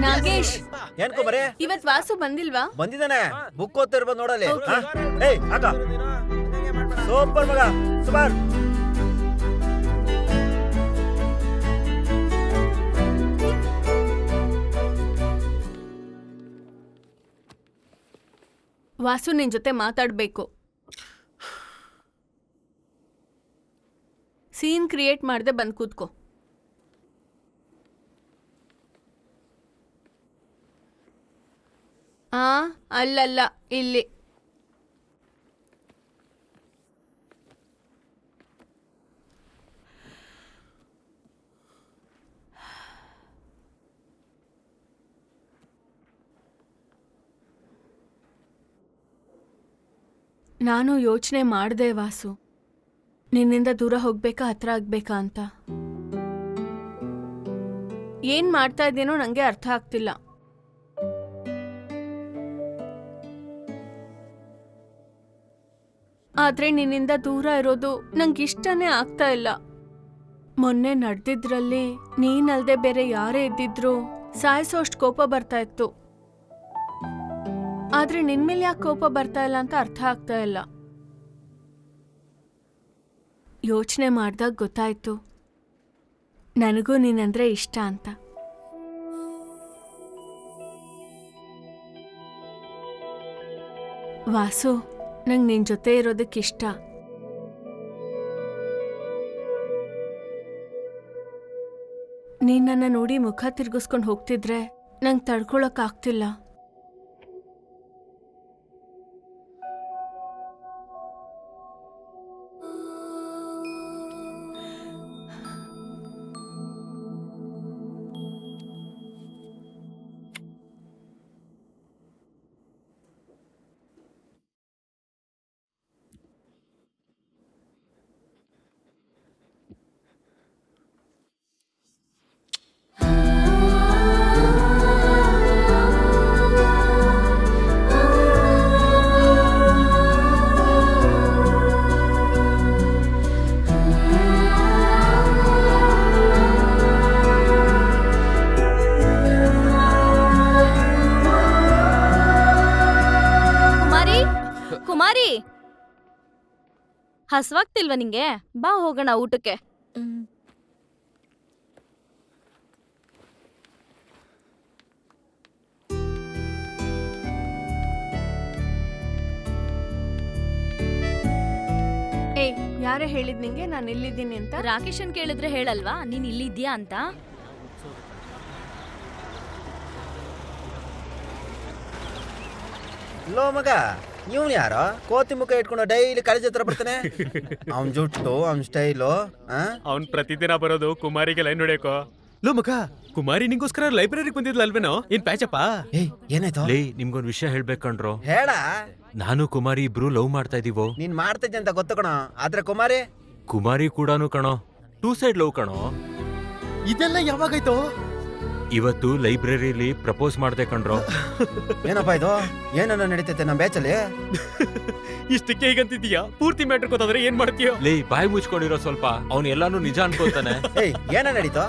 ನಾಗೇಶ್, ಏನ್ ಕುಮಾರಿ, ಇವತ್ ವಾಸು ಬಂದಿಲ್ವಾ? ಬಂದಿದ್ದಾನೆ. ಬುಕ್ ಓದ್ತಿರ್ಬೋದು ನೋಡಲ್ಲಿ. ಏಯ್ ಆಗ ಸೂಪರ್ ಮಗ, ಸೂಪರ್. ವಾಸು ನಿನ್ ಜೊತೆ ಮಾತಾಡ್ಬೇಕು. ಸೀನ್ ಕ್ರಿಯೇಟ್ ಮಾಡದೆ ಬಂದ್ ಕೂತ್ಕೋ. ಅಲ್ಲಲ್ಲ, ಇಲ್ಲಿ. ನಾನು ಯೋಚನೆ ಮಾಡಿದೆ ವಾಸು, ನಿನ್ನಿಂದ ದೂರ ಹೋಗ್ಬೇಕಾ ಹತ್ರ ಆಗ್ಬೇಕಾ ಅಂತ. ಏನ್ ಮಾಡ್ತಾ ಇದ್ದೀನೋ ನಂಗೆ ಅರ್ಥ ಆಗ್ತಿಲ್ಲ. ಆದ್ರೆ ನಿನ್ನಿಂದ ದೂರ ಇರೋದು ನಂಗೆ ಇಷ್ಟನೇ ಆಗ್ತಾ ಇಲ್ಲ. ಮೊನ್ನೆ ನಡೆದಿದ್ರಲ್ಲಿ ನೀನಲ್ದೆ ಬೇರೆ ಯಾರೇ ಇದ್ದಿದ್ರು ಸಾಯಿಸೋಷ್ಟು ಕೋಪ ಬರ್ತಾ ಇತ್ತು. ಆದ್ರೆ ನಿನ್ಮೇಲೆ ಯಾಕೆ ಕೋಪ ಬರ್ತಾ ಇಲ್ಲ ಅಂತ ಅರ್ಥ ಆಗ್ತಾ ಇಲ್ಲ. ಯೋಚನೆ ಮಾಡ್ದಾಗ ಗೊತ್ತಾಯ್ತು ನನಗೂ ನೀನಂದ್ರೆ ಇಷ್ಟ ಅಂತ. ವಾಸು, ನಂಗೆ ನಿನ್ ಜೊತೆ ಇರೋದಕ್ಕಿಷ್ಟ. ನೀನ್ ನನ್ನ ನೋಡಿ ಮುಖ ತಿರ್ಗಿಸ್ಕೊಂಡು ಹೋಗ್ತಿದ್ರೆ ನಂಗೆ ತಡ್ಕೊಳಕ್ ಆಗ್ತಿಲ್ಲ. ಕುಮಾರಿ, ಹಸ್ವಾಗ್ತಿಲ್ವಾ ನಿಂಗೆ? ಬಾ ಹೋಗೋಣ ಊಟಕ್ಕೆ. ಏಯ್, ಯಾರೇ ಹೇಳಿದ್ ನಿಂಗೆ ನಾನು ಇಲ್ಲಿದ್ದೀನಿ ಅಂತ? ರಾಕೇಶನ್ ಕೇಳಿದ್ರೆ ಹೇಳಲ್ವಾ ನೀನ್ ಇಲ್ಲಿದ್ಯಾ ಅಂತ? ಲೋ ಮಗ, ಇವನು ಯಾರೋ ಕೋತಿ ಮುಖ ಇಟ್ಕೊಂಡು ಡೈಲಿ ಕಾಲೇಜ್ ಹತ್ರ ಬರ್ತಾನೆ. ಅವ್ನ್ ಜುಟ್ಟು, ಅವ್ನ್ ಸ್ಟೈಲು. ಅವ್ನ್ ಪ್ರತಿದಿನ ಬರೋದು ಕುಮಾರಿಗೆ ಲೈನ್ ಹೊಡೆಯಕೋ. ಲೋ ಮಗ, ಕುಮಾರಿ ನಿಂಗೋಸ್ಕರ ಲೈಬ್ರರಿಗೆ ಬಂದಿದ್ಲ ಅಲ್ವೇನೋ? ಏನ್ ಪ್ಯಾಚಪ್ಪ? ಏನಾಯ್ತು? ಲೇ, ನಿಮ್ಗೊಂದ್ ವಿಷಯ ಹೇಳ್ಬೇಕಣ್ರೋ. ಹೇಳ. ನಾನು ಕುಮಾರಿ ಇಬ್ರು ಲವ್ ಮಾಡ್ತಾ ಇದೀವೋ. ನೀನ್ ಮಾಡ್ತಿದ್ದೆ ಅಂತ ಗೊತ್ತು ಕಣೋ, ಆದ್ರೆ ಕುಮಾರಿ ಕೂಡಾನು ಕಣೋ. 2 ಸೈಡ್ ಲವ್ ಕಣೋ. ಇದೆಲ್ಲ ಯಾವಾಗಾಯ್ತು? ಇವತ್ತು ಲೈಬ್ರರಿಲಿ ಪ್ರಪೋಸ್ ಮಾಡ್ದೆ ಕಣ್ರೋ. ಏನಪ್ಪ ಇದು? ಏನನ್ನ ನಡೀತೈತೆ ನಮ್ಮ ಬ್ಯಾಚಲ್ಲಿ? ಇಷ್ಟಕ್ಕೆ ಹೀಗಂತಿದ್ಯಾ? ಪೂರ್ತಿ ಮ್ಯಾಟ್ರ್ ಗೊತ್ತಾದ್ರೆ ಏನ್ ಮಾಡ್ತೀಯೋ? ಲೇ, ಬಾಯಿ ಮುಚ್ಕೊಂಡಿರೋ ಸ್ವಲ್ಪ. ಅವ್ನು ಎಲ್ಲಾನು ನಿಜ ಅನ್ಕೋತಾನೆ. ಏನ ನಡೀತು?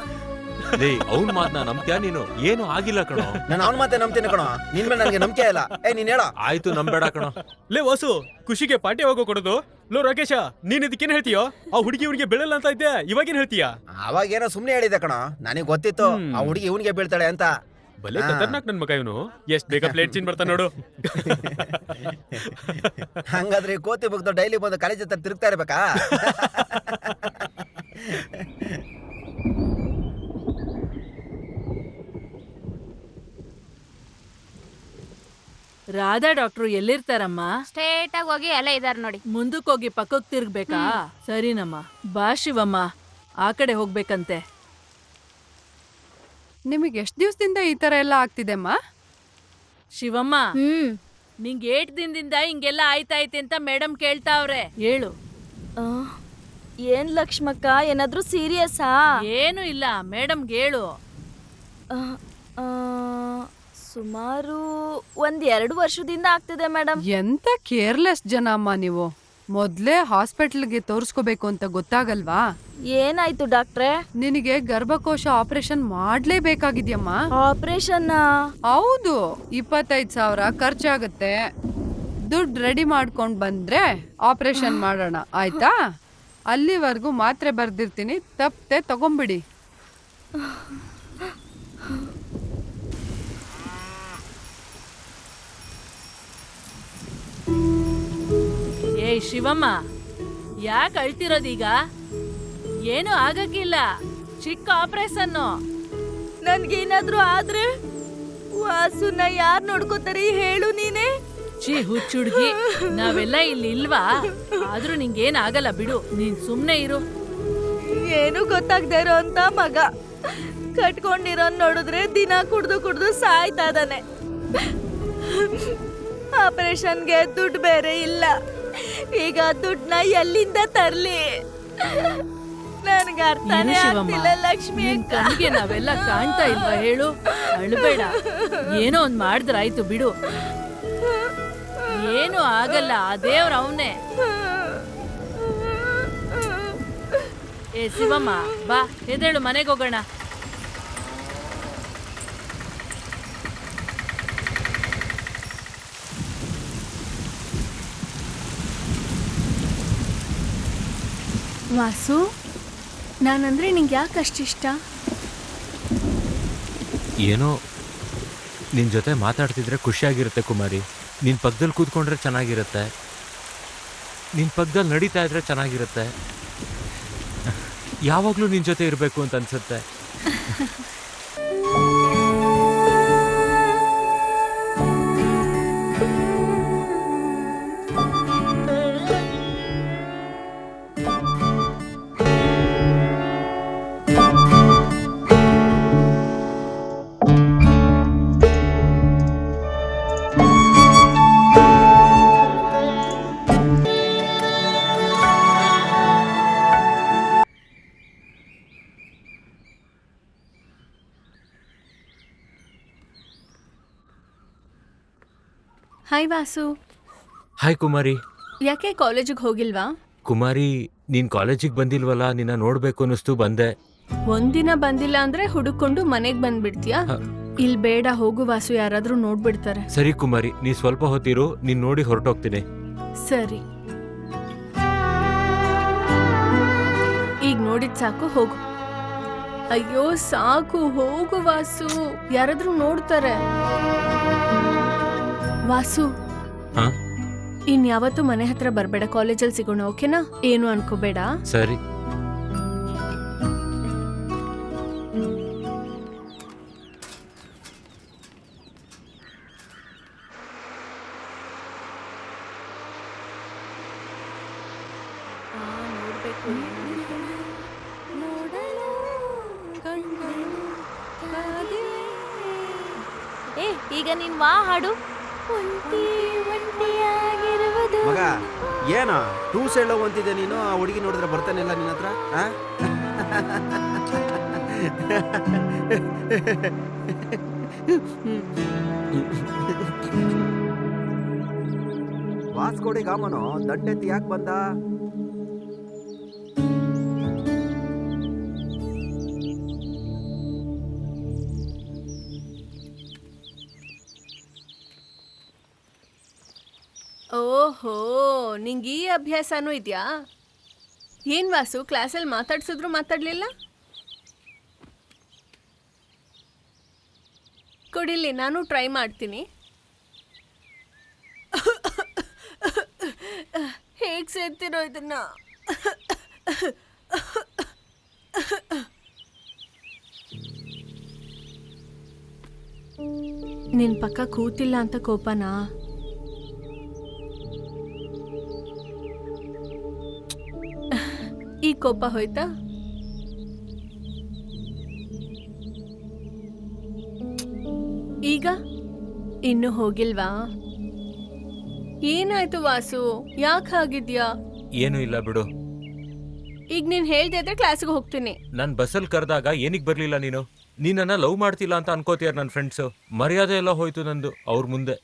ಲೇ, ಅವ್ನ್ ಮಾತ್ನ ನಂಬ್ತ್ಯಾ ನೀನು? ಏನು ಆಗಿಲ್ಲ ಕಣೋ. ನಾನು ಅವ್ನ ಮಾತೆ ನಂಬ್ತೀನಿ ಕಣೋ, ನಿನ್ ಮೇಲೆ ನನಗೆ ನಂಬಿಕೆ ಇಲ್ಲ. ನೀನ್ ಹೇಳ. ಆಯ್ತು, ನಂಬೇಡ ಕಣೋ. ಲೇ ವಾಸು, ಖುಷಿಗೆ ಪಾರ್ಟಿ ಹೋಗೋ ಕೊಡೋದು. ಲೋ ರಾಕೇಶ, ನೀನ್ ಇದಕ್ಕೇನ್ ಹೇಳ್ತೀಯೋ? ಆ ಹುಡುಗಿ ಇವ್ನಿಗೆ ಬೀಳಲ್ಲ ಅಂತ ಇದ್ದೆ, ಇವಾಗೇನ್ ಹೇಳ್ತೀಯಾ? ಅವಾಗ ಏನೋ ಸುಮ್ನೆ ಹೇಳಿದೆ ಕಣೋ, ನನಗೆ ಗೊತ್ತಿತ್ತು ಆ ಹುಡುಗಿ ಇವನಿಗೆ ಬೀಳ್ತಾಳೆ ಅಂತ. ಬಲೆ ಖತರ್ನಾಕ್ ನನ್ ಮಗ ಇವನು. ಎಷ್ಟ್ ಬೇಗ ಪ್ಲೇಟ್ ಚೇಂಜ್ ಮಾಡ್ತಾ ನೋಡು. ಹಂಗಾದ್ರೆ ಕೋತಿ ಮುಗ್ದು ಡೈಲಿ ಬಂದು ಕಾಲೇಜ್ ಹತ್ರ ತಿರುಗ್ತಾ ಇರ್ಬೇಕಾ? ರಾಧಾ ಡಾಕ್ಟ್ರು ಎಲ್ಲಿರ್ತಾರಮ್ಮ? ಸ್ಟ್ರೇಟ್ ಆಗಿ ಹೋಗಿ ಎಲ್ಲ ಇದಾರೆ ನೋಡಿ. ಮುಂದಕ್ಕೆ ಹೋಗಿ ಪಕ್ಕಕ್ಕೆ ತಿರ್ಗ್ಬೇಕಾ? ಸರಿನಮ್ಮ. ಬಾ ಶಿವಮ್ಮ, ಆ ಕಡೆ ಹೋಗ್ಬೇಕಂತೆ. ನಿಮಗೆ ಎಷ್ಟು ದಿವಸದಿಂದ ಈ ತರ ಎಲ್ಲ ಆಗ್ತಿದೆಮ್ಮ? ಶಿವಮ್ಮ, ನಿಂಗೆ 8 ದಿನದಿಂದ ಹಿಂಗೆಲ್ಲ ಆಯ್ತಾಯ್ತಿ ಅಂತ ಮೇಡಮ್ ಕೇಳ್ತಾವ್ರೆ. ಹೇಳು. ಏನ್ ಲಕ್ಷ್ಮಕ್ಕ, ಏನಾದ್ರೂ ಸೀರಿಯಸ್ಸಾ? ಏನು ಇಲ್ಲ, ಮೇಡಮ್ಗೆ ಹೇಳು. ಸುಮಾರು 1-2 ವರ್ಷದಿಂದ ಆಗ್ತಿದೆ ಮೇಡಮ್. ಎಂತ ಕೇರ್ಲೆಸ್ ಜನ ಅಮ್ಮ ನೀವು. ಮೊದ್ಲೇ ಹಾಸ್ಪಿಟಲ್ಗೆ ತೋರಿಸ್ಕೋಬೇಕು ಅಂತ ಗೊತ್ತಾಗಲ್ವಾ? ಏನಾಯ್ತು ಡಾಕ್ಟ್ರೆ? ನಿನಗೆ ಗರ್ಭಕೋಶ ಆಪರೇಷನ್ ಮಾಡ್ಲೇಬೇಕಾಗಿದ್ಯಮ್ಮ. ಆಪರೇಷನ್? ಹೌದು, 25,000 ಖರ್ಚಾಗತ್ತೆ. ದುಡ್ಡು ರೆಡಿ ಮಾಡ್ಕೊಂಡ್ ಬಂದ್ರೆ ಆಪರೇಷನ್ ಮಾಡೋಣ, ಆಯ್ತಾ? ಅಲ್ಲಿವರೆಗೂ ಮಾತ್ರೆ ಬರ್ದಿರ್ತೀನಿ, ತಪ್ಪದೆ ತಗೊಂಬಿಡಿ. ಶಿವಮ್ಮ, ಯಾಕೆ ಅಳ್ತಿರೋದೀಗ? ಏನು ಆಗಕ್ಕಿಲ್ಲ, ಚಿಕ್ಕ ಆಪರೇಷನ್ನು. ನನ್ಗೇನಾದ್ರೂ ಆದ್ರೆ ವಾಸುನ ಯಾರ್ ನೋಡ್ಕೋತಾರೆ ಹೇಳು ನೀನೆ. ಹುಚ್ಚುಡ್ಗಿ, ನಾವೆಲ್ಲ ಇಲ್ಲಿ ಇಲ್ವಾ? ಆದ್ರೂ ನಿಂಗೇನ್ ಆಗಲ್ಲ ಬಿಡು, ನೀನ್ ಸುಮ್ನೆ ಇರು. ಏನು ಗೊತ್ತಾಗ್ದೇ ಇರೋ ಅಂತ ಮಗ ಕಟ್ಕೊಂಡಿರೋ ನೋಡಿದ್ರೆ ದಿನ ಕುಡ್ದು ಸಾಯ್ತಾ ಇದಾನೆ. ಆಪರೇಷನ್ಗೆ ದುಡ್ಡು ಬೇರೆ ಇಲ್ಲ. ಈಗ ದುಡ್ಡನ್ನ ಎಲ್ಲಿಂದ ತರ್ಲಿ? ನನ್ಗೆ ಅರ್ಥನೇ ಇರು ಶಿವಮ್ಮ, ಆಗ್ತಿಲ್ಲ ಲಕ್ಷ್ಮಿ ನಿನ್ ಅಕ್ಕ. ಕಣ್ಣಿಗೆ ನಾವೆಲ್ಲ ಕಾಣ್ತಾ ಇಲ್ವಾ ಹೇಳು? ಅಳ್ಬೇಡ, ಏನೋ ಒಂದ್ ಮಾಡಿದ್ರಾಯ್ತು ಬಿಡು. ಏನು ಆಗಲ್ಲ, ಆ ದೇವ್ರ ಅವನೇ. ಏ ಶಿವಮ್ಮ, ಬಾ ಎದ್ದೇಳು, ಮನೆಗೆ ಹೋಗೋಣ. ವಾಸು, ನಾನಂದ್ರೆ ನಿಂಗೆ ಯಾಕೆ ಅಷ್ಟಿಷ್ಟ? ಏನೋ ನಿನ್ನ ಜೊತೆ ಮಾತಾಡ್ತಿದ್ರೆ ಖುಷಿಯಾಗಿರುತ್ತೆ ಕುಮಾರಿ. ನಿನ್ನ ಪಕ್ಕದಲ್ಲಿ ಕೂತ್ಕೊಂಡ್ರೆ ಚೆನ್ನಾಗಿರುತ್ತೆ, ನಿನ್ನ ಪಕ್ಕದಲ್ಲಿ ನಡೀತಾ ಇದ್ರೆ ಚೆನ್ನಾಗಿರುತ್ತೆ. ಯಾವಾಗಲೂ ನಿನ್ನ ಜೊತೆ ಇರಬೇಕು ಅಂತ ಅನ್ಸುತ್ತೆ. ಹಾಯ್ ವಾಸು. ಹಾಯ್ ಕುಮಾರಿ. ಯಾಕೆ ಕಾಲೇಜಿಗೆ ಹೋಗಿಲ್ವಾ? ಕುಮಾರಿ, ನೀನು ಕಾಲೇಜಿಗೆ ಬಂದಿಲ್ವಲ್ಲ, ನಿನ್ನ ನೋಡಬೇಕು ಅನ್ನಿಸ್ತು ಬಂದೆ. ಒಂದಿನ ಬಂದಿಲ್ಲ ಅಂದ್ರೆ ಹುಡುಕೊಂಡು ಮನೆಗ್ ಬಂದ್ಬಿಡ್ತೀಯಾ? ಇಲ್ ಬೇಡ, ಹೋಗು ವಾಸು, ಯಾರಾದ್ರೂ ನೋಡ್ಬಿಡ್ತಾರೆ. ಸರಿ ಕುಮಾರಿ, ನೀ ಸ್ವಲ್ಪ ಹೊತ್ತಿರು, ನೀನು ನೋಡಿ ಹೊರಟೋಗ್ತೀನಿ. ಸರಿ, ಈಗ ನೋಡಿದ್ ಸಾಕು, ಹೋಗು. ಅಯ್ಯೋ ಸಾಕು, ಹೋಗು ವಾಸು, ಯಾರಾದ್ರೂ ನೋಡ್ತಾರೆ. ವಾಸು, ಇನ್ಯಾವತ್ತೂ ಮನೆ ಹತ್ರ ಬರ್ಬೇಡ, ಕಾಲೇಜಲ್ಲಿ ಸಿಗೋಣ, ಓಕೆನಾ? ಏನು ಅನ್ಕೋಬೇಡ. ಸರಿ. ಈಗ ನೀನ್ ವಾ ಹಾಡು. ಮಗ ಏನೋ ಟೂಸ್ ಹೇಳೋ ಅಂತಿದ್ದೆ ನೀನು. ಆ ಹುಡುಗಿ ನೋಡಿದ್ರೆ ಬರ್ತಾನೆ ಇಲ್ಲ ನಿನ್ನ ಹತ್ರ. ವಾಸ್ಕೋಡಿ ಗಾಮನು ದಂಡೆತ್ತಿ ಯಾಕೆ ಬಂದ? ಓಹೋ, ನಿಂಗೆ ಈ ಅಭ್ಯಾಸನೂ ಇದೆಯಾ? ಏನ್ ವಾಸು, ಕ್ಲಾಸಲ್ಲಿ ಮಾತಾಡ್ಸಿದ್ರು ಮಾತಾಡ್ಲಿಲ್ಲ? ಕೊಡಿಲಿ, ನಾನು ಟ್ರೈ ಮಾಡ್ತೀನಿ. ಹೇಗ್ ಸೇರ್ತಿರೋ ಇದನ್ನ? ನಿನ್ ಪಕ್ಕ ಕೂತಿಲ್ಲ ಅಂತ ಕೋಪನಾ? ಈ ಕೋಪ ಹೋಯ್ತಾ? ಈಗ ಇನ್ನು ಹೋಗಿಲ್ವಾ? ಏನಾಯ್ತು ವಾಸು, ಯಾಕೆ ಹಾಗಿದ್ಯಾ? ಏನೂ ಇಲ್ಲ ಬಿಡು. ಈಗ ನೀನ್ ಹೇಳ್ದೆ ಇದ್ರೆ ಕ್ಲಾಸ್ಗೆ ಹೋಗ್ತೀನಿ. ನಾನು ಬಸ್ಸಲ್ಲಿ ಕರೆದಾಗ ಏನಿಗೆ ಬರಲಿಲ್ಲ ನೀನು? ನೀನನ್ನ ಲವ್ ಮಾಡ್ತಿಲ್ಲ ಅಂತ ಅನ್ಕೋತೀಯಾರ ನನ್ನ ಫ್ರೆಂಡ್ಸು. ಮರ್ಯಾದೆ ಎಲ್ಲ ಹೋಯ್ತು ನಂದು ಅವ್ರ ಮುಂದೆ.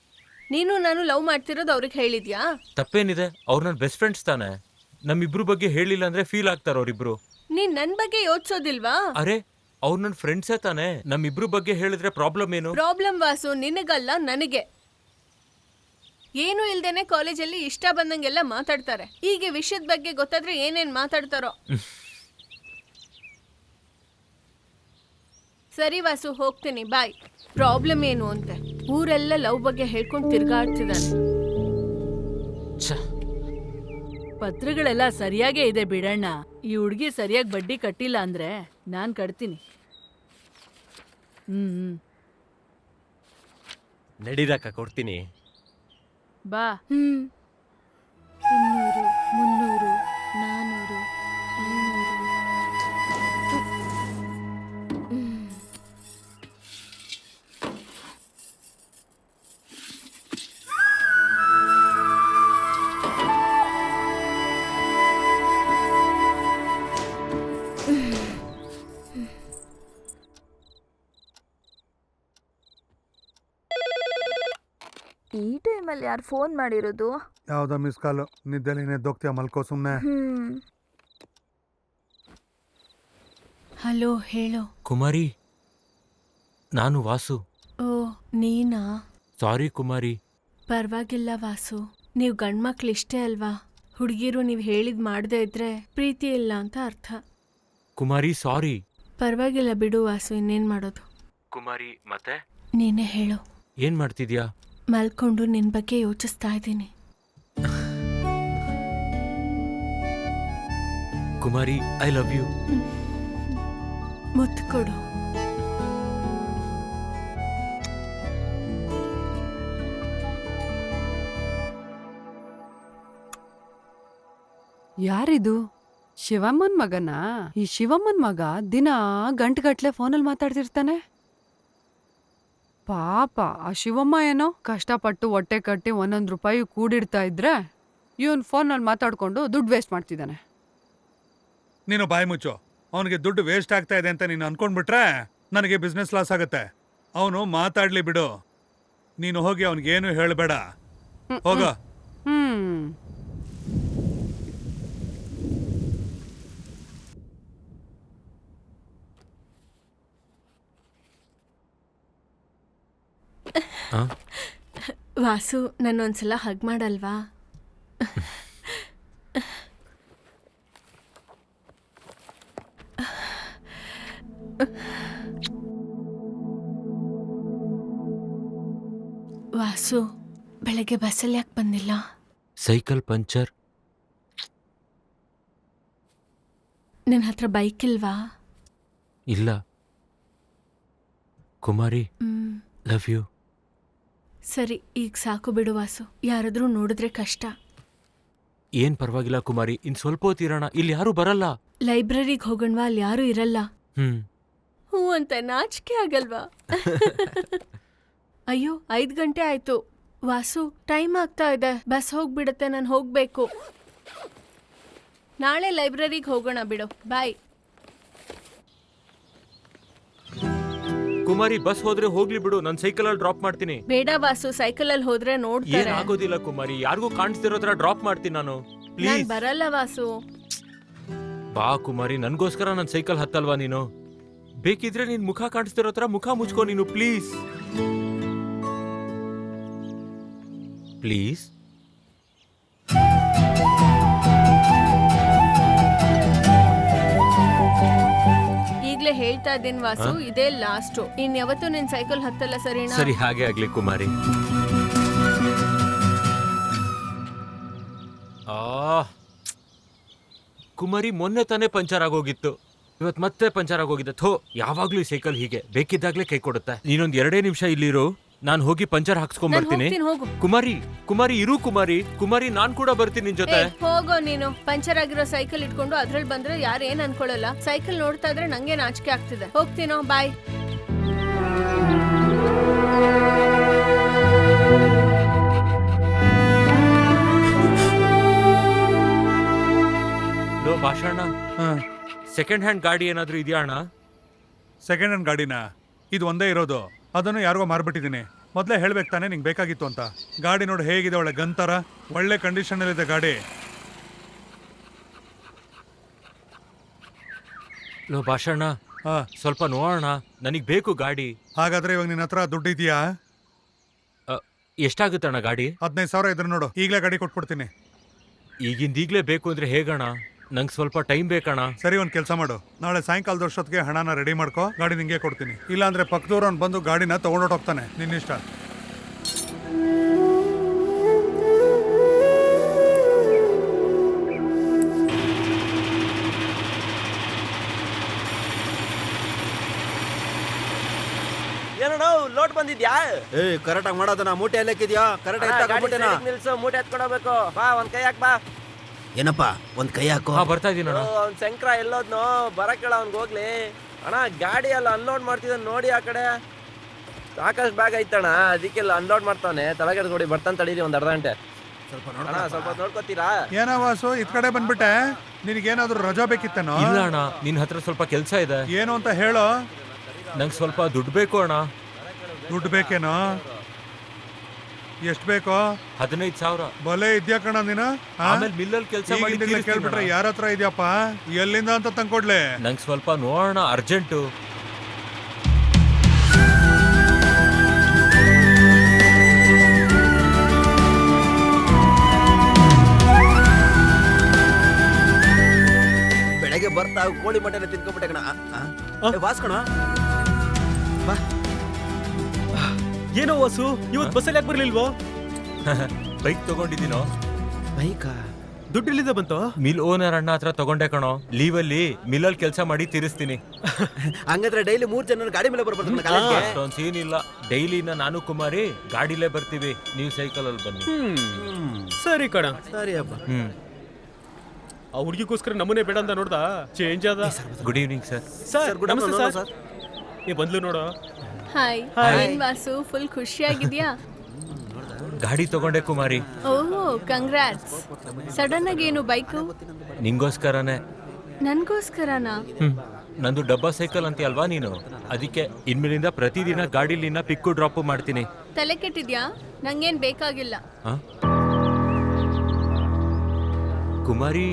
ನೀನು ನಾನು ಲವ್ ಮಾಡ್ತಿರೋದು ಅವ್ರಿಗೆ ಹೇಳಿದ್ಯಾ? ತಪ್ಪೇನಿದೆ, ಅವ್ರು ನನ್ನ ಬೆಸ್ಟ್ ಫ್ರೆಂಡ್ಸ್ ತಾನೆ. ನಮ್ಮಿಬ್ರು ಬಗ್ಗೆ ಹೇಳಿಲ್ಲ ಅಂದ್ರೆ ಫೀಲ್ ಆಗ್ತಾರ ಅವ್ರಿಬ್ರು. ನೀನ್ ನನ್ ಬಗ್ಗೆ ಯೋಚಿಸೋದಿಲ್ವಾ? ಅರೆ, ಅವ್ರು ನನ್ನ ಫ್ರೆಂಡ್ಸೇ ತಾನೆ. ನಮ್ಮಿಬ್ರು ಬಗ್ಗೆ ಹೇಳಿದ್ರೆ ಪ್ರಾಬ್ಲಮ್ ಏನು? ಪ್ರಾಬ್ಲಮ್ ವಾಸು ನಿನಗಲ್ಲ, ನನಗೆ. ಏನು ಇಲ್ದೇನೆ ಕಾಲೇಜಲ್ಲಿ ಇಷ್ಟ ಬಂದಂಗೆಲ್ಲ ಮಾತಾಡ್ತಾರೆ. ಈಗ ವಿಷಯದ ಬಗ್ಗೆ ಗೊತ್ತಾದ್ರೆ ಏನೇನ್ ಮಾತಾಡ್ತಾರೋ. ಸರಿ ವಾಸು, ಹೋಗ್ತೀನಿ, ಬಾಯ್. ಪ್ರಾಬ್ಲಮ್ ಏನು ಅಂತೆ? ಊರೆಲ್ಲ ಲವ್ ಬಗ್ಗೆ ಹೇಳ್ಕೊಂಡು ತಿರ್ಗಾಡ್ತಿದ್ದಾನೆ. ಪತ್ರಗಳೆಲ್ಲ ಸರಿಯಾಗೇ ಇದೆ ಬಿಡಣ್ಣ. ಈ ಹುಡ್ಗಿ ಸರಿಯಾಗಿ ಬಡ್ಡಿ ಕಟ್ಟಿಲ್ಲ ಅಂದ್ರೆ ನಾನ್ ಕಟ್ತೀನಿ. ಹ್ಮ್ ನಡೀರಕ್ಕ ಕೊಡ್ತೀನಿ. ಬಾ. 200, 300, 400, 500. ಈ ಟೈಮಲ್ಲಿ ಯಾರು ಫೋನ್ ಮಾಡಿರೋದು? ಯಾವ್ದೋ ಮಿಸ್ ಕಾಲು. ನಿದ್ದೆಲಿ ಎದ್ದೋಗ್ತೀಯ, ಮಲ್ಕೋ ಸುಮ್ನೆ. ಹಲೋ, ಹೇಳು. ಕುಮಾರಿ, ನಾನು ವಾಸು. ಓ, ನೀನಾ? ಸಾರಿ ಕುಮಾರಿ. ಪರವಾಗಿಲ್ಲ ವಾಸು, ನೀವು ಗಂಡ್ಮಕ್ಳು ಇಷ್ಟೇ ಅಲ್ವಾ? ಹುಡುಗಿರು ನೀವು ಹೇಳಿದ್ ಮಾಡದೇ ಇದ್ರೆ ಪ್ರೀತಿ ಇಲ್ಲ ಅಂತ ಅರ್ಥ. ಕುಮಾರಿ ಸಾರಿ. ಪರವಾಗಿಲ್ಲ ಬಿಡು ವಾಸು, ಇನ್ನೇನ್ ಮಾಡೋದು. ಕುಮಾರಿ ಮತ್ತೆ ನೀನೇ ಹೇಳು. ಏನ್ ಮಾಡ್ತಿದ್ಯಾ? ಮಲ್ಕೊಂಡು ನಿನ್ ಬಗ್ಗೆ ಯೋಚಿಸ್ತಾ ಇದ್ದೀನಿ. ಕುಮಾರಿ ಐ ಲವ್ ಯು. ಮುತ್ತು ಕೊಡು. ಯಾರಿದು? ಶಿವಮ್ಮನ್ ಮಗನಾ? ಈ ಶಿವಮ್ಮನ್ ಮಗ ದಿನ ಗಂಟೆಗಟ್ಲೆ ಫೋನಲ್ಲಿ ಮಾತಾಡ್ತಿರ್ತಾನೆ. ಪಾಪ ಆ ಶಿವಮ್ಮ ಏನೋ ಕಷ್ಟಪಟ್ಟು ಹೊಟ್ಟೆ ಕಟ್ಟಿ 1 ರೂಪಾಯಿ ಕೂಡಿಡ್ತಾ ಇದ್ರೆ ಇವನ್ ಫೋನಲ್ಲಿ ಮಾತಾಡ್ಕೊಂಡು ದುಡ್ಡು ವೇಸ್ಟ್ ಮಾಡ್ತಿದ್ದಾನೆ. ನೀನು ಬಾಯಿ ಮುಚ್ಚು. ಅವನಿಗೆ ದುಡ್ಡು ವೇಸ್ಟ್ ಆಗ್ತಾ ಇದೆ ಅಂತ ನೀನು ಅನ್ಕೊಂಡ್ಬಿಟ್ರೆ ನನಗೆ ಬಿಸ್ನೆಸ್ ಲಾಸ್ ಆಗುತ್ತೆ. ಅವನು ಮಾತಾಡ್ಲಿ ಬಿಡು. ನೀನು ಹೋಗಿ ಅವನಿಗೇನು ಹೇಳಬೇಡ. ಹೋಗ. ವಾಸು, ನನ್ನೊಂದ್ಸಲ ಹಗ್ ಮಾಡಲ್ವಾ? ವಾಸು, ಬೆಳಗ್ಗೆ ಬಸ್ಸಲ್ಲಿ ಯಾಕೆ ಬಂದಿಲ್ಲ? Cycle puncture. ನಿನ್ನ ಹತ್ರ ಬೈಕ್ ಇಲ್ವಾ? ಇಲ್ಲ ಕುಮಾರಿ, ಲವ್ ಯು. ಸರಿ, ಈಗ ಸಾಕು ಬಿಡು ವಾಸು. ಯಾರಾದ್ರೂ ನೋಡಿದ್ರೆ ಕಷ್ಟ. ಏನ್ ಪರವಾಗಿಲ್ಲ ಕುಮಾರಿ, ಇನ್ ಸ್ವಲ್ಪ ಹೊತ್ತಿರೋಣ. ಇಲ್ಲಿ ಯಾರು ಬರಲ್ಲ. ಲೈಬ್ರರಿಗೆ ಹೋಗಣ್ವಾ? ಅಲ್ಲಿ ಯಾರು ಇರಲ್ಲ. ಹ್ಞೂ ಅಂತ ನಾಚಿಕೆ ಆಗಲ್ವಾ? ಅಯ್ಯೋ, 5 ಗಂಟೆ ಆಯ್ತು. ವಾಸು, ಟೈಮ್ ಆಗ್ತಾ ಇದೆ. ಬಸ್ ಹೋಗ್ಬಿಡತ್ತೆ, ನಾನು ಹೋಗ್ಬೇಕು. ನಾಳೆ ಲೈಬ್ರರಿಗೆ ಹೋಗೋಣ ಬಿಡು. ಬಾಯ್. ಕುಮಾರಿ, ಬಸ್ ಹೋದ್ರೆ ಹೋಗ್ಲಿ ಬಿಡು, ನಾನು ಸೈಕಲ್ ಅಲ್ಲಿ ಡ್ರಾಪ್ ಮಾಡ್ತೀನಿ. ಬೇಡ ವಾಸು, ಸೈಕಲ್ ಅಲ್ಲಿ ಹೋದ್ರೆ ನೋಡ್ತಾರೆ. ಏನಾಗೋದಿಲ್ಲ ಕುಮಾರಿ, ಯಾರಿಗೂ ಕಾಣಿಸ್ತಿರೋ ತರ ಡ್ರಾಪ್ ಮಾಡ್ತೀನಿ ನಾನು. ನಾನ್ ಪ್ಲೀಸ್ ಬರಲ್ಲ ವಾಸು. ಬಾ ಕುಮಾರಿ, ನನ್ಗೋಸ್ಕರ ನನ್ ಸೈಕಲ್ ಹತ್ತಲ್ವಾ ನೀನು? ಬೇಕಿದ್ರೆ ನಿನ್ ಮುಖ ಕಾಣಿಸ್ತಿರೋ ತರ ಮುಖ ಮುಚ್ಕೋ ನೀನು. Please please. ಈಗ್ಲೇ ಹೇಳ್ತಾ ಇದ್ದೀನಿ ವಾಸು, ಇದೇ ಲಾಸ್ಟ್. ಇನ್ ಯಾವತ್ತೂ ನಿನ್ ಸೈಕಲ್ ಹತ್ತಲ್ಲ, ಸರಿನಾ? ಸರಿ, ಹಾಗೆ ಆಗ್ಲಿ ಕುಮಾರಿ. ಕುಮಾರಿ, ಮೊನ್ನೆ ತಾನೇ ಪಂಚರ್ ಆಗೋಗಿತ್ತು, ಇವತ್ ಮತ್ತೆ ಪಂಚರ್ ಆಗೋಗಿದೆ. ಥೋ, ಯಾವಾಗ್ಲೂ ಈ ಸೈಕಲ್ ಹೀಗೆ ಬೇಕಿದ್ದಾಗ್ಲೇ ಕೈ ಕೊಡುತ್ತೆ. ನೀನೊಂದ್ 2 ನಿಮಿಷ ಇಲ್ಲಿರು, ನಾನು ಹೋಗಿ ಪಂಚರ್ ಹಾಕ್ಸ್ಕೊಂಡ್ ಬರ್ತೀನಿ. ಕುಮಾರಿ ಕುಮಾರಿ ಇರು ಕುಮಾರಿ. ಕುಮಾರಿ, ನಾನ್ ಕೂಡ ಬರ್ತೀನಿ ನಿನ್ ಜೊತೆ. ಹೋಗೋ ನೀನು. ಪಂಚರ್ ಆಗಿರೋ ಸೈಕಲ್ ಇಟ್ಕೊಂಡು ಅದ್ರಲ್ಲಿ ಬಂದ್ರೆ ಯಾರು ಏನ್ ಅನ್ಕೊಳ್ಳಲ್ಲ. ಸೈಕಲ್ ನೋಡ್ತಾ ಇದ್ರೆ ನಂಗೆ ನಾಚಿಕೆ ಆಗ್ತಿದೆ. ಹೋಗ್ತೀನೋ, ಬಾಯ್. ಲೋ ಭಾಷಣ, ಸೆಕೆಂಡ್ ಹ್ಯಾಂಡ್ ಗಾಡಿ ಏನಾದ್ರೂ ಇದೆಯಾ ಅಣ್ಣ? ಸೆಕೆಂಡ್ ಹ್ಯಾಂಡ್ ಗಾಡಿನ? ಇದು ಒಂದೇ ಇರೋದು. ಅದನ್ನು ಯಾರಿಗೋ ಮಾರ್ಬಿಟ್ಟಿದ್ದೀನಿ. ಮೊದಲೇ ಹೇಳ್ಬೇಕು ತಾನೇ ನಿಂಗೆ ಬೇಕಾಗಿತ್ತು ಅಂತ. ಗಾಡಿ ನೋಡಿ ಹೇಗಿದೆ, ಒಳ್ಳೆ ಗಂತರ, ಒಳ್ಳೆ ಕಂಡೀಷನಲ್ಲಿದೆ ಗಾಡಿ. ಲೋ ಭಾಷಣ, ಸ್ವಲ್ಪ ನೋಡೋಣ, ನನಗ್ ಬೇಕು ಗಾಡಿ. ಹಾಗಾದ್ರೆ ಇವಾಗ ನಿನ್ನ ಹತ್ರ ದುಡ್ಡು ಇದೆಯಾ? ಎಷ್ಟಾಗುತ್ತಣ್ಣ ಗಾಡಿ? 15,000 ಇದ್ರೆ ನೋಡು, ಈಗಲೇ ಗಾಡಿ ಕೊಟ್ಬಿಡ್ತೀನಿ. ಈಗಿಂದೀಗ್ಲೇ ಬೇಕು ಅಂದ್ರೆ ಹೇಗಣ್ಣ? ನಂಗೆ ಸ್ವಲ್ಪ ಟೈಮ್ ಬೇಕಣ್ಣ. ಸರಿ, ಒಂದು ಕೆಲಸ ಮಾಡು, ನಾಳೆ ಸಾಯಂಕಾಲದಷ್ಟೊತ್ತಿಗೆ ಹಣನ ರೆಡಿ ಮಾಡ್ಕೋ, ಗಾಡಿ ನಿಂಗೆ ಕೊಡ್ತೀನಿ. ಇಲ್ಲಾಂದ್ರೆ ಪಕ್ಕದವ್ರು ಬಂದು ಗಾಡಿನ ತಗೊಂಡೋಗ್ತಾನೆ, ನಿನ್ನಿಷ್ಟ. ಏನೋ ಲೋಡ್ ಬಂದಿದ್ಯಾ? ಏ ಕರೆಕ್ಟ್ ಆಗಿ ಮಾಡೋದನ್ನ ಮೂಟೆ ಎಲ್ಲ ಹಾಕಿದ್ಯಾ? ಕರೆಕ್ಟ್ ಆಗಿ ತಗೊಂಡ್ಬಿಟ್ಟೆನಾ? ನಿಲ್ಸು, ಮೂಟೆ ಎತ್ಕೊಡಬೇಕು. ಬಾ ಒಂದ್ ಕೈ ಹಾಕ್ ಬಾ. ಏನಪ್ಪ ಒಂದ್ ಕೈ ಹಾಕೋ. ಬರ್ತಾ ಇದೀನಿ ಅಣ್ಣ. ಅವ್ನ್ ಶಂಕರ ಎಲ್ಲೋದ್ನೋ ಬರಕೇಳ ಅವ್ನ್ಗೆ ಹೋಗ್ಲಿ. ಅಣ್ಣ ಗಾಡಿ ಎಲ್ಲ ಅನ್ಲೋಡ್ ಮಾಡ್ತಿದ್ದ ನೋಡಿ ಆ ಕಡೆ. ಸಾಕಷ್ಟು ಬ್ಯಾಗ್ ಐತಣ್ಣ, ಅದಕ್ಕೆಲ್ಲ ಅನ್ಲೋಡ್ ಮಾಡ್ತಾನೆ. ತಲೆಗೆಡ್ ನೋಡಿ ಬರ್ತಾನೆ, ತಡೀರಿ ಒಂದ್ ಅರ್ಧ ಗಂಟೆ. ಅಣ್ಣ ಸ್ವಲ್ಪ ನೋಡ್ಕೊತೀರಾ? ಏನೋ ವಾಸು ಇತ್ ಕಡೆ ಬಂದ್ಬಿಟ್ಟೆ, ನಿನಗೇನಾದ್ರೂ ರಜಾ ಬೇಕಿತ್ತೇನೋ? ಇಲ್ಲ ಅಣ್ಣ, ನಿನ್ ಹತ್ರ ಸ್ವಲ್ಪ ಕೆಲಸ ಇದೆ. ಏನು ಅಂತ ಹೇಳು. ನಂಗೆ ಸ್ವಲ್ಪ ದುಡ್ಡು ಬೇಕು ಅಣ್ಣ. ದುಡ್ಡು ಬೇಕೇನೋ? ಎಷ್ಟು ಬೇಕೋ? 15,000. ಬಲೆ ಇದ್ಯಾ ಕಣ ನೀನು? ಆಮೇಲೆ ಮಿಲ್ಲಲ್ಲಿ ಕೆಲಸ ಮಾಡಿ ಕೇಳ್ಬಿಟ್ರೆ ಯಾರ ಹತ್ರ ಇದ್ಯಪ್ಪ, ಎಲ್ಲಿಂದ ಅಂತ ತಂದ್ಕೊಡ್ಲೆ? ನಂಗೆ ಸ್ವಲ್ಪ ನೋಡೋಣ, ಅರ್ಜೆಂಟು. ಬೆಳಗ್ಗೆ ಬರ್ತಾ ಕೋಳಿ ಮಟನ್ ತಿನ್ಕೊಂಡ್ಬಿಟ್ಟೆ ಕಣ. ವಾಸ್ಕಣ ಬಾ. ಏನೋ ವಾಸು, ಇವತ್ತು ಬಸ್ಸಲ್ಲಿ ಯಾಕೆ ಬರ್ಲಿಲ್ವೋ? ಬೈಕ್ ತಗೊಂಡಿದ್ದೀನೋ. ಬೈಕಾ? ದುಡ್ಡು ಇಲ್ಲಿಂದ ಬಂತು? ಮಿಲ್ ಓನರ್ ಅಣ್ಣ ಹತ್ರ ತಗೊಂಡೆ ಕಣೋ. ಲೀವಲ್ಲಿ ಮಿಲ್ಲಲ್ಲಿ ಕೆಲಸ ಮಾಡಿ ತೀರಿಸ್ತೀನಿ. ಹಂಗಂದ್ರೆ ಡೈಲಿ 3 ಜನ ಗಾಡಿ ಮೇಲೆ ಬರ್ಬೋದು. ಅಷ್ಟೊಂದು ಸೀನ್ ಇಲ್ಲ. ಡೈಲಿನ ನಾನು ಕುಮಾರಿ ಗಾಡಿಲೇ ಬರ್ತೀವಿ, ನೀವು ಸೈಕಲ್ ಅಲ್ಲಿ ಬನ್ನಿ. ಸರಿ ಕಣ. ಸರಿ ಅಪ್ಪ. ಆ ಹುಡುಗಿಗೋಸ್ಕರ ನಮ್ಮನೆ ಬೇಡ ಅಂತ ನೋಡ್ದ, ಚೇಂಜ್ ಆದ. Good evening sir. ಸರ್ ನಮಸ್ತೆ ಸರ್. ನೀ ಬಂದ್ಲು ನೋಡು. ಹಾಯ್. ಏನ್ ವಾಸು, ಫುಲ್ ಖುಷಿಯಾಗಿದ್ಯಾ? ಗಾಡಿ ತಗೊಂಡೆ ಕುಮಾರಿ. ಓಹ್ ಕಂಗ್ರಾಟ್ಸ್. ಸಡನ್ ಆಗಿ ಏನು ಬೈಕು? ನಿಂಗೋಸ್ಕರನೇ. ನನ್ಗೋಸ್ಕರನಾ? ನಂದು ಡಬ್ಬಾ ಸೈಕಲ್ ಅಂತೀಯ ಅಲ್ವಾ ನೀನು, ಅದಕ್ಕೆ ಇನ್ಮೇಲಿಂದ ಪ್ರತಿದಿನ ಗಾಡಿಲಿ ಪಿಕ್ಕು ಡ್ರಾಪ್ ಮಾಡ್ತೀನಿ. ತಲೆ ಕೆಟ್ಟಿದ್ಯಾ? ನಂಗೇನ್ ಬೇಕಾಗಿಲ್ಲ. ಕುಮಾರಿ,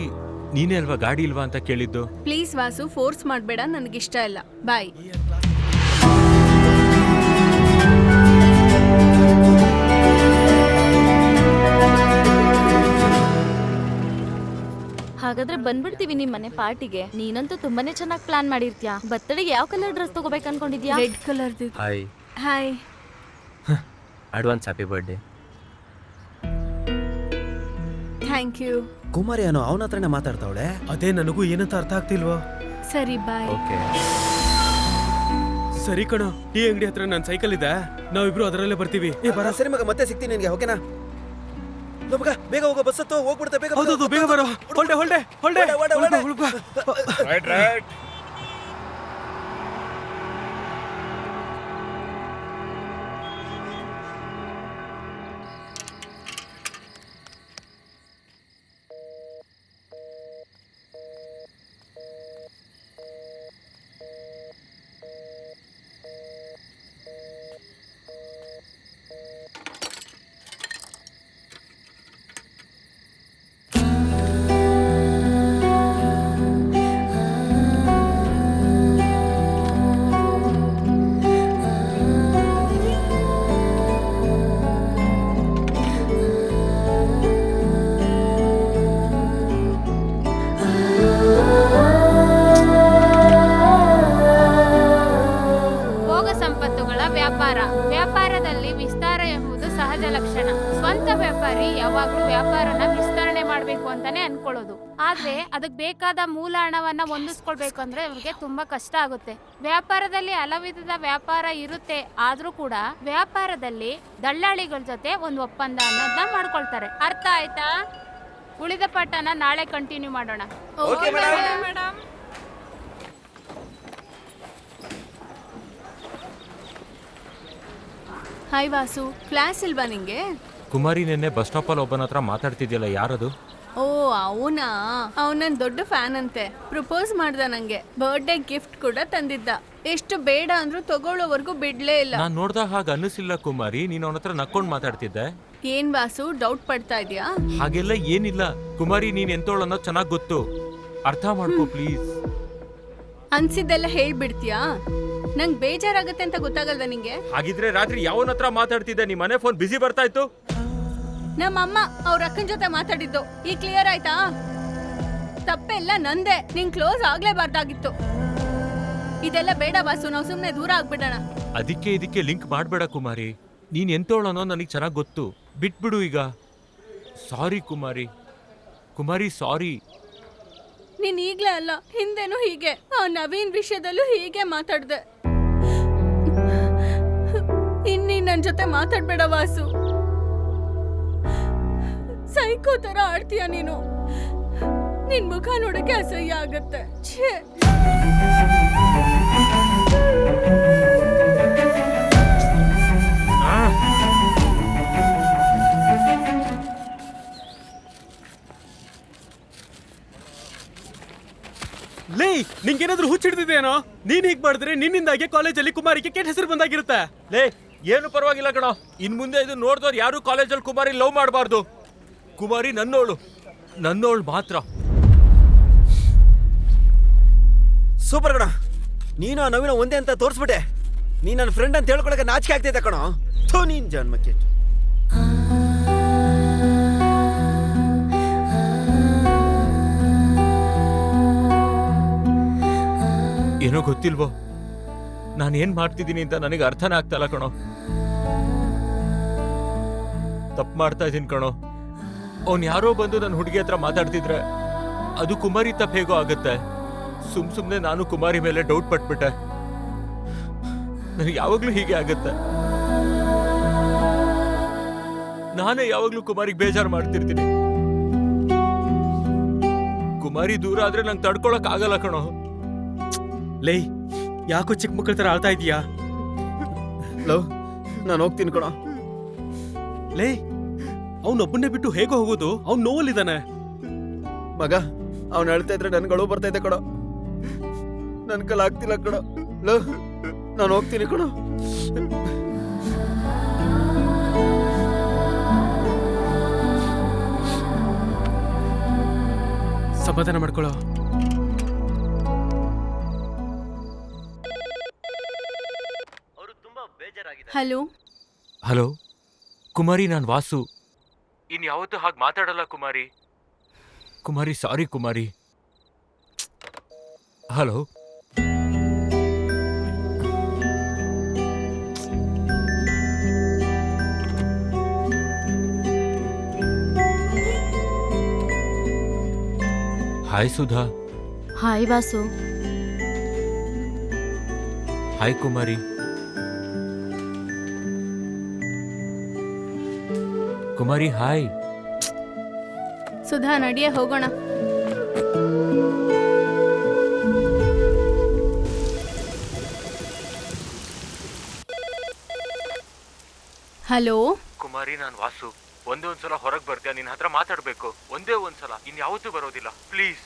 ನೀನೇ ಅಲ್ವಾ ಗಾಡಿ ಇಲ್ವಾ ಅಂತ ಕೇಳಿದ್ದು? ಪ್ಲೀಸ್ ವಾಸು, ಫೋರ್ಸ್ ಮಾಡ್ಬೇಡ, ನನಗಿಷ್ಟ ಇಲ್ಲ. ಬಾಯ್. ಹಾಗಾದ್ರೆ ಬಂದ್ಬಿಡ್ತೀವಿ ನಿಮ್ ಮನೆ ಪಾರ್ಟಿಗೆ. ನೀನಂತೂ ತುಂಬಾನೇ ಚೆನ್ನಾಗಿ ಪ್ಲಾನ್ ಮಾಡಿರ್ತೀಯ. ಬರ್ತಡೆಗೆ ಯಾವ ಕಲರ್ ಡ್ರೆಸ್ ತಗೋಬೇಕು ಅನ್ಕೊಂಡಿದ್ಯಾ? Red colour. Hi. Hi. Advance happy birthday. Thank you. Kumari ಏನೋ ಅವನ ಹತ್ರನೇ ಮಾತಾಡ್ತಾವಳೆ. ಅದೇ ನನಗೂ ಏನಂತ ಅರ್ಥ ಆಗ್ತಿಲ್ವಾ. ಸರಿ ಬಾಯ್. ಸರಿ ಕಣ, ಈ ಅಂಗಡಿ ಹತ್ರ ನನ್ನ ಸೈಕಲ್ ಇದೆ, ನಾವಿಬ್ರು ಅದರಲ್ಲೇ ಬರ್ತೀವಿ. ಸರಿ ಮಗ, ಮತ್ತೆ ಸಿಗ್ತೀನಿ ನಿನ್ಗೆ, ಓಕೆನಾ? ಮಗ ಬೇಗ ಹೋಗೋ, ಬಸ್ ಹತ್ತು, ಹೋಗ್ಬಿಡುತ್ತೆ. ಬೇಗ ಹೌದು, ಬೇಗ ಬರೋ. ಹೊಲ್ಡೆ ಹೊಲ್ಡೆ ಹೊಲ್ಡೆ. ವ್ಯಾಪಾರದಲ್ಲಿ ವಿಸ್ತಾರ ಎಂಬುದು ಸಹಜ ಲಕ್ಷಣ. ಸ್ವಂತ ವ್ಯಾಪಾರಿ ಯಾವಾಗ್ಲೂ ವ್ಯಾಪಾರನ ವಿಸ್ತರಣೆ ಮಾಡ್ಬೇಕು ಅಂತಾನೆ ಅನ್ಕೊಳ್ಳೋದು. ಆದ್ರೆ ಅದಕ್ಕೆ ಬೇಕಾದ ಮೂಲ ಹಣವನ್ನ ಹೊಂದಿಸ್ಕೊಳ್ಬೇಕು ಅಂದ್ರೆ ಅವ್ರಿಗೆ ತುಂಬಾ ಕಷ್ಟ ಆಗುತ್ತೆ. ವ್ಯಾಪಾರದಲ್ಲಿ ಹಲವಿಧದ ವ್ಯಾಪಾರ ಇರುತ್ತೆ, ಆದ್ರೂ ಕೂಡ ವ್ಯಾಪಾರದಲ್ಲಿ ದಳ್ಳಾಳಿಗಳ ಜೊತೆ ಒಂದು ಒಪ್ಪಂದ ಅನ್ನೋದನ್ನ ಮಾಡ್ಕೊಳ್ತಾರೆ. ಅರ್ಥ ಆಯ್ತಾ? ಉಳಿದ ಪಾಠನ ನಾಳೆ ಕಂಟಿನ್ಯೂ ಮಾಡೋಣ. ಮೇಡಮ್. ಹಾಯ್ ವಾಸು, ಕ್ಲಾಸ್ ಇಲ್ವಾ ನಿಂಗೆ? ಕುಮಾರಿ ನಿನ್ನೆ ಬಸ್ ಸ್ಟಾಪ್ ಅಲ್ಲಿ ಒಬ್ಬನ ಹತ್ರ ಮಾತಾಡ್ತಿದ್ಯಲ್ಲ, ಯಾರದು? ಓ ಅವನಾ? ಅವನ್ ನನ್ ದೊಡ್ಡ ಫ್ಯಾನ್ ಅಂತೆ. ಪ್ರಪೋಸ್ ಮಾಡ್ದ ನಂಗೆ, ಬರ್ಡೇ ಗಿಫ್ಟ್ ಕೂಡ ತಂದಿದ್ದ. ಎಷ್ಟು ಬೇಡ ಅಂದ್ರೂ ತಗೊಳ್ಳೋವರೆಗೂ ಬಿಡ್ಲೇ ಇಲ್ಲ. ನಾನ್ ನೋಡ್ದಾಗ ಹಾಗ ಅನ್ನಿಸಿಲ್ಲ ಕುಮಾರಿ, ನೀನ್ ಅವನ ಹತ್ರ ನಕ್ಕೊಂಡ್ ಮಾತಾಡ್ತಿದ್ದೆ. ಏನ್ ವಾಸು, ಡೌಟ್ ಪಡ್ತಾ ಇದ್ಯಾ? ಹಾಗೆಲ್ಲ ಏನಿಲ್ಲ ಕುಮಾರಿ, ನೀನ್ ಎಂತೋಳು ಅನ್ನೋದು ಚೆನ್ನಾಗ್ ಗೊತ್ತು, ಅರ್ಥ ಮಾಡ್ಕೋ ಪ್ಲೀಸ್. ಅನ್ಸಿದ್ದೆಲ್ಲ ಹೇಳ್ಬಿಡ್ತೀಯಾ? ನಂಗ್ ಬೇಜಾರಾಗತ್ತೆ ಅಂತ ಗೊತ್ತಾಗಲ್ವಾ ನಿಂಗೆ? ಹಾಗಿದ್ರೆ ರಾತ್ರಿ ಯಾವನ ಹತ್ರ ಮಾತಾಡ್ತಿದ್ದೆ? ನಿಮ್ ಮನೆ ಫೋನ್ ಬಿಸಿ ಬರ್ತಾ ಇತ್ತು. ನಮ್ಮಮ್ಮ ಅವ್ರ ಅಕ್ಕನ ಜೊತೆ ಮಾತಾಡಿದ್ದು. ಈ ಕ್ಲಿಯರ್ ಆಯ್ತಾ? ತಪ್ಪೆಲ್ಲ ನಂದೆ, ನಿಂಗ್ ಕ್ಲೋಸ್ ಆಗ್ಲೇಬಾರ್ದಾಗಿತ್ತು. ಇದೆಲ್ಲ ಬೇಡ ವಾಸು, ನಾವು ಸುಮ್ನೆ ದೂರ ಆಗ್ಬಿಡೋಣ. ಅದಕ್ಕೆ ಇದಕ್ಕೆ ಲಿಂಕ್ ಮಾಡ್ಬೇಡ ಕುಮಾರಿ, ನೀನ್ ಎಂತೋಳು ಅನ್ನೋ ನನಗೆ ಚೆನ್ನಾಗ್ ಗೊತ್ತು, ಬಿಟ್ಬಿಡು ಈಗ. ಸಾರಿ ಕುಮಾರಿ, ಕುಮಾರಿ ಸಾರಿ. ನೀನ್ ಈಗ್ಲೇ ಅಲ್ಲ, ಹಿಂದೆನೂ ಹೀಗೆ, ಆ ನವೀನ್ ವಿಷಯದಲ್ಲೂ ಹೀಗೆ ಮಾತಾಡ್ದೆ. ನನ್ ಜೊತೆ ಮಾತಾಡ್ಬೇಡ ವಾಸು. ಸೈಕೋ ತರ ಆಡ್ತೀಯ ನೀನು. ನಿನ್ ಮುಖ ನೋಡಕ್ಕೆ ಅಸಹ್ಯ ಆಗತ್ತೆ. ಛೇ. ಲೇ ನಿಂಗೇನಾದ್ರೂ ಹುಚ್ಚಿಡ್ತಿದ್ದೇನೋ? ನೀನ್ ಹೀಗ್ ಮಾಡಿದ್ರೆ ನಿನ್ನಿಂದಾಗೆ ಕಾಲೇಜಲ್ಲಿ ಕುಮಾರಿಗೆ ಕೆಟ್ಟ ಹೆಸರು ಬಂದಾಗಿರುತ್ತೆ. ಲೇ ಏನು ಪರವಾಗಿಲ್ಲ ಕಣೋ, ಇನ್ ಮುಂದೆ ಇದು ನೋಡಿದವ್ರು ಯಾರು ಕಾಲೇಜಲ್ಲಿ ಕುಮಾರಿ ಲವ್ ಮಾಡಬಾರ್ದು. ಕುಮಾರಿ ನನ್ನೋಳು ಮಾತ್ರ. ಸೂಪರ್ ಕಣ, ನೀನು ಆ ನವೀನ ಒಂದೇ ಅಂತ ತೋರಿಸ್ಬಿಟ್ಟೆ. ನೀ ನನ್ನ ಫ್ರೆಂಡ್ ಅಂತ ಹೇಳ್ಕೊಳಕ್ಕೆ ನಾಚಿಕೆ ಆಗ್ತೈತೆ ಕಣೋ. ಥೋ ನೀನ್ ಜನ್ಮಕ್ಕೆ. ಏನೋ ಗೊತ್ತಿಲ್ವೋ, ನಾನು ಏನ್ ಮಾಡ್ತಿದ್ದೀನಿ ಅಂತ ನನಗೆ ಅರ್ಥನೇ ಆಗ್ತಲ್ಲ ಕಣೋ. ತಪ್ಪು ಮಾಡ್ತಾ ಇದ್ದೀನಿ ಕಣೋ. ಅವ್ನು ಯಾರೋ ಬಂದು ನನ್ನ ಹುಡುಗಿ ಹತ್ರ ಮಾತಾಡ್ತಿದ್ರೆ ಅದು ಕುಮಾರಿ ತಪ್ಪು ಹೇಗೋ ಆಗತ್ತೆ. ಸುಮ್ನೆ ನಾನು ಕುಮಾರಿ ಮೇಲೆ ಡೌಟ್ ಪಟ್ಬಿಟ್ಟೆ. ನನಗೆ ಯಾವಾಗ್ಲೂ ಹೀಗೆ ಆಗತ್ತೆ. ನಾನೇ ಯಾವಾಗ್ಲೂ ಕುಮಾರಿಗೆ ಬೇಜಾರು ಮಾಡ್ತಿರ್ತೀನಿ. ಕುಮಾರಿ ದೂರ ಆದ್ರೆ ನಂಗೆ ತಡ್ಕೊಳಕ್ ಆಗಲ್ಲ ಕಣೋ. ಲೇ ಯಾಕೋ ಚಿಕ್ಕ ಮಕ್ಕಳ ತರ ಆಳ್ತಾ ಇದೀಯಾ? ಲವ್, ನಾನು ಹೋಗ್ತೀನಿ ಕಣೋ. ಲೇ ಅವನೊಬ್ಬನ್ನೇ ಬಿಟ್ಟು ಹೇಗೋ ಹೋಗೋದು? ಅವ್ನು ನೋವಲ್ಲಿದ್ದಾನೆ. ಮಗ, ಅವ್ನು ಹೇಳ್ತಾ ಇದ್ರೆ ನನ್ಗಳು ಬರ್ತೈತೆ ಕಣೋ. ನನ್ ಕಲ್ ಆಗ್ತಿಲ್ಲ ಕಣೋ. ಲವ್, ನಾನು ಹೋಗ್ತೀನಿ ಕಣೋ. ಸಮಾಧಾನ ಮಾಡ್ಕೊಳ್ಳೋ. ಹಲೋ ಹಲೋ ಕುಮಾರಿ, ನಾನು ವಾಸು. ಇನ್ಯಾವತ್ತೂ ಹಾಗೆ ಮಾತಾಡಲ್ಲ Kumari. Kumari sorry Kumari. Hello hi Sudha. Hi Vasu. Hi Kumari. Kumari hi. Sudha, ನಡಿಯ ಹೋಗೋಣ. ಹಲೋ ಕುಮಾರಿ, ನಾನು ವಾಸು. ಒಂದೇ ಒಂದ್ಸಲ ಹೊರಗೆ ಬರ್ತೀಯ? ನಿನ್ನ ಹತ್ರ ಮಾತಾಡ್ಬೇಕು. ಒಂದೇ ಒಂದ್ಸಲ, ಇನ್ಯಾವತ್ತೂ ಬರೋದಿಲ್ಲ, ಪ್ಲೀಸ್.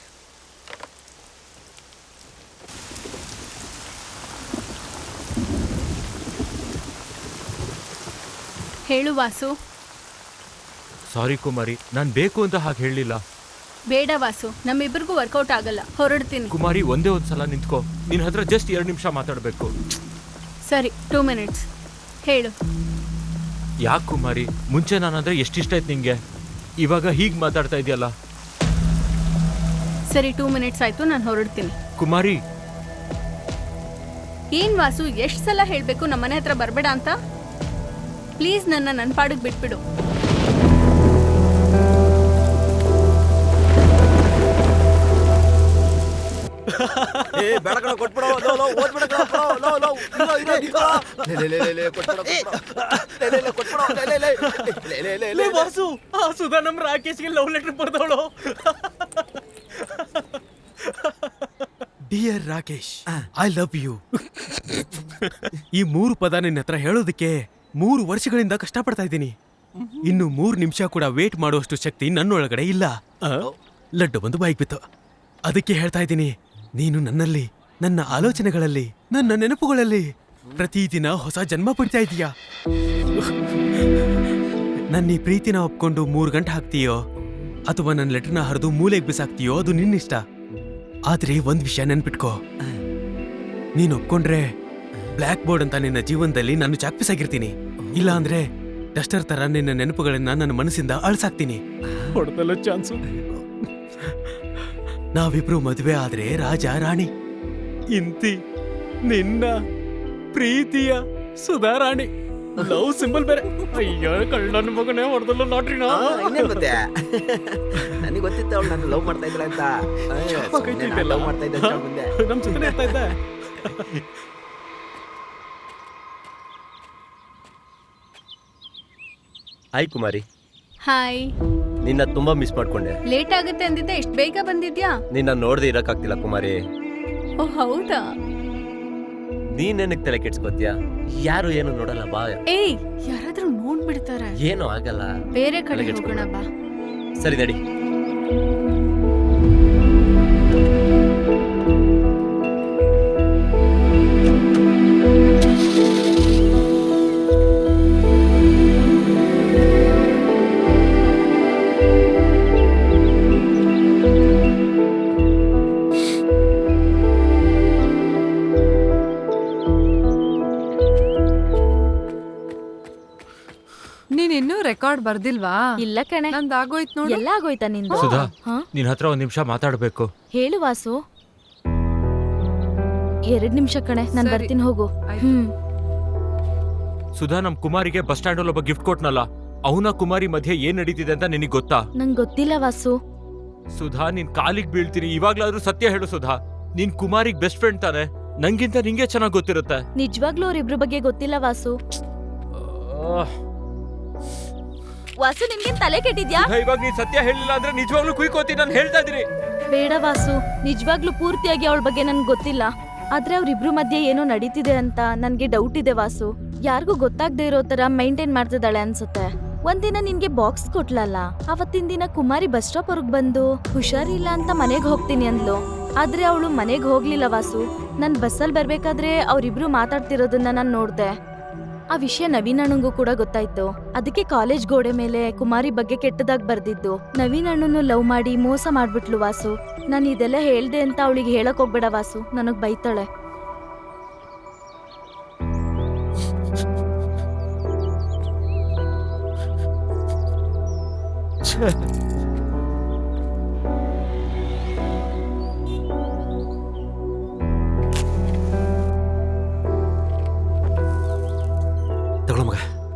ಹೇಳು ವಾಸು. ಸಾರಿ ಕುಮಾರಿ, ನಾನು ಬೇಕು ಅಂತ ಹಾಗೆ ಹೇಳಲಿಲ್ಲ. ಬೇಡ ವಾಸು, ನಮ್ಮಿಬ್ಬರಿಗೂ ವರ್ಕೌಟ್ ಆಗಲ್ಲ. ಹೊರಡ್ತೀನಿ. ಕುಮಾರಿ ಒಂದೇ ಒಂದ್ಸಲ ನಿಂತ್ಕೋ. ನಿನ್ನ ಹತ್ರ ಜಸ್ಟ್ 2 ನಿಮಿಷ ಮಾತಾಡಬೇಕು. ಸರಿ, 2 ಮಿನಿಟ್ಸ್. ಹೇಳು. ಯಾಕೆ ಕುಮಾರಿ, ಮುಂಚೆ ನಾನಂದ್ರೆ ಎಷ್ಟಿಷ್ಟ ಆಯ್ತು ನಿಂಗೆ, ಇವಾಗ ಹೀಗೆ ಮಾತಾಡ್ತಾ ಇದೆಯಲ್ಲ. ಸರಿ, 2 ಮಿನಿಟ್ಸ್ ಆಯ್ತು, ನಾನು ಹೊರಡ್ತೀನಿ. ಕುಮಾರಿ. ಏನ್ ವಾಸು, ಎಷ್ಟು ಸಲ ಹೇಳ್ಬೇಕು ನಮ್ಮನೆ ಹತ್ರ ಬರಬೇಡ ಅಂತ? ಪ್ಲೀಸ್ ನನ್ನ ಪಾಡಿಗೆ ಬಿಟ್ಬಿಡು. ಬೇಡ ಕಣ, ಕೊಟ್ಬಿಡೋ. ಓದ್ಬಿಡ ವಾಸು, ಆ ಸುಧಾ ನಮ್ ರಾಕೇಶ್ಗೆ ಲವ್ ಲೆಟರ್ ಬರ್ದವಳು. Dear Rakesh, I love you. ಈ 3 ಪದ ನಿನ್ನ ಹತ್ರ ಹೇಳೋದಕ್ಕೆ 3 ವರ್ಷಗಳಿಂದ ಕಷ್ಟಪಡ್ತಾ ಇದ್ದೀನಿ. ಇನ್ನು 3 ನಿಮಿಷ ಕೂಡ ವೇಟ್ ಮಾಡುವಷ್ಟು ಶಕ್ತಿ ನನ್ನೊಳಗಡೆ ಇಲ್ಲ. ಲಡ್ಡು ಬಂದು ಬಾಯಿಗೆ ಬಿತ್ತು. ಅದಕ್ಕೆ ಹೇಳ್ತಾ ಇದ್ದೀನಿ, ನೀನು ನನ್ನಲ್ಲಿ, ನನ್ನ ಆಲೋಚನೆಗಳಲ್ಲಿ, ನನ್ನ ನೆನಪುಗಳಲ್ಲಿ ಪ್ರತಿದಿನ ಹೊಸ ಜನ್ಮ ಪಡಿತಾ ಇದೀಯಾ. ನನ್ನ ಈ ಪ್ರೀತಿನ ಒಪ್ಕೊಂಡು 3 ಗಂಟೆ ಹಾಕ್ತೀಯೋ ಅಥವಾ ನನ್ನ ಲೆಟರ್ನ ಹರಿದು ಮೂಲೆಗೆ ಬಿಸಾಕ್ತೀಯೋ ಅದು ನಿನ್ನಿಷ್ಟ. ಆದ್ರೆ ಒಂದ್ ವಿಷಯ ನೆನ್ಪಿಟ್ಕೋ, ನೀನು ಒಪ್ಕೊಂಡ್ರೆ ಬ್ಲ್ಯಾಕ್ ಬೋರ್ಡ್ ಅಂತ ನಿನ್ನ ಜೀವನದಲ್ಲಿ ನಾನು ಚಾಕ್ಪಿಸಾಗಿರ್ತೀನಿ. ಇಲ್ಲ ಅಂದ್ರೆ ಡಸ್ಟರ್ ತರ ನಿನ್ನ ನೆನಪುಗಳನ್ನ ನನ್ನ ಮನಸ್ಸಿಂದ ಅಳ್ಸಾಕ್ತೀನಿ. ಹೊಡೆದಲ್ಲ ಚಾನ್ಸು. ನಾವಿಬ್ರು ಮದುವೆ ಆದ್ರೆ ರಾಜ ರಾಣಿ, ಇಂತಿ ನಿನ್ನ ಪ್ರೀತಿಯ ಸುಧಾರಾಣಿ. ಲವ್ ಸಿಂಬಲ್ ಬೇರೆ. ಅಯ್ಯೋ ಕಳ್ಳನ ಮಗನೇ, ಹೊಡೆದಲ್ಲ ಲಾಟ್ರಿನ. ಮತ್ತೆ ನನಗೆ ಗೊತ್ತಿತ್ತು ಅವಳು ನನ್ನ ಲವ್ ಮಾಡ್ತಾ ಇದ್ಲ ಅಂತ. ಲವ್ ಮಾಡ್ತಾ ಇದ್ದ ಮುಂದೆ ನಮ್ ಜೊತೆ ಇರ್ತಾ ಇದ್ದ. ಹಾಯ್ ಕುಮಾರಿ, ಹಾಯ್. ನಿನ್ನ ತುಂಬಾ ಮಿಸ್ ಮಾಡ್ಕೊಂಡೆ. ಲೇಟ್ ಆಗುತ್ತೆ ಅಂದಿದ್ದೆ, ಇಷ್ಟು ಬೇಗ ಬಂದಿದ್ಯಾ? ನಿನ್ನ ನೋಡ್ದೆ ಇರಕ್ಕಾಗ್ತಿಲ್ಲ ಕುಮಾರಿ. ಓ ಹೌದಾ? ನೀನೇನಕ್ಕೆ ತಲೆ ಕೆಡ್ಸ್ಕೊತೀಯ? ಯಾರು ಏನು ನೋಡಲ್ಲ ಬಾ. ಏಯ್, ಯಾರಾದ್ರೂ ನೋಡ್ಬಿಡ್ತಾರೆ. ಏನು ಆಗಲ್ಲ, ಬೇರೆ ಕಡೆ ಹೋಗೋಣ ಬಾ. ಸರಿ ನಡಿ. ನೀನ್ ಇನ್ನೂ ರೆಕಾರ್ಡ್ ಬರ್ದಿಲ್ವಾ? ಇಲ್ಲ ಕಣೆ. ನಂದು ಆಗೋಯ್ತು ನೋಡು. ಎಲ್ಲ ಆಗೋಯ್ತಾ ನಿಂದು? ಸುಧಾ, ಹಾ? ನಿನ್ ಹತ್ರ ಒಂದ್ ನಿಮಿಷ ಮಾತಾಡ್ಬೇಕು. ಹೇಳು ವಾಸು. 2 ನಿಮಿಷ ಕಣೆ, ನಾನ್ ಸರಿ. ಬರ್ತೀನಿ, ಹೋಗು. ಆಯ್ತು. ಸುಧಾ, ನಮ್ ಕುಮಾರಿಗೆ ಬಸ್ ಸ್ಟ್ಯಾಂಡ್ ಅಲ್ಲಿ ಒಬ್ಬ ಗಿಫ್ಟ್ ಕೊಟ್ನಲ್ಲ, ಅವನ ಕುಮಾರಿ ಮಧ್ಯೆ ಏನ್ ನಡೀತಿದೆ ಅಂತ ನಿನಗ್ ಗೊತ್ತಾ? ನಂಗ್ ಗೊತ್ತಿಲ್ಲ ವಾಸು. ಸುಧಾ, ನಿನ್ ಕಾಲಿಗೆ ಬೀಳ್ತೀನಿ, ಇವಾಗ್ಲಾದ್ರೂ ಸತ್ಯ ಹೇಳು ಸುಧಾ. ನೀನ್ ಕುಮಾರಿಗ್ ಬೆಸ್ಟ್ ಫ್ರೆಂಡ್ ತಾನೆ, ನಂಗಿಂತ ನಿಂಗೆ ಚೆನ್ನಾಗ್ ಗೊತ್ತಿರುತ್ತೆ. ನಿಜವಾಗ್ಲೂ ಅವ್ರಿಬ್ರು ಬಗ್ಗೆ ಗೊತ್ತಿಲ್ಲ ವಾಸು. ವಾಸು, ನಿನ್ಗೇನ್ ತಲೆ ಕೆಟ್ಟಿದ್ಯಾ? ಸುಧಾ, ಇವಾಗ ನೀನ್ ಸತ್ಯ ಹೇಳಿಲ್ಲ ಅಂದ್ರೆ ನಿಜವಾಗ್ಲೂ ಕುಯ್ಕೋತೀನಿ, ನಾನು ಹೇಳ್ತಾ ಇದೀನಿ. ಬೇಡ ವಾಸು, ನಿಜವಾಗ್ಲೂ ಪೂರ್ತಿಯಾಗಿ ಅವಳ ಬಗ್ಗೆ ನನ್ಗೆ ಗೊತ್ತಿಲ್ಲ. ಆದ್ರೆ ಅವ್ರಿಬ್ರು ಮಧ್ಯೆ ಏನೋ ನಡೀತಿದೆ ಅಂತ ನನ್ಗೆ ಡೌಟ್ ಇದೆ ವಾಸು. ಯಾರಿಗೂ ಗೊತ್ತಾಗ್ದೇ ಇರೋ ತರ ಮೈಂಟೈನ್ ಮಾಡ್ತಿದ್ದಾಳೆ ಅನ್ಸುತ್ತೆ. ಒಂದಿನ ನಿನ್ಗೆ ಬಾಕ್ಸ್ ಕೊಟ್ಲಲ್ಲ, ಅವತ್ತಿನ ದಿನ ಕುಮಾರಿ ಬಸ್ ಸ್ಟಾಪ್ ವರ್ಗ್ ಬಂದು ಹುಷಾರಿಲ್ಲ ಅಂತ ಮನೆಗ್ ಹೋಗ್ತೀನಿ ಅಂದ್ಲು. ಆದ್ರೆ ಅವಳು ಮನೆಗ್ ಹೋಗ್ಲಿಲ್ಲ ವಾಸು. ನನ್ ಬಸ್ಸಲ್ಲಿ ಬರ್ಬೇಕಾದ್ರೆ ಅವ್ರಿಬ್ರು ಮಾತಾಡ್ತಿರೋದನ್ನ ನಾನ್ ನೋಡ್ದೆ. ಆ ವಿಷಯ ನವೀನ್ ಅಣ್ಣಂಗೂ ಕೂಡ ಗೊತ್ತಾಯ್ತು. ಅದಕ್ಕೆ ಕಾಲೇಜ್ ಗೋಡೆ ಮೇಲೆ ಕುಮಾರಿ ಬಗ್ಗೆ ಕೆಟ್ಟದಾಗ್ ಬರ್ದಿದ್ದು. ನವೀನ್ ಅಣ್ಣನು ಲವ್ ಮಾಡಿ ಮೋಸ ಮಾಡ್ಬಿಟ್ಲು ವಾಸು. ನಾನು ಇದೆಲ್ಲ ಹೇಳ್ದೆ ಅಂತ ಅವಳಿಗೆ ಹೇಳಕ್ ಹೋಗ್ಬೇಡ ವಾಸು, ನನಗ್ ಬೈತಾಳೆ. ತಗೊಳ ಮಗ.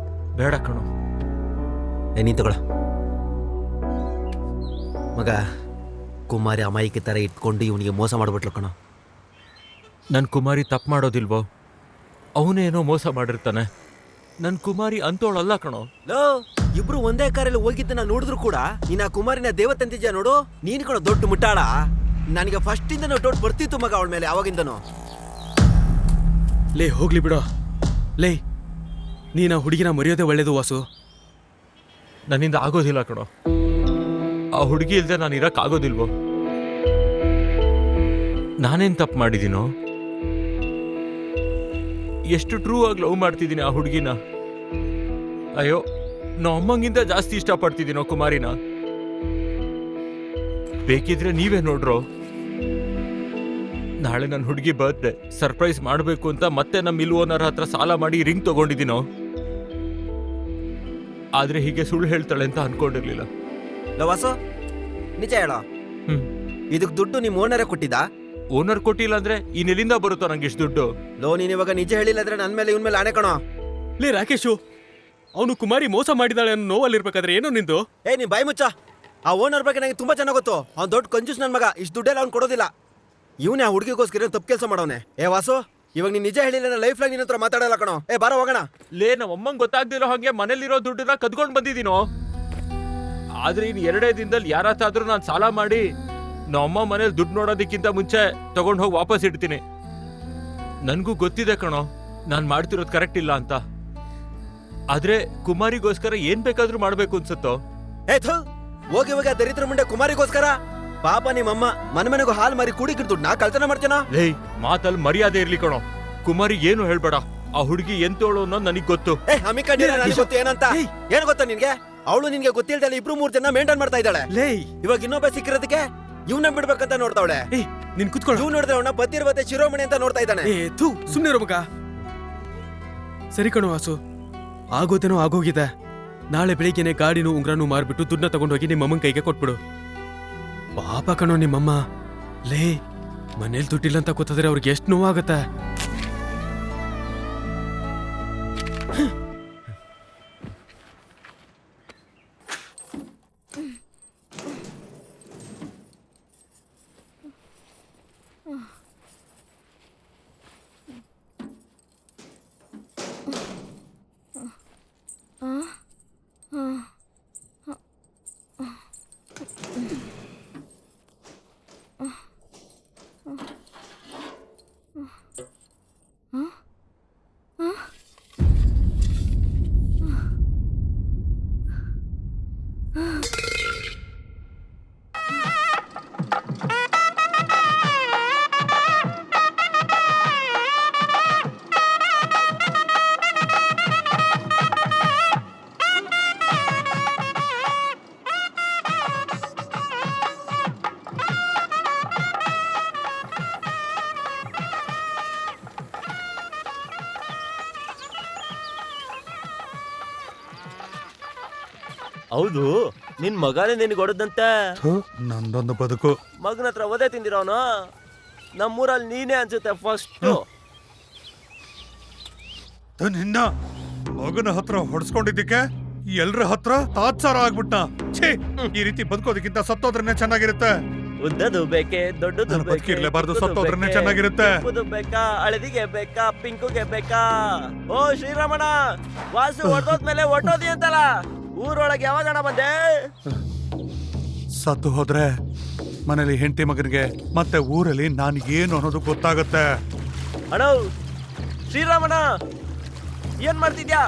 ಬೇಡ ಕಣು. ನೀನ್ ತಗೊಳ ಮಗ. ಕುಮಾರಿ ಅಮಾಯಿಕೆ ತರ ಇಟ್ಕೊಂಡು ಇವನಿಗೆ ಮೋಸ ಮಾಡ್ಬಿಟ್ಲು ಕಣೋ. ನನ್ ಕುಮಾರಿ ತಪ್ಪು ಮಾಡೋದಿಲ್ವೋ? ಅವನೇನೋ ಮೋಸ ಮಾಡಿರ್ತಾನೆ. ನನ್ ಕುಮಾರಿ ಅಂತೋಳಲ್ಲ ಕಣೋ. ಲೋ, ಇಬ್ರು ಒಂದೇ ಕಾರಲ್ಲಿ ಹೋಗಿದ್ದನ್ನ ನೋಡಿದ್ರು ಕೂಡ ನೀನ್ ಆ ಕುಮಾರಿನ ದೇವತೆ ಅಂತಿದ್ಯಾ ನೋಡು. ನೀನ್ ಕಣೋ ದೊಡ್ಡ ಮುಟ್ಟಾಳ. ನನಗೆ ಫಸ್ಟ್ ಇಂದ ಡೌಟ್ ಬರ್ತಿತ್ತು ಮಗ ಅವಳ ಮೇಲೆ, ಅವಾಗಿಂದನು. ಲೇ, ಹೋಗ್ಲಿ ಬಿಡೋ. ಲೇ, ನೀನ ಹುಡುಗಿನ ಮರೆಯೋದೇ ಒಳ್ಳೇದು ವಾಸು. ನನ್ನಿಂದ ಆಗೋದಿಲ್ಲ ಕಣೋ. ಆ ಹುಡುಗಿ ಇಲ್ದೆ ನಾನು ಇರಕ್ ಆಗೋದಿಲ್ವೋ? ನಾನೇನ್ ತಪ್ಪು ಮಾಡಿದೀನೋ? ಎಷ್ಟು ಟ್ರೂ ಆಗಿ ಲವ್ ಮಾಡ್ತಿದ್ದೀನಿ ಆ ಹುಡುಗಿನ. ಅಯ್ಯೋ, ನಾ ಅಮ್ಮಂಗಿಂತ ಜಾಸ್ತಿ ಇಷ್ಟಪಡ್ತಿದ್ದೀನೋ ಕುಮಾರಿನ. ಬೇಕಿದ್ರೆ ನೀವೇ ನೋಡ್ರೋ. ನಾಳೆ ನನ್ನ ಹುಡುಗಿ ಬರ್ತ್ಡೇ ಸರ್ಪ್ರೈಸ್ ಮಾಡಬೇಕು ಅಂತ ಮತ್ತೆ ನಮ್ಮ ಮಿಲ್ ಓನರ್ ಹತ್ರ ಸಾಲ ಮಾಡಿ ರಿಂಗ್ ತಗೊಂಡಿದ್ದೀನೋ. ಆದ್ರೆ ಹೀಗೆ ಸುಳ್ಳು ಹೇಳ್ತಾಳೆ ಅಂತ ಅನ್ಕೊಂಡಿರ್ಲಿಲ್ಲ. ಲೋ ವಾಸು, ನಿಜ ಹೇಳೋ. ಇದಕ್ ದುಡ್ಡು ನಿಮ್ ಓನರೇ ಕೊಟ್ಟಿದ್ದ? ಓನರ್ ಕೊಟ್ಟಿಲ್ಲ ಅಂದ್ರೆ ಇನ್ನೆಲ್ಲಿಂದ ಬರುತ್ತೋ ನಂಗೆ ಇಷ್ಟು ದುಡ್ಡು? ಲೋ, ನೀನ್ ಇವಾಗ ನಿಜ ಹೇಳಿಲ್ಲ ಅಂದ್ರೆ ನನ್ ಮೇಲೆ ಇವನ್ ಮೇಲೆ ಆಣೆ ಕಣೋ. ಲೇ ರಾಕೇಶು, ಅವನು ಕುಮಾರಿ ಮೋಸ ಮಾಡಿದಾಳೆ ಅನ್ನೋ ನೋವಲ್ಲಿರ್ಬೇಕಾದ್ರೆ ಏನೋ ನಿಂದು? ನೀ ಬಾಯಿ ಮುಚ್ಚ. ಆ ಓನರ್ ಬಗ್ಗೆ ನಂಗೆ ತುಂಬಾ ಚೆನ್ನಾಗ್ ಗೊತ್ತು. ಅವ್ನ್ ದೊಡ್ಡ ಕಂಜೂಸ್ ನನ್ ಮಗ. ಇಷ್ಟು ದುಡ್ಡೆಲ್ಲ ಅವ್ನು ಕೊಡೋದಿಲ್ಲ. ಇವನೇ ಆ ಹುಡುಗಿಗೋಸ್ಕರ ತಪ್ಪು ಕೆಲಸ ಮಾಡವನೆ. ವಾಸು, ಇವಾಗ ನೀನ್ ನಿಜ ಹೇಳಿಲ್ಲ ಲೈಫ್ ಲಾಗ್ ನಿನ್ನ ಹತ್ರ ಮಾತಾಡಲ್ಲ ಕಣೋ. ಬಾರ ಹೋಗೋಣ. ಲೇ, ನಮ್ಮ ಅಮ್ಮಂಗೆ ಗೊತ್ತಾಗ್ದಿರೋ ಹಾಗೆ ಮನೇಲಿರೋ ದುಡ್ಡನ್ನ ಕದ್ಕೊಂಡು ಬಂದಿದ್ದೀನೋ. ಆದ್ರೆ ಇನ್ 2 ದಿನದಲ್ಲಿ ಯಾರಾದ್ರೂ ನಾನು ಸಾಲ ಮಾಡಿ ನಮ್ಮಮ್ಮ ಮನೇಲಿ ದುಡ್ಡು ನೋಡೋದಕ್ಕಿಂತ ಮುಂಚೆ ತಗೊಂಡು ಹೋಗಿ ವಾಪಸ್ ಇಡ್ತೀನಿ. ನನ್ಗೂ ಗೊತ್ತಿದೆ ಕಣೋ, ನಾನ್ ಮಾಡ್ತಿರೋದು ಕರೆಕ್ಟ್ ಇಲ್ಲ ಅಂತ. ಆದ್ರೆ ಕುಮಾರಿಗೋಸ್ಕರ ಏನ್ ಬೇಕಾದ್ರೂ ಮಾಡ್ಬೇಕು ಅನ್ಸುತ್ತೋ. ಹೋಗಿ ಹೋಗಿ ಆ ದರಿದ್ರ ಮುಂಡೆ ಕುಮಾರಿಗೋಸ್ಕರ ಪಾಪ ನಿಮ್ಮಮ್ಮ ಮನೆಗೂ ಹಾಲು ಮಾರಿ ಕುಡಿಗಿರ್ ದುಡ್ಡು ನಾ ಕಳ್ತನ ಮಾಡ್ತೇನ. ಏಯ್, ಮಾತಲ್ಲಿ ಮರ್ಯಾದೆ ಇರ್ಲಿ ಕಣೋ. ಕುಮಾರಿ ಏನು ಹೇಳ್ಬೇಡ. ಆ ಹುಡುಗಿ ಎಂತೋಳು ಅನ್ನೋದು ನನಗ್ ಗೊತ್ತು. ಗೊತ್ತು ಏನಂತ. ಏನ್ ಗೊತ್ತಾ ನಿನ್ಗೆ? ಅವಳು ನಿನ್ಗೆ ಗೊತ್ತಿಲ್ದಲ್ಲ 2-3 ಜನ ಮೇಂಟೈನ್ ಮಾಡ್ತಾ ಇದ್ದಾಳೆ. ಇವಾಗ ಇನ್ನೊಬ್ಬ ಸಿಕ್ಕಿರೋದಕ್ಕೆ ಇವನ್ನ ಬಿಡ್ಬೇಕಂತ ನೋಡ್ತಾವಳೆ. ನಿನ್ ಕುತ್ಕೊಳ್ಳ. ಇವ್ ನೋಡಿದ್ರೆ ಅವನ ಪತಿರ್ವತೆ ಶಿರೋಮಣಿ ಅಂತ ನೋಡ್ತಾ ಇದ್ದಾನೆ. ಸುಮ್ನೆ ಇರೋ ಮಗ. ಸರಿ ಕಣೋ ವಾಸು, ಆಗೋದೇನೋ ಆಗೋಗಿದೆ. ನಾಳೆ ಬೆಳಿಗ್ಗೆನೆ ಗಾಡಿನೂ ಉಂಗ್ರನೂ ಮಾರ್ಬಿಟ್ಟು ದುಡ್ಡನ್ನ ತಗೊಂಡೋಗಿ ನಿಮ್ಮಮ್ಮನ ಕೈಗೆ ಕೊಟ್ಬಿಡು. ಪಾಪ ಕಣೋ ನಿಮ್ಮಮ್ಮ. ಲೇ, ಮನೇಲಿ ದುಡ್ಡಿಲ್ಲ ಅಂತ ಗೊತ್ತಾದ್ರೆ ಅವ್ರಿಗೆ ಎಷ್ಟು ನೋವಾಗತ್ತೆ. ಹೌದು ನಿನ್ ಮಗನೇ ನಿನಗೆ ಹೊಡೆದಂತೆ. ನಂದೊಂದು ಬದುಕು. ಮಗನ ಹತ್ರ ಒದೆ ತಿಂದಿರೋನು. ನಮ್ಮೂರಲ್ಲಿ ನೀನೇ ಅನ್ಸುತ್ತೆ ಫಸ್ಟ್. ನಿನ್ನ ಮಗನ ಹತ್ರ ಹೊಡ್ಸ್ಕೊಂಡಿದ್ದಕ್ಕೆ ಎಲ್ರ ಹತ್ರ ತಾತ್ಸಾರ ಆಗ್ಬಿಟ್ಟ. ಛೇ, ಈ ರೀತಿ ಬದುಕೋದಕ್ಕಿಂತ ಸತ್ತೋದ್ರನ್ನೇ ಚೆನ್ನಾಗಿರುತ್ತೆ. ಉದ್ದದು ಬೇಕೆ, ದೊಡ್ಡದು ನಾನು ಬದುಕಿರ್ಲೇಬಾರ್ದು, ಸತ್ತೋದ್ರನ್ನೇ ಚೆನ್ನಾಗಿರುತ್ತೆ. ಬೇಕಾ, ಹಳದಿಗೆ ಬೇಕಾ, ಪಿಂಕುಗೆ ಬೇಕಾ? ಓ ಶ್ರೀರಮಣ, ವಾಸು ಹೊಡೆದೋದ್ಮೇಲೆ ಹೊಟ್ಟೋದಿ ಅಂತಲ್ಲ, ಊರೊಳಗೆ ಯಾವಾಗಣ ಬಂದೆ? ಸತ್ತು ಹೋದ್ರೆ ಮನೇಲಿ ಹೆಂಡತಿ ಮಗನಿಗೆ ಮತ್ತೆ ಊರಲ್ಲಿ ನಾನು ಏನು ಅನ್ನೋದು ಗೊತ್ತಾಗತ್ತೆ. ಅಣ್ಣ ಶ್ರೀರಾಮಣ್ಣ ಏನ್ ಮಾಡ್ತಿದ್ಯಾ?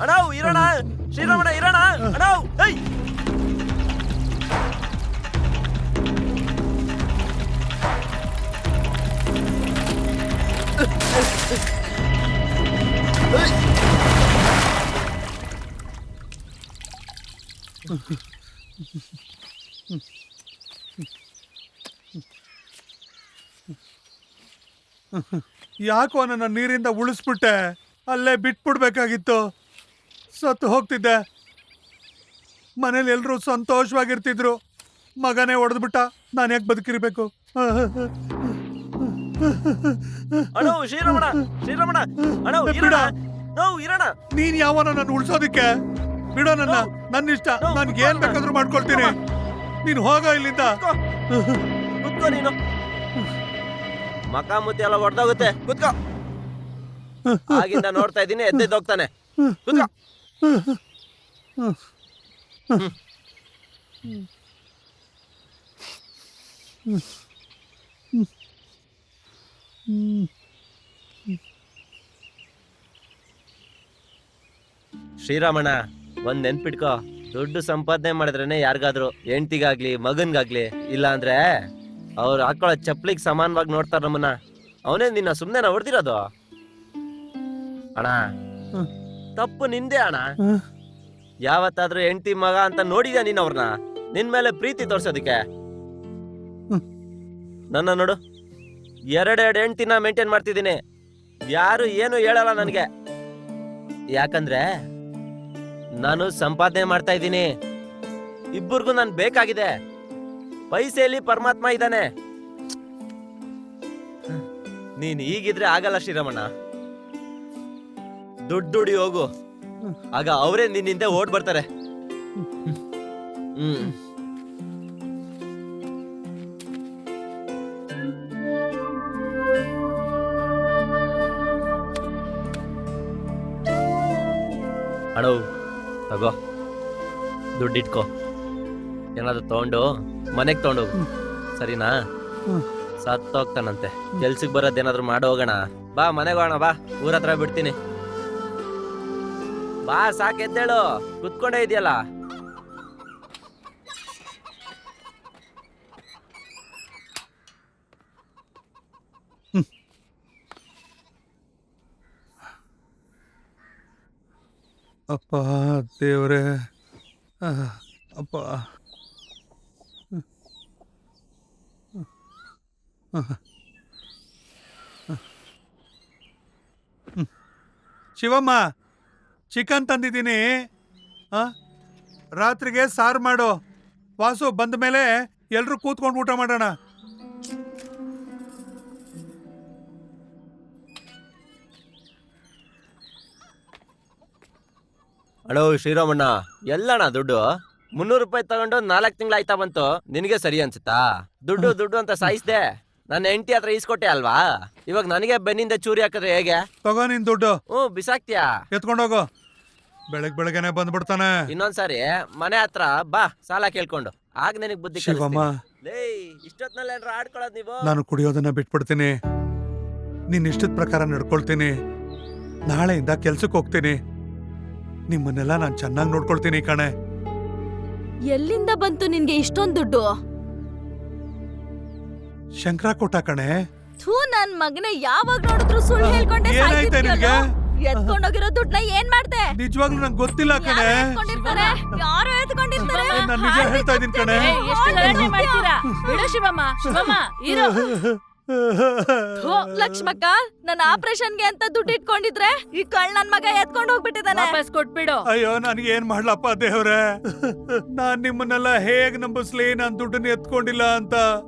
ಅಣ್ಣ ಇರೋಣ, ಶ್ರೀರಾಮಣ್ಣ ಇರೋಣ. ಅಣ್ಣ ಯಾಕೋ ನನ್ನ ನೀರಿಂದ ಉಳಿಸ್ಬಿಟ್ಟೆ, ಅಲ್ಲೇ ಬಿಟ್ಬಿಡ್ಬೇಕಾಗಿತ್ತು. ಸತ್ತು ಹೋಗ್ತಿದ್ದೆ. ಮನೇಲಿ ಎಲ್ರು ಸಂತೋಷವಾಗಿರ್ತಿದ್ರು. ಮಗನೇ ಹೊಡೆದ್ಬಿಟ್ಟ, ನಾನು ಯಾಕೆ ಬದುಕಿರ್ಬೇಕು? ಅಣ್ಣ ಶ್ರೀರಮಣ, ಶ್ರೀರಮಣ ಅಣ್ಣ ಇರೋಣ. ನೀನ್ ಯಾವನ ನನ್ನ ಉಳ್ಸೋದಿಕ್ಕೆ? ಬಿಡೋ ನನ್ನ ಇಷ್ಟ, ನನ್ಗೆ ಏನ್ ಬೇಕಾದ್ರೂ ಮಾಡ್ಕೊಳ್ತೀನಿ. ನೀನ್ ಹೋಗ ಇಲ್ಲಿಂದ. ಕುತ್ಕೋ ನೀನು. ಮಕ ಮುತ್ತಿ ಎಲ್ಲ ಹೊಡೆದೋಗುತ್ತೆ. ಕುತ್ಕೋ. ಆಗಿಂದ ನೋಡ್ತಾ ಇದ್ದೀನಿ, ಎದ್ದೆದ್ದೋಗ್ತಾನೆ. ಕುತ್ಕೋ. ಶ್ರೀರಾಮಣ್ಣ, ಒಂದ್ ನೆನ್ಪಿಟ್ಕೋ, ದುಡ್ಡು ಸಂಪಾದನೆ ಮಾಡಿದ್ರೇನೆ ಯಾರಿಗಾದ್ರು, ಹೆಂಡ್ತಿಗಾಗ್ಲಿ ಮಗನ್ಗಾಗ್ಲಿ, ಇಲ್ಲ ಅಂದ್ರೆ ಅವ್ರು ಹಾಕೊಳ್ಳೋ ಚಪ್ಲಿಗೆ ಸಮಾನವಾಗಿ ನೋಡ್ತಾರ ನಮ್ಮನ್ನ. ಅವನೇ ನಿನ್ನ ಸುಮ್ನೆ ಹೊಡ್ದಿರೋದು. ಅಣ್ಣ ತಪ್ಪು ನಿಂದೆ ಅಣ್ಣ. ಯಾವತ್ತಾದ್ರೂ ಹೆಂಡ್ತಿ ಮಗ ಅಂತ ನೋಡಿದ್ಯಾ ನೀನ್ ಅವ್ರನ್ನ? ನಿನ್ ಮೇಲೆ ಪ್ರೀತಿ ತೋರ್ಸೋದಿಕ್ಕೆ. ನನ್ನ ನೋಡು, ಎರಡೆರಡು ಹೆಂಡ್ತಿನ ಮೇಂಟೈನ್ ಮಾಡ್ತಿದ್ದೀನಿ. ಯಾರು ಏನು ಹೇಳಲ್ಲ ನನ್ಗೆ. ಯಾಕಂದ್ರೆ ನಾನು ಸಂಪಾದನೆ ಮಾಡ್ತಾ ಇದ್ದೀನಿ. ಇಬ್ಬರಿಗೂ ನಾನು ಬೇಕಾಗಿದೆ. ಪೈಸೆಯಲ್ಲಿ ಪರಮಾತ್ಮ ಇದ್ದಾನೆ. ನೀನ್ ಹೀಗಿದ್ರೆ ಆಗಲ್ಲ ಶ್ರೀರಮಣ್ಣ. ದುಡ್ಡಿ ಹೋಗು, ಆಗ ಅವರೇ ನಿನ್ನಿಂದ ಓಡ್ ಬರ್ತಾರೆ. ಅಣ್ಣ ತಗೋ, ದುಡ್ಡಿಟ್ಕೋ. ಏನಾದ್ರು ತಗೊಂಡು ಮನೆಗ್ ತಗೊಂಡೋಗು, ಸರಿನಾ? ಸತ್ತೋಗ್ತಾನಂತೆ. ಕೆಲ್ಸಕ್ ಬರೋದೇನಾದ್ರು ಮಾಡಿ ಹೋಗೋಣ. ಬಾ ಮನೆಗೆ ಹೋಗೋಣ, ಬಾ. ಊರ ಹತ್ರ ಬಿಡ್ತೀನಿ. ಬಾ, ಸಾಕೆದ್ದೇಳು, ಕುತ್ಕೊಂಡೇ ಇದೆಯಲ್ಲ. ಅಪ್ಪ ದೇವ್ರೆ, ಅಪ್ಪ. ಶಿವಮ್ಮ, ಚಿಕನ್ ತಂದಿದ್ದೀನಿ. ರಾತ್ರಿಗೆ ಸಾರು ಮಾಡು. ವಾಸು ಬಂದ ಮೇಲೆ ಎಲ್ರು ಕೂತ್ಕೊಂಡು ಊಟ ಮಾಡೋಣ. ಅಣ್ಣ ಶ್ರೀರಾಮಣ್ಣ, ಎಲ್ಲಣ್ಣ ದುಡ್ಡು? 300 ರೂಪಾಯಿ ತಗೊಂಡು 4 ತಿಂಗಳು ಆಯ್ತಾ ಬಂತು. ನಿನಗೆ ಸರಿ ಅನ್ಸುತ್ತಾ? ದುಡ್ಡು ದುಡ್ಡು ಅಂತ ಸಾಯಿಸ್ದೆ. ನನ್ನ ಹೆಂಡತಿ ಹತ್ರ ಈಸ್ಕೊಟ್ಟೆ ಅಲ್ವಾ? ಇವಾಗ ನನಗೆ ಬೆನ್ನಿಂದ ಚೂರಿ ಹಾಕಿದ್ರೆ ಹೇಗೆ? ತಗೋ ನಿನ್ ದುಡ್ಡು. ಬಿಸಾಕ್ತಿಯಾ? ಎತ್ಕೊಂಡೋಗು. ಬೆಳಗ್ಗೆನೆ ಬಂದ್ಬಿಡ್ತಾನೆ. ಇನ್ನೊಂದ್ಸಾರಿ ಮನೆ ಹತ್ರ ಬಾ, ಸಾಲ ಕೇಳ್ಕೊಂಡು. ಆಗ ನಿನಗೆ ಬುದ್ಧಿ ಶಿವಮ್ಮ, ಇಷ್ಟೊತ್ನಲ್ಲಿ ಆಡ್ಕೊಳ್ಳೋದು ನೀವು? ನಾನು ಕುಡಿಯೋದನ್ನ ಬಿಟ್ಬಿಡ್ತೀನಿ. ನಿನ್ ಇಷ್ಟದ ಪ್ರಕಾರ ನಡ್ಕೊಳ್ತೀನಿ. ನಾಳೆಯಿಂದ ಕೆಲ್ಸಕ್ಕೆ ಹೋಗ್ತೀನಿ. ನಿಮ್ಮನ್ನೆಲ್ಲ ನಾನು ಚೆನ್ನಾಗಿ ನೋಡ್ಕೊಳ್ತೀನಿ ಕಣೆ. ಎಲ್ಲಿಂದ ಬಂತು ನಿನ್ಗೆ ಇಷ್ಟೊಂದು ದುಡ್ಡು? ಶಂಕರ ಕೊಟ್ಟ ಕಣೆ. ಥೂ, ನನ್ ಮಗನೇ, ಯಾವಾಗ ನೋಡಿದ್ರು ಸುಳ್ಳು ಹೇಳ್ಕೊಂಡೆ ಏನಾಯ್ತೆ ನಿನ್ಗೆ? ಎತ್ಕೊಂಡೋಗಿರೋ ದುಡ್ಡನ್ನ ಏನ್ ಮಾಡ್ದೆ? ನಿಜವಾಗ್ಲೂ ನಂಗೆ ಗೊತ್ತಿಲ್ಲ ಕಣೆ. ಯಾರು ಎತ್ಕೊಂಡಿರ್ತಾರೆ? ನಾನು ನಿಜ ಹೇಳ್ತಾ ಇದೀನಿ ಕಣೆ. ಎಷ್ಟು ಗಲಾಟೆ ಮಾಡ್ತೀರಾ? ಬಿಡು ಶಿವಮ್ಮ, ಶಿವಮ್ಮ ಇರು. ಥೋ, ಲಕ್ಷ್ಮಕ್ಕ ನನ್ನ ಆಪರೇಷನ್ಗೆ ಅಂತ ದುಡ್ಡು ಇಟ್ಕೊಂಡಿದ್ರೆ ಈ ಕಳ್ ನನ್ ಮಗ ಎತ್ಕೊಂಡು ಹೋಗ್ಬಿಟ್ಟಿದ್ದಾನೆ. ವಾಪಸ್ ಕೊಟ್ಬಿಡು. ಅಯ್ಯೋ ನನಗೆ ಏನ್ ಮಾಡ್ಲಪ್ಪ ದೇವ್ರೆ, ನಾನ್ ನಿಮ್ಮನ್ನೆಲ್ಲ ಹೇಗ್ ನಂಬಿಸ್ಲಿ, ನಾನ್ ದುಡ್ಡನ್ನ ಎತ್ಕೊಂಡಿಲ್ಲ ಅಂತ.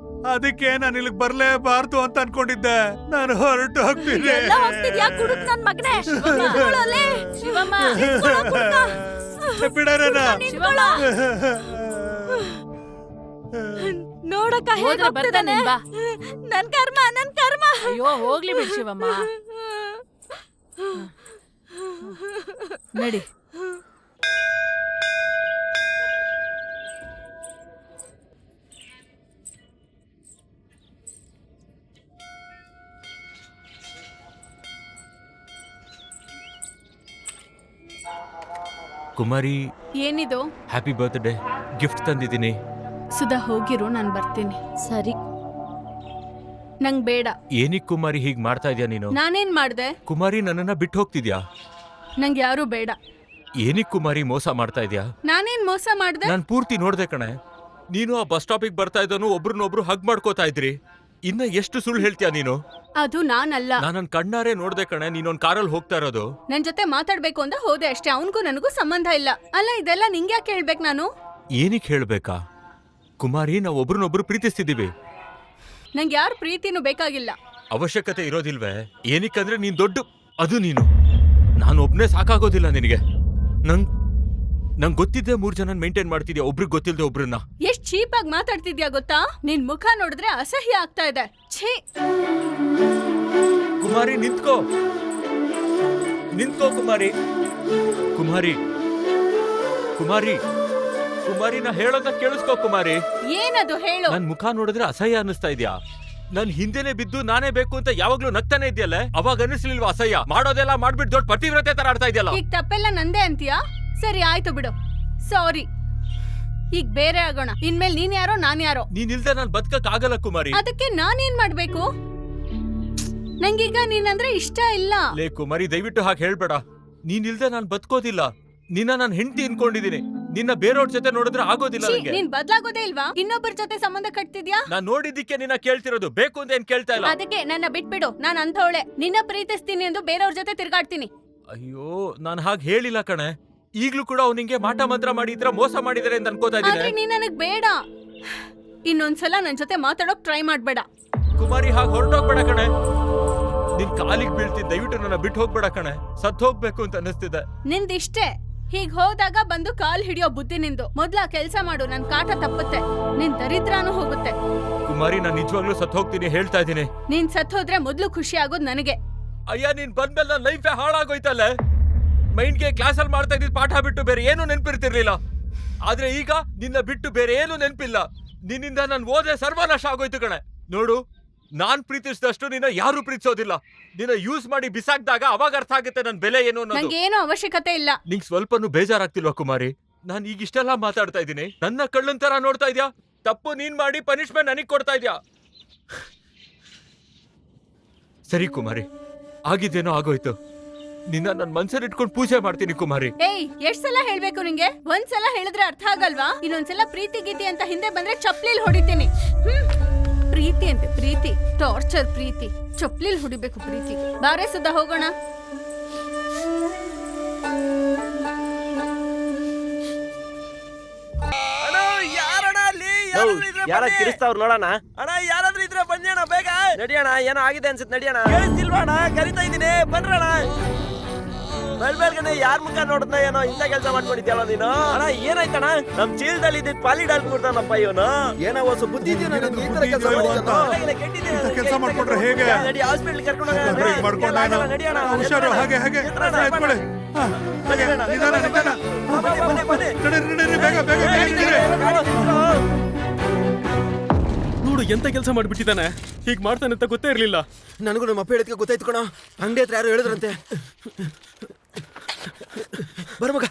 ಅದಕ್ಕೆ ನಾನು ಇಲ್ಲಿಗೆ ಬರ್ಲೇಬಾರ್ದು ಅಂತ ಅನ್ಕೊಂಡಿದ್ದೆ. ನಾನು ಹೊರಟು ಹೋಗ್ತೀನಿ. ಎಲ್ಲ ಹೋಗ್ತಿದ್ಯಾ ಕುಡುಕ್ ನನ್ ಮಗನೇ? ನಿಂತ್ಕೊಳ್ಳಲೆ. ಶಿವಮ್ಮ, ನಿಂತ್ಕೊಳ್ಳೋ ಕುಡುಕ. ಬಿಡೋಣ. ಶಿವಮ್ಮ, ನೋಡಕ್ಕ ಹೇಗ್ ಹೋದ್ರೆ ಹೋಗ್ತಿದ್ದಾನೆ. ಬರ್ತಾನೆ, ಬಾ. ನನ್ ಕರ್ಮ, ನನ್ ಕರ್ಮ. ಅಯ್ಯೋ ಹೋಗ್ಲಿ ಬಿಡ್ ಶಿವಮ್ಮ. ನಡಿ. ಕುಮಾರಿ, ಏನಿದು? ಹ್ಯಾಪಿ ಬರ್ತ್ಡೇ ಗಿಫ್ಟ್ ತಂದಿದ್ದೀನಿ. ಸುಧಾ ಹೋಗಿರು, ನಾನು ಬರ್ತೀನಿ. ಸರಿ. ನಂಗ್ ಬೇಡ. ಏನಿಕ್ ಕುಮಾರಿ ಹೀಗ್ ಮಾಡ್ತಾ ಇದೀಯ ನೀನು? ನಾನೇನ್ ಮಾಡ್ದೆ? ಕುಮಾರಿ, ನನ್ನನ್ನ ಬಿಟ್ಟು ಹೋಗ್ತಿದ್ಯಾ? ನಂಗೆ ಯಾರು ಬೇಡ. ಏನಿಕ್ ಕುಮಾರಿ ಮೋಸ ಮಾಡ್ತಾ ಇದೀಯಾ? ನಾನೇನ್ ಮೋಸ ಮಾಡ್ದೆ? ನಾನ್ ಪೂರ್ತಿ ನೋಡ್ದೆ ಕಣೆ. ನೀನು ಆ ಬಸ್ ಸ್ಟಾಪಿಗೆ ಬರ್ತಾ ಇದ್ದನು, ಒಬ್ರನ್ನೊಬ್ರು ಹಗ್ ಮಾಡ್ಕೋತಾ ಇದ್ರಿ. ಇನ್ನ ಎಷ್ಟು ಸುಳ್ಳು ಹೇಳ್ತೀಯಾ ನೀನು? ಅದು ನಾನಲ್ಲ. ನಾನ್ ಕಣ್ಣಾರೆ ನೋಡ್ದೆ ಕಣೆ, ನೀನೊಂದ್ ಕಾರಲ್ಲಿ ಹೋಗ್ತಾ ಇರೋದು. ನನ್ ಜೊತೆ ಮಾತಾಡ್ಬೇಕು ಅಂತ ಹೋದೆ ಅಷ್ಟೇ. ಅವನ್ಗೂ ನನಗೂ ಸಂಬಂಧ ಇಲ್ಲ. ಅಲ್ಲ, ಇದೆಲ್ಲ ನಿಂಗೆ ಯಾಕೆ ಹೇಳ್ಬೇಕು ನಾನು? ಏನಿಕ್ ಹೇಳ್ಬೇಕಾ? ಕುಮಾರಿ, ನಾವು ಒಬ್ರನ್ನೊಬ್ರು ಪ್ರೀತಿಸ್ತಿದೀವಿ. ನಂಗೆ ಯಾರು ಪ್ರೀತಿನೂ ಬೇಕಾಗಿಲ್ಲ. ಅವಶ್ಯಕತೆ ಇರೋದಿಲ್ವೇ? ಏನಿಕ್ಕಂದ್ರೆ ನೀನ್ ದೊಡ್ಡ ಅದು ನೀನು. ನಾನು ಒಬ್ನೇ ಸಾಕಾಗೋದಿಲ್ಲ ನಿನಗೆ. ನಂಗ್ ಗೊತ್ತಿದ್ದೆ 3 ಜನ ಮೇಂಟೈನ್ ಮಾಡ್ತಿದ್ಯಾ, ಒಬ್ರಿಗೆ ಗೊತ್ತಿಲ್ಲದೆ ಒಬ್ರನ್ನ. ಎಷ್ಟ್ ಚೀಪ್ ಆಗಿ ಮಾತಾಡ್ತಿದ್ಯಾ ಗೊತ್ತಾ? ನಿನ್ ಮುಖ ನೋಡಿದ್ರೆ ಅಸಹ್ಯ ಆಗ್ತಾ ಇದೆ. ಛೀ. ಕುಮಾರಿ, ನಿಂತ್ಕೋ ಕುಮಾರಿ. ಕುಮಾರಿ ಕುಮಾರಿ ಕುಮಾರಿ, ನಾ ಹೇಳೋದನ್ನ ಕೇಳಿಸ್ಕೋ ಕುಮಾರಿ. ಏನದು ಹೇಳು? ನನ್ ಮುಖ ನೋಡಿದ್ರೆ ಅಸಹ್ಯ ಅನ್ನಿಸ್ತಾ ಇದ್ಯಾ? ನನ್ ಹಿಂದೆನೆ ಬಿದ್ದು ನಾನೇ ಬೇಕು ಅಂತ ಯಾವಾಗ್ಲೂ ನಗ್ತಾನೆ ಇದೆಯಲ್ಲ, ಅವಾಗ ಅನ್ನಿಸ್ಲಿಲ್ವಾ ಅಸಹ್ಯ? ಮಾಡೋದೆಲ್ಲ ಮಾಡ್ಬಿಟ್ಟು ದೊಡ್ಡ ಪತಿವ್ರತೆ ತರ ಆಡ್ತಾ ಇದೆಯಲ್ಲ. ಈಗ ತಪ್ಪೆಲ್ಲ ನಂದೇ ಅಂತೀಯಾ? ಸರಿ ಆಯ್ತು ಬಿಡು, ಸಾರಿ. ಈಗ ಬೇರೆ ಆಗೋಣ. ಇನ್ಮೇಲೆ ನೀನ್ ಯಾರೋ ನಾನ್ ಯಾರೋ. ನೀನ್ ಇಲ್ದೆ ನಾನ್ ಬದುಕಕ್ ಆಗಲ್ಲ ಕುಮಾರಿ. ಅದಕ್ಕೆ ನಾನೇನ್ ಮಾಡ್ಬೇಕು? ನಂಗೀಗ ನೀನಂದ್ರೆ ಇಷ್ಟ ಇಲ್ಲ. ಲೇ ಕುಮಾರಿ, ದಯವಿಟ್ಟು ಹಾಗೆ ಹೇಳ್ಬೇಡ. ನೀನ್ ಇಲ್ದೆ ನಾನ್ ಬದುಕೋದಿಲ್ಲ. ನಿನ್ನ ನಾನ್ ಹೆಂಡತಿ ಅನ್ಕೊಂಡಿದೀನಿ. ನಿನ್ನ ಬೇರೆಯವ್ರ ಜೊತೆ ನೋಡಿದ್ರೆ ಆಗೋದಿಲ್ಲ ಛೀ, ನಂಗೆ. ನೀನ್ ಬದ್ಲಾಗೋದೇ ಇಲ್ವಾ? ಇನ್ನೊಬ್ಬರ ಜೊತೆ ಸಂಬಂಧ ಕಟ್ತಿದ್ಯಾ? ನಾನ್ ನೋಡಿದ್ದಕ್ಕೆ ನಿನ್ನ ಕೇಳ್ತಿರೋದು, ಬೇಕು ಅಂತ ಏನ್ ಕೇಳ್ತಾ ಇಲ್ಲ. ಅದಕ್ಕೆ ನನ್ನ ಬಿಟ್ಬಿಡು. ನಾನ್ ಅಂಥವಳೆ. ನಿನ್ನ ಪ್ರೀತಿಸ್ತೀನಿ ಎಂದು ಬೇರೆಯವ್ರ ಜೊತೆ ತಿರ್ಗಾಡ್ತೀನಿ. ಅಯ್ಯೋ, ನಾನ್ ಹಾಗೆ ಹೇಳಿಲ್ಲ ಕಣೆ. ಈಗ್ಲೂ ಕೂಡ ಅವ್ನು ನಿಂಗೆ ಮಾಟ ಮಂತ್ರ ಮಾಡಿದ್ರ ಮೋಸ ಮಾಡಿದಾರೆ ಅಂತ ಅನ್ಕೋತಾ ಆದ್ರೆ ಇದ್ದೀನಿ. ನೀ ನನಗ್ ಬೇಡ. ಇನ್ನೊಂದ್ಸಲ ನನ್ ಜೊತೆ ಮಾತಾಡೋಕ್ ಟ್ರೈ ಮಾಡ್ಬೇಡ. ಕುಮಾರಿ, ಹಾಗೆ ಹೊರಟೋಗ್ಬೇಡ ಕಣೆ. ನಿನ್ ಕಾಲಿಗೆ ಬೀಳ್ತೀನಿ, ದಯವಿಟ್ಟು ನನ್ನ ಬಿಟ್ಟು ಹೋಗ್ಬೇಡ ಕಣೆ. ಸತ್ ಹೋಗ್ಬೇಕು ಅಂತ ಅನಿಸ್ತಿದೆ. ನಿಂದಿಷ್ಟೇ. ಹೀಗ್ ಹೋದಾಗ ಬಂದು ಕಾಲ್ ಹಿಡಿಯೋ ಬುದ್ಧಿ ನಿಂದು. ಮೊದ್ಲ ಕೆಲ್ಸ ಮಾಡು, ನನ್ ಕಾಟ ತಪ್ಪುತ್ತೆ. ನಿನ್ ದರಿದ್ರಾನು ಹೋಗುತ್ತೆ. ಕುಮಾರಿ, ನಾನ್ ನಿಜವಾಗ್ಲೂ ಸತ್ ಹೋಗ್ತೀನಿ, ಹೇಳ್ತಾ ಇದ್ದೀನಿ. ನೀನ್ ಸತ್ ಹೋದ್ರೆ ಮೊದ್ಲು ಖುಷಿ ಆಗೋದ್ ನನಗೆ. ಅಯ್ಯ, ನೀನ್ ಬಂದ್ಮೇಲೆ ನನ್ನ ಲೈಫೇ ಹಾಳಾಗೋಯ್ತಲ್ಲ. ಮೈಂಡ್ಗೆ ಕ್ಲಾಸಲ್ಲಿ ಮಾಡ್ತಾ ಇದ್ದಿದ್ ಪಾಠ ಬಿಟ್ಟು ಬೇರೆ ಏನು ನೆನ್ಪಿರ್ತಿರ್ಲಿಲ್ಲ. ಆದ್ರೆ ಈಗ ನಿನ್ನ ಬಿಟ್ಟು ಬೇರೆ ಏನು ನೆನ್ಪಿಲ್ಲ. ನಿನ್ನಿಂದ ನನ್ ಓದೇ ಸರ್ವನಾಶ ಆಗೋಯ್ತು ಕಣೆ. ನೋಡು, ನಾನ್ ಪ್ರೀತಿಸಿದಷ್ಟು ನಿನ್ನ ಯಾರು ಪ್ರೀತಿಸೋದಿಲ್ಲ. ನಿನ್ನ ಯೂಸ್ ಮಾಡಿ ಬಿಸಾಕ್ದಾಗ ಅವಾಗ ಅರ್ಥ ಆಗುತ್ತೆ ನನ್ ಬೆಲೆ ಏನು ಅನ್ನೋದು. ನಂಗೇನು ಅವಶ್ಯಕತೆ ಇಲ್ಲ. ನಿಂಗ್ ಸ್ವಲ್ಪನೂ ಬೇಜಾರಾಗ್ತಿಲ್ವಾ ಕುಮಾರಿ? ನಾನ್ ಈಗ ಇಷ್ಟೆಲ್ಲ ಮಾತಾಡ್ತಾ ಇದ್ದೀನಿ, ನನ್ನ ಕಳ್ಳನ್ ತರ ನೋಡ್ತಾ ಇದ್ಯಾ? ತಪ್ಪು ನೀನ್ ಮಾಡಿ ಪನಿಷ್ಮೆಂಟ್ ನನಗ್ ಕೊಡ್ತಾ ಇದ್ಯಾ? ಸರಿ ಕುಮಾರಿ, ಆಗಿದ್ದೇನೋ ಆಗೋಯ್ತು. ನಿನ್ನ ನನ್ ಮನ್ಸಲ್ಲಿ ಇಟ್ಕೊಂಡು ಪೂಜೆ ಮಾಡ್ತೀನಿ ಕುಮಾರಿ. ಏಯ್, ಎಷ್ಟ್ ಸಲ ಹೇಳ್ಬೇಕು ನಿಂಗೆ? ಒಂದ್ಸಲ ಹೇಳಿದ್ರೆ ಅರ್ಥ ಆಗಲ್ವಾ? ಇನ್ನೊಂದ್ಸಲ ಪ್ರೀತಿ ಗೀತಿ ಅಂತ ಹಿಂದೆ ಬಂದ್ರೆ ಚಪ್ಲಿಲ್ ಹೊಡಿತೀನಿ. ಪ್ರೀತಿ ಅಂತೆ ಪ್ರೀತಿ, ಟಾರ್ಚರ್ ಪ್ರೀತಿ. ಚಪ್ಲಿಲ್ ಹೊಡಿಬೇಕು ಪ್ರೀತಿ. ಬಾರೆ ಸುಧಾ, ಹೋಗೋಣ. ಯಾರ ಕಿರಿಸ್ತಾವ್ರು ನೋಡೋಣ. ಅಣ್ಣ, ಯಾರಾದ್ರೂ ಇದ್ರೆ ಬನ್ನಿ ಅಣ್ಣ, ಬೇಗ ನಡಿಯೋಣ. ಏನೋ ಆಗಿದೆ ಅನ್ಸುತ್ತೆ, ನಡಿಯೋಣ. ಕೇಳಿಸ್ತಿಲ್ವಾಣ? ಕರಿತಾ ಇದೀನಿ, ಬನ್ರಣ. ಬೆಳ್ಬೆಳ್ಗನೆ ಯಾರ ಮುಖ ನೋಡಿದ್ನ ಏನೋ ಇಂಥ ಕೆಲಸ ಮಾಡ್ಕೊಂಡಿದ್ಯಲ್ಲ ನೀನು. ಅಣ್ಣ, ಏನಾಯ್ತಣ್ಣ? ನಮ್ ಚೀಲದಲ್ಲಿ ಇದ್ದಿದ್ ಪಾಲಿಡ್ ಹಾಕ್ಬಿಡ್ತಾನಪ್ಪ ಇವನು. ಏನೋ ಹೊಸ ಬುದ್ಧಿ ಇದೆಯೋ ನನಗೆ, ಈ ತರ ಕೆಲಸ ಕೆಲಸ ಮಾಡ್ಕೊಂಡ್ರೆ ಹೇಗೆ? ನಡಿ, ಹಾಸ್ಪಿಟಲ್ ಕರ್ಕೊಂಡು ನಡಿಯೋಣ. ಹುಷಾರು, ಹಾಗೆ ಹಾಗೆ ಎತ್ಕೊಳ್ಳಿ. ನಿಧಾನ ನಿಧಾನ, ನಡೀರಿ, ಬೇಗ ಬೇಗ ನಡೀರಿ. ನೋಡು, ಎಂತ ಕೆಲಸ ಮಾಡ್ಬಿಟ್ಟಿದ್ದಾನೆ. ಹೀಗ್ ಮಾಡ್ತಾನೆ ಅಂತ ಗೊತ್ತೇ ಇರ್ಲಿಲ್ಲ. ನನಗೂ ನಮ್ಮ ಅಪ್ಪ ಹೇಳಿದ್ಕೆ ಗೊತ್ತಾಯ್ತು ಕಣ. ಅಂಗಡಿ ಹತ್ರ ಯಾರು ಹೇಳಿದ್ರಂತೆ. ಬರ ಮಗ.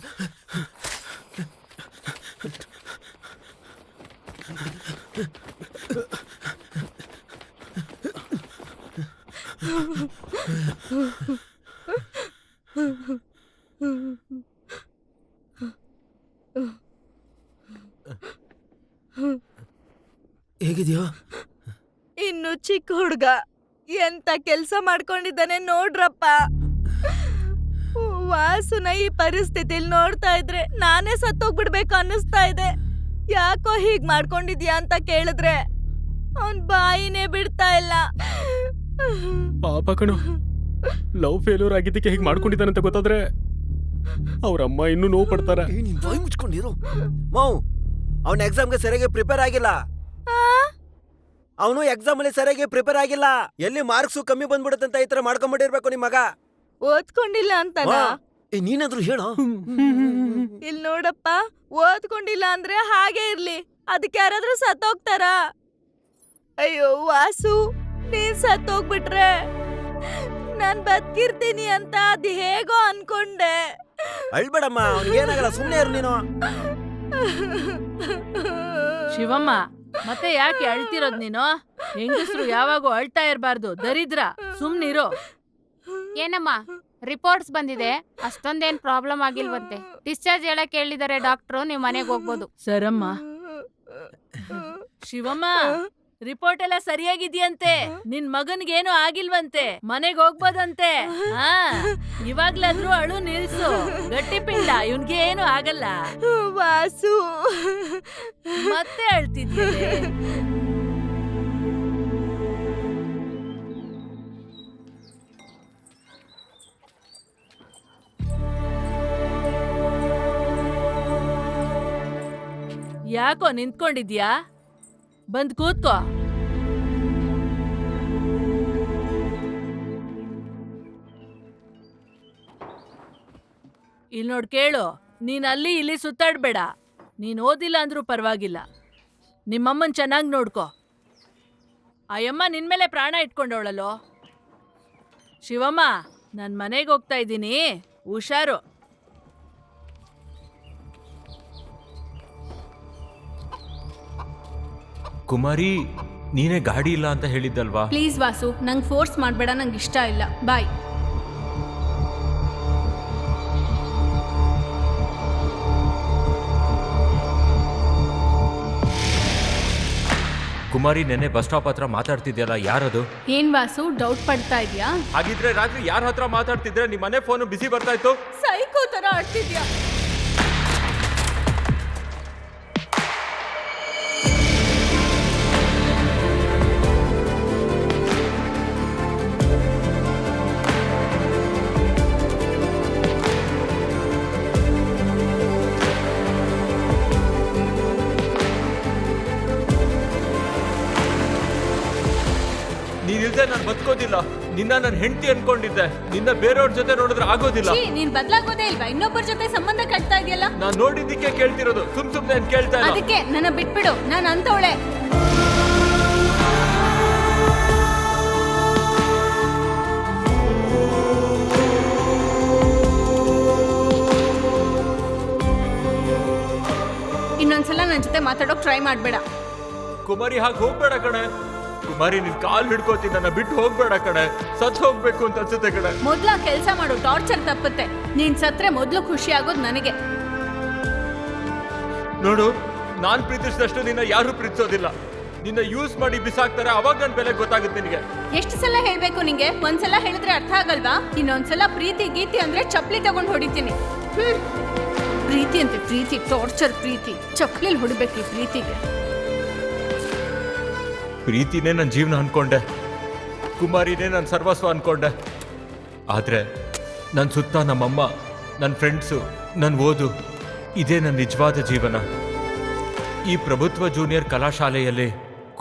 ಹೇಗಿದ್ಯೋ? ಇನ್ನು ಚಿಕ್ಕ ಹುಡ್ಗ ಎಂತ ಕೆಲ್ಸ ಮಾಡ್ಕೊಂಡಿದ್ದಾನೆ ನೋಡ್ರಪ್ಪ. ವಾಸುನ ಈ ಪರಿಸ್ಥಿತಿಲಿ ನೋಡ್ತಾ ಇದ್ರೆ ನಾನೇ ಸತ್ತೋಗ್ಬಿಡ್ಬೇಕು ಅನ್ನಿಸ್ತಾ ಇದೆ. ಯಾಕೋ ಹೀಗ್ ಮಾಡ್ಕೊಂಡಿದ್ಯಾ ಅಂತ ಕೇಳಿದ್ರೆ ಅವನ್ ಬಾಯಿನೇ ಬಿಡ್ತಾ ಇಲ್ಲ. ಪಾಪ ಕಣು, ಲವ್ ಫೇಲ್ಯೂರ್ ಆಗಿದ್ದಕ್ಕೆ ಹೀಗೆ ಮಾಡ್ಕೊಂಡಿದ್ದಾನಂತ ಗೊತ್ತಾದ್ರೆ ಅವ್ರಮ್ಮ ಇನ್ನೂ ನೋವು ಪಡ್ತಾರೆ. ನೀನ್ ಬಾಯಿ ಮುಚ್ಕೊಂಡಿರು. ಮೌ, ಅವನ ಎಕ್ಸಾಮ್ಗೆ ಸರಿಯಾಗಿ ಪ್ರಿಪೇರ್ ಆಗಿಲ್ಲ. ಅವನು ಎಕ್ಸಾಮ್ ಅಲ್ಲಿ ಸರಿಯಾಗಿ ಪ್ರಿಪೇರ್ ಆಗಿಲ್ಲ. ಎಲ್ಲಿ ಮಾರ್ಕ್ಸು ಕಮ್ಮಿ ಬಂದ್ಬಿಡುತ್ತಂತ ಈ ತರ ಮಾಡ್ಕೊಂಡ್ಬಿಟ್ಟಿರ್ಬೇಕು ನಿಮ್ ಮಗ. ಓದ್ಕೊಂಡಿಲ್ಲ ಅಂತನ? ನೀನಾದ್ರೂ ಹೇಳೋ. ಇಲ್ ನೋಡಪ್ಪ, ಓದ್ಕೊಂಡಿಲ್ಲ ಅಂದ್ರೆ ಹಾಗೆ ಇರ್ಲಿ, ಅದಕ್ಕೆ ಯಾರಾದ್ರೂ ಸತ್ತೋಗ್ತಾರ? ಅಯ್ಯೋ ವಾಸು, ನೀನ್ ಸತ್ತೋಗ್ಬಿಟ್ರೆ ನಾನ್ ಬದುಕಿರ್ತೀನಿ ಅಂತ ಅದ್ ಹೇಗೋ ಅನ್ಕೊಂಡೆ. ಅಳ್ಬೇಡಮ್ಮ, ಏನಾಗಲ್ಲ, ಸುಮ್ನೆ ಇರು ನೀನು. ಶಿವಮ್ಮ, ಮತ್ತೆ ಯಾಕೆ ಅಳ್ತಿರೋದ್ ನೀನು? ಹೆಂಗಸ್ರು ಯಾವಾಗೂ ಅಳ್ತಾ ಇರ್ಬಾರ್ದು, ದರಿದ್ರ. ಸುಮ್ನಿರೋ. ಏನಮ್ಮ, ರಿಪೋರ್ಟ್ಸ್ ಬಂದಿದೆ, ಅಷ್ಟೊಂದೇನ್ ಪ್ರಾಬ್ಲಮ್ ಆಗಿಲ್ವಂತೆ. ಡಿಸ್ಚಾರ್ಜ್ ಹೇಳಕ್ ಹೇಳಿದಾರೆ ಡಾಕ್ಟ್ರು, ನೀವ್ ಮನೆಗೆ ಹೋಗ್ಬೋದು. ಸರಮ್ಮ. ಶಿವಮ್ಮ, ರಿಪೋರ್ಟ್ ಎಲ್ಲ ಸರಿಯಾಗಿದ್ಯಂತೆ. ನಿನ್ ಮಗನ್ಗೇನು ಆಗಿಲ್ವಂತೆ, ಮನೆಗ್ ಹೋಗ್ಬೋದಂತೆ. ಹಾ, ಇವಾಗ್ಲಾದ್ರೂ ಅಳು ನಿಲ್ಸು. ಗಟ್ಟಿ ಪಿಂಡ, ಇವ್ನ್ಗೆ ಏನು ಆಗಲ್ಲ. ವಾಸು ಮತ್ತೆ ಅಳ್ತಿದ್ಯೆ. ಯಾಕೋ ನಿಂತ್ಕೊಂಡಿದ್ಯಾ? ಬಂದ್ ಕೂತ್ಕೋ. ಇಲ್ ನೋಡ್ ಕೇಳು, ನೀನ್ ಅಲ್ಲಿ ಇಲ್ಲಿ ಸುತ್ತಾಡ್ಬೇಡ. ನೀನ್ ಓದಿಲ್ಲ ಅಂದ್ರೂ ಪರವಾಗಿಲ್ಲ, ನಿಮ್ಮಮ್ಮನ್ ಚೆನ್ನಾಗ್ ನೋಡ್ಕೋ. ಅಯ್ಯಮ್ಮ ನಿನ್ಮೇಲೆ ಪ್ರಾಣ ಇಟ್ಕೊಂಡವಳಲ್ಲೋ. ಶಿವಮ್ಮ, ನಾನ್ ಮನೆಗೆ ಹೋಗ್ತಾ ಇದ್ದೀನಿ, ಹುಷಾರು. ಕುಮಾರಿ, ನೀನೇ ಗಾಡಿ ಇಲ್ಲ ಅಂತ ಹೇಳಿದ್ದಲ್ವಾ? ಪ್ಲೀಸ್ ವಾಸು, ನಂಗೆ ಫೋರ್ಸ್ ಮಾಡಬೇಡ, ನಂಗೆ ಇಷ್ಟ ಇಲ್ಲ. ಬಾಯ್. ಕುಮಾರಿ, ನೆನ್ನೆ ಬಸ್ ಸ್ಟಾಪ್ ಹತ್ರ ಮಾತಾಡ್ತಿದ್ಯಲ್ಲ, ಯಾರದು? ಏನ್ ವಾಸು, ಡೌಟ್ ಪಡ್ತಾ ಇದ್ಯಾ? ಹಾಗಿದ್ರೆ ರಾತ್ರಿ ಯಾರ ಹತ್ರ ಮಾತಾಡ್ತಿದ್ರೆ? ನಿಮ್ಮ ಮನೆ ಫೋನು ಬಿಸಿ ಬರ್ತಾ ಇತ್ತು. ಸೈಕೋ ತರ ಆಡ್ತಿದ್ಯಾ? ನೀನಿಲ್ದೆ ನಾನು ಬದುಕೋದಿಲ್ಲ. ನಿನ್ನ ನನ್ನ ಹೆಂಡತಿ ಅನ್ಕೊಂಡಿದ್ದೆ, ನಿನ್ನ ಬೇರೆಯವ್ರ ಜೊತೆ ನೋಡಿದ್ರೆ ಆಗೋದಿಲ್ಲ. ನೀನ್ ಬದಲಾಗೋದೇ ಇಲ್ವಾ? ಇನ್ನೊಬ್ಬರ ಜೊತೆ ಸಂಬಂಧ ಕಟ್ತಾ ಇದೆಯಲ್ಲ. ನಾನ್ ನೋಡಿದ್ದಕ್ಕೆ ಕೇಳ್ತಿರೋದು, ಸುಮ್ನೆ ಕೇಳ್ತಾ ಇಲ್ಲ. ಅದಕ್ಕೆ ನನ್ನ ಬಿಟ್ಬಿಡು, ನಾನು ಅಂತವಳೆ. ಇನ್ನೊಂದ್ಸಲ ನನ್ನ ಜೊತೆ ಮಾತಾಡೋಕ್ ಟ್ರೈ ಮಾಡ್ಬೇಡ. ಕುಮಾರಿ, ಹಾಗೆ ಹೋಗ್ಬೇಡ ಕಣೆ. ಕುಮಾರಿ, ನಿನ್ ಕಾಲ್ ಹಿಡ್ಕೋತೀನಿ, ನನ್ನ ಬಿಟ್ಟು ಹೋಗ್ಬೇಡ ಕಣೆ. ಸತ್ ಹೋಗ್ಬೇಕು ಅಂತ ಅನ್ಸುತ್ತೆ ಕಣೆ. ಮೊದ್ಲ ಕೆಲ್ಸ ಮಾಡು, ಟಾರ್ಚರ್ ತಪ್ಪುತ್ತೆ. ನೀನ್ ಸತ್ರೆ ಮೊದ್ಲು ಖುಷಿ ಆಗೋದು ನನಗೆ. ನೋಡು, ನಾನ್ ಪ್ರೀತಿಸಿದಷ್ಟು ನಿನ್ನ ಯಾರು ಪ್ರೀತಿಸೋದಿಲ್ಲ. ನಿನ್ನ ಯೂಸ್ ಮಾಡಿ ಬಿಸಾಕ್ತಾರೆ, ಅವಾಗ ನನ್ ಬೆಲೆ ಗೊತ್ತಾಗುತ್ತೆ ನಿನಗೆ. ಎಷ್ಟು ಸಲ ಹೇಳ್ಬೇಕು ನಿಂಗೆ? ಒಂದ್ಸಲ ಹೇಳಿದ್ರೆ ಅರ್ಥ ಆಗಲ್ವಾ? ಇನ್ನೊಂದ್ಸಲ ಪ್ರೀತಿ ಗೀತಿ ಅಂದ್ರೆ ಚಪ್ಲಿ ತಗೊಂಡ್ ಹೊಡಿತೀನಿ. ಪ್ರೀತಿ ಅಂತೆ ಪ್ರೀತಿ, ಟಾರ್ಚರ್ ಪ್ರೀತಿ. ಚಪ್ಲಿಲ್ ಹೊಡಿಬೇಕು ಈ ಪ್ರೀತಿಗೆ. ಪ್ರೀತಿನೇ ನನ್ನ ಜೀವನ ಅನ್ಕೊಂಡೆ, ಕುಮಾರಿನೇ ನನ್ನ ಸರ್ವಸ್ವ ಅನ್ಕೊಂಡೆ. ಆದ್ರೆ ನನ್ನ ಸುತ್ತ ನಮ್ಮಮ್ಮ, ನನ್ನ ಫ್ರೆಂಡ್ಸು, ನನ್ನ ಓದು, ಇದೇ ನನ್ನ ನಿಜವಾದ ಜೀವನ. ಈ ಪ್ರಭುತ್ವ ಜೂನಿಯರ್ ಕಲಾಶಾಲೆಯಲ್ಲಿ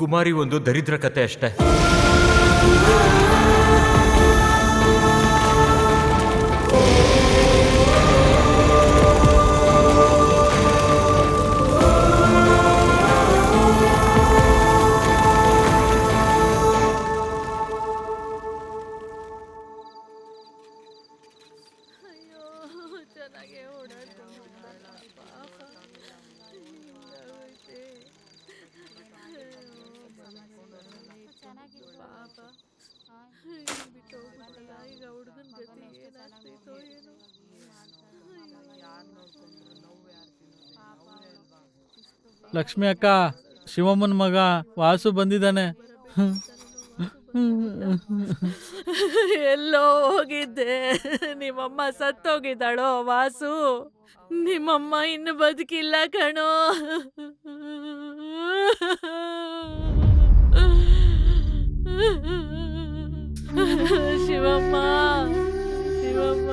ಕುಮಾರಿ ಒಂದು ದರಿದ್ರ ಕತೆ ಅಷ್ಟೇ. ಲಕ್ಷ್ಮಿ ಅಕ್ಕ, ಶಿವಮ್ಮನ ಮಗ ವಾಸು ಬಂದಿದ್ದಾನೆ. ಎಲ್ಲೋ ಹೋಗಿದ್ದೆ. ನಿಮ್ಮಮ್ಮ ಸತ್ತೋಗಿದ್ದಾಳೋ ವಾಸು? ನಿಮ್ಮಮ್ಮ ಇನ್ನು ಬದುಕಿಲ್ಲ ಕಣೋ. ಶಿವಮ್ಮ, ಶಿವಮ್ಮ.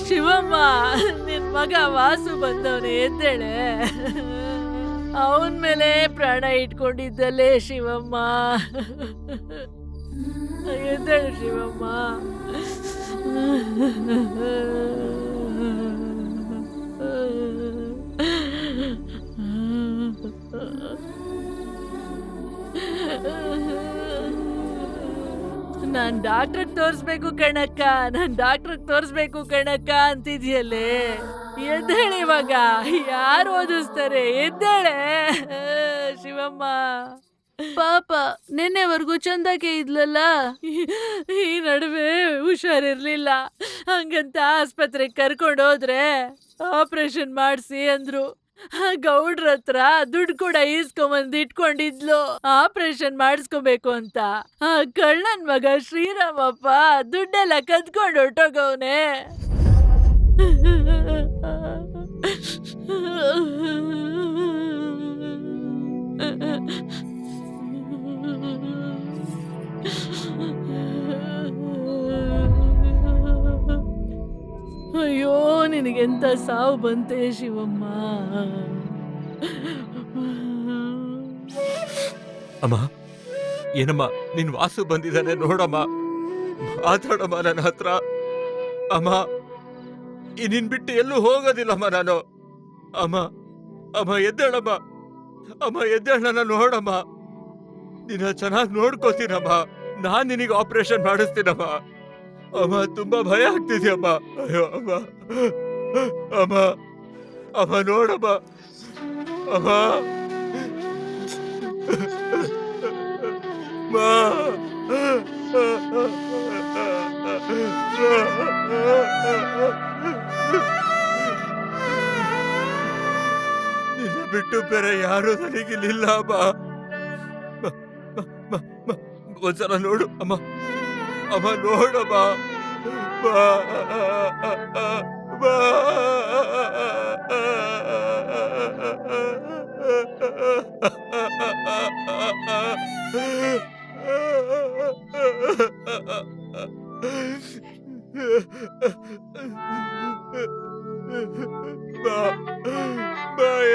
ಶಿವಮ್ಮ, ನಿನ್ ಮಗ ವಾಸು ಬಂದವನೇ, ಎದ್ದೇಳೆ. ಅವನ್ ಮೇಲೆ ಪ್ರಾಣ ಇಟ್ಕೊಂಡಿದ್ದಲ್ಲೇ ಶಿವಮ್ಮ. ಎದ್ದೇಳು ಶಿವಮ್ಮ. ನಾನ್ ಡಾಕ್ಟ್ರಿಗೆ ತೋರಿಸ್ಬೇಕು ಕಣಕ್ಕ, ಅಂತಿದ್ಯಲ್ಲೇ. ಎದ್ದೇಳಿ ಮಗ, ಯಾರು ಓದಿಸ್ತಾರೆ? ಎದ್ದೇಳೆ ಶಿವಮ್ಮ. ಪಾಪ ನಿನ್ನೆವರೆಗೂ ಚಂದಾಗೆ ಇದ್ಲಲ್ಲ, ಈ ನಡುವೆ ಹುಷಾರಿರ್ಲಿಲ್ಲ. ಹಂಗಂತ ಆಸ್ಪತ್ರೆಗೆ ಕರ್ಕೊಂಡೋದ್ರೆ ಆಪರೇಷನ್ ಮಾಡಿಸಿ ಅಂದ್ರು. ಗೌಡ್ರ ಹತ್ರ ದುಡ್ಡು ಕೂಡ ಈಸ್ಕೊಂಬಂದ್ ಇಟ್ಕೊಂಡಿದ್ಲು ಆಪರೇಷನ್ ಮಾಡಿಸ್ಕೋಬೇಕು ಅಂತ. ಆ ಕಳ್ಳನ್ ಮಗ ಶ್ರೀರಾಮಪ್ಪ ದುಡ್ಡೆಲ್ಲ ಕದ್ಕೊಂಡು ಹೊರ್ಟೋಗವ್ನೆ. ಅಯ್ಯೋ, ನಿನಗೆಂತ ಸಾವು ಬಂತೆ ಶಿವಮ್ಮ. ಅಮ್ಮ, ಏನಮ್ಮ, ನಿನ್ ವಾಸು ಬಂದಿದ್ದಾನೆ ನೋಡಮ್ಮ, ಮಾತಾಡಮ್ಮ ನನ್ನ ಹತ್ರ. ಅಮ್ಮ, ನಿನ್ ಬಿಟ್ಟು ಎಲ್ಲೂ ಹೋಗೋದಿಲ್ಲಮ್ಮ ನಾನು. ಅಮ್ಮ, ಅಮ್ಮ ಎದ್ದೇಳಮ್ಮ, ಅಮ್ಮ ಎದ್ದೇಳ, ನನ್ನ ನೋಡಮ್ಮ. ನಿನ್ನ ಚೆನ್ನಾಗಿ ನೋಡ್ಕೋತೀನಮ್ಮ. ನಾನ್ ನಿನಗೆ ಆಪರೇಷನ್ ಮಾಡಿಸ್ತೀನಮ್ಮ. ಅಮ್ಮ, ತುಂಬಾ ಭಯ ಆಗ್ತಿದ್ಯಮ್ಮ. ಅಯ್ಯೋ ಅಮ್ಮ, ಅಮ್ಮ, ಅಮ್ಮ ನೋಡಮ್ಮ, ಅಮ್ಮ. ನಿನ್ನ ಬಿಟ್ಟು ಬೇರೆ ಯಾರು ನನಗಿಲ್ಲ ಅಮ್ಮ. ಒಂದ್ಸಲ ನೋಡು ಅಮ್ಮ, ಅಮ್ಮ ನೋಡಮ್ಮ.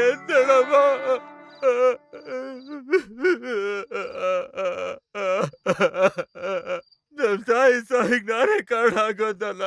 ಎಂದಳಮ್ಮ, ನಮ್ ತಾಯಿ ಸಾವಿಗೆ ನಾನೇ ಕಾರಣ ಆಗೋದಲ್ಲ.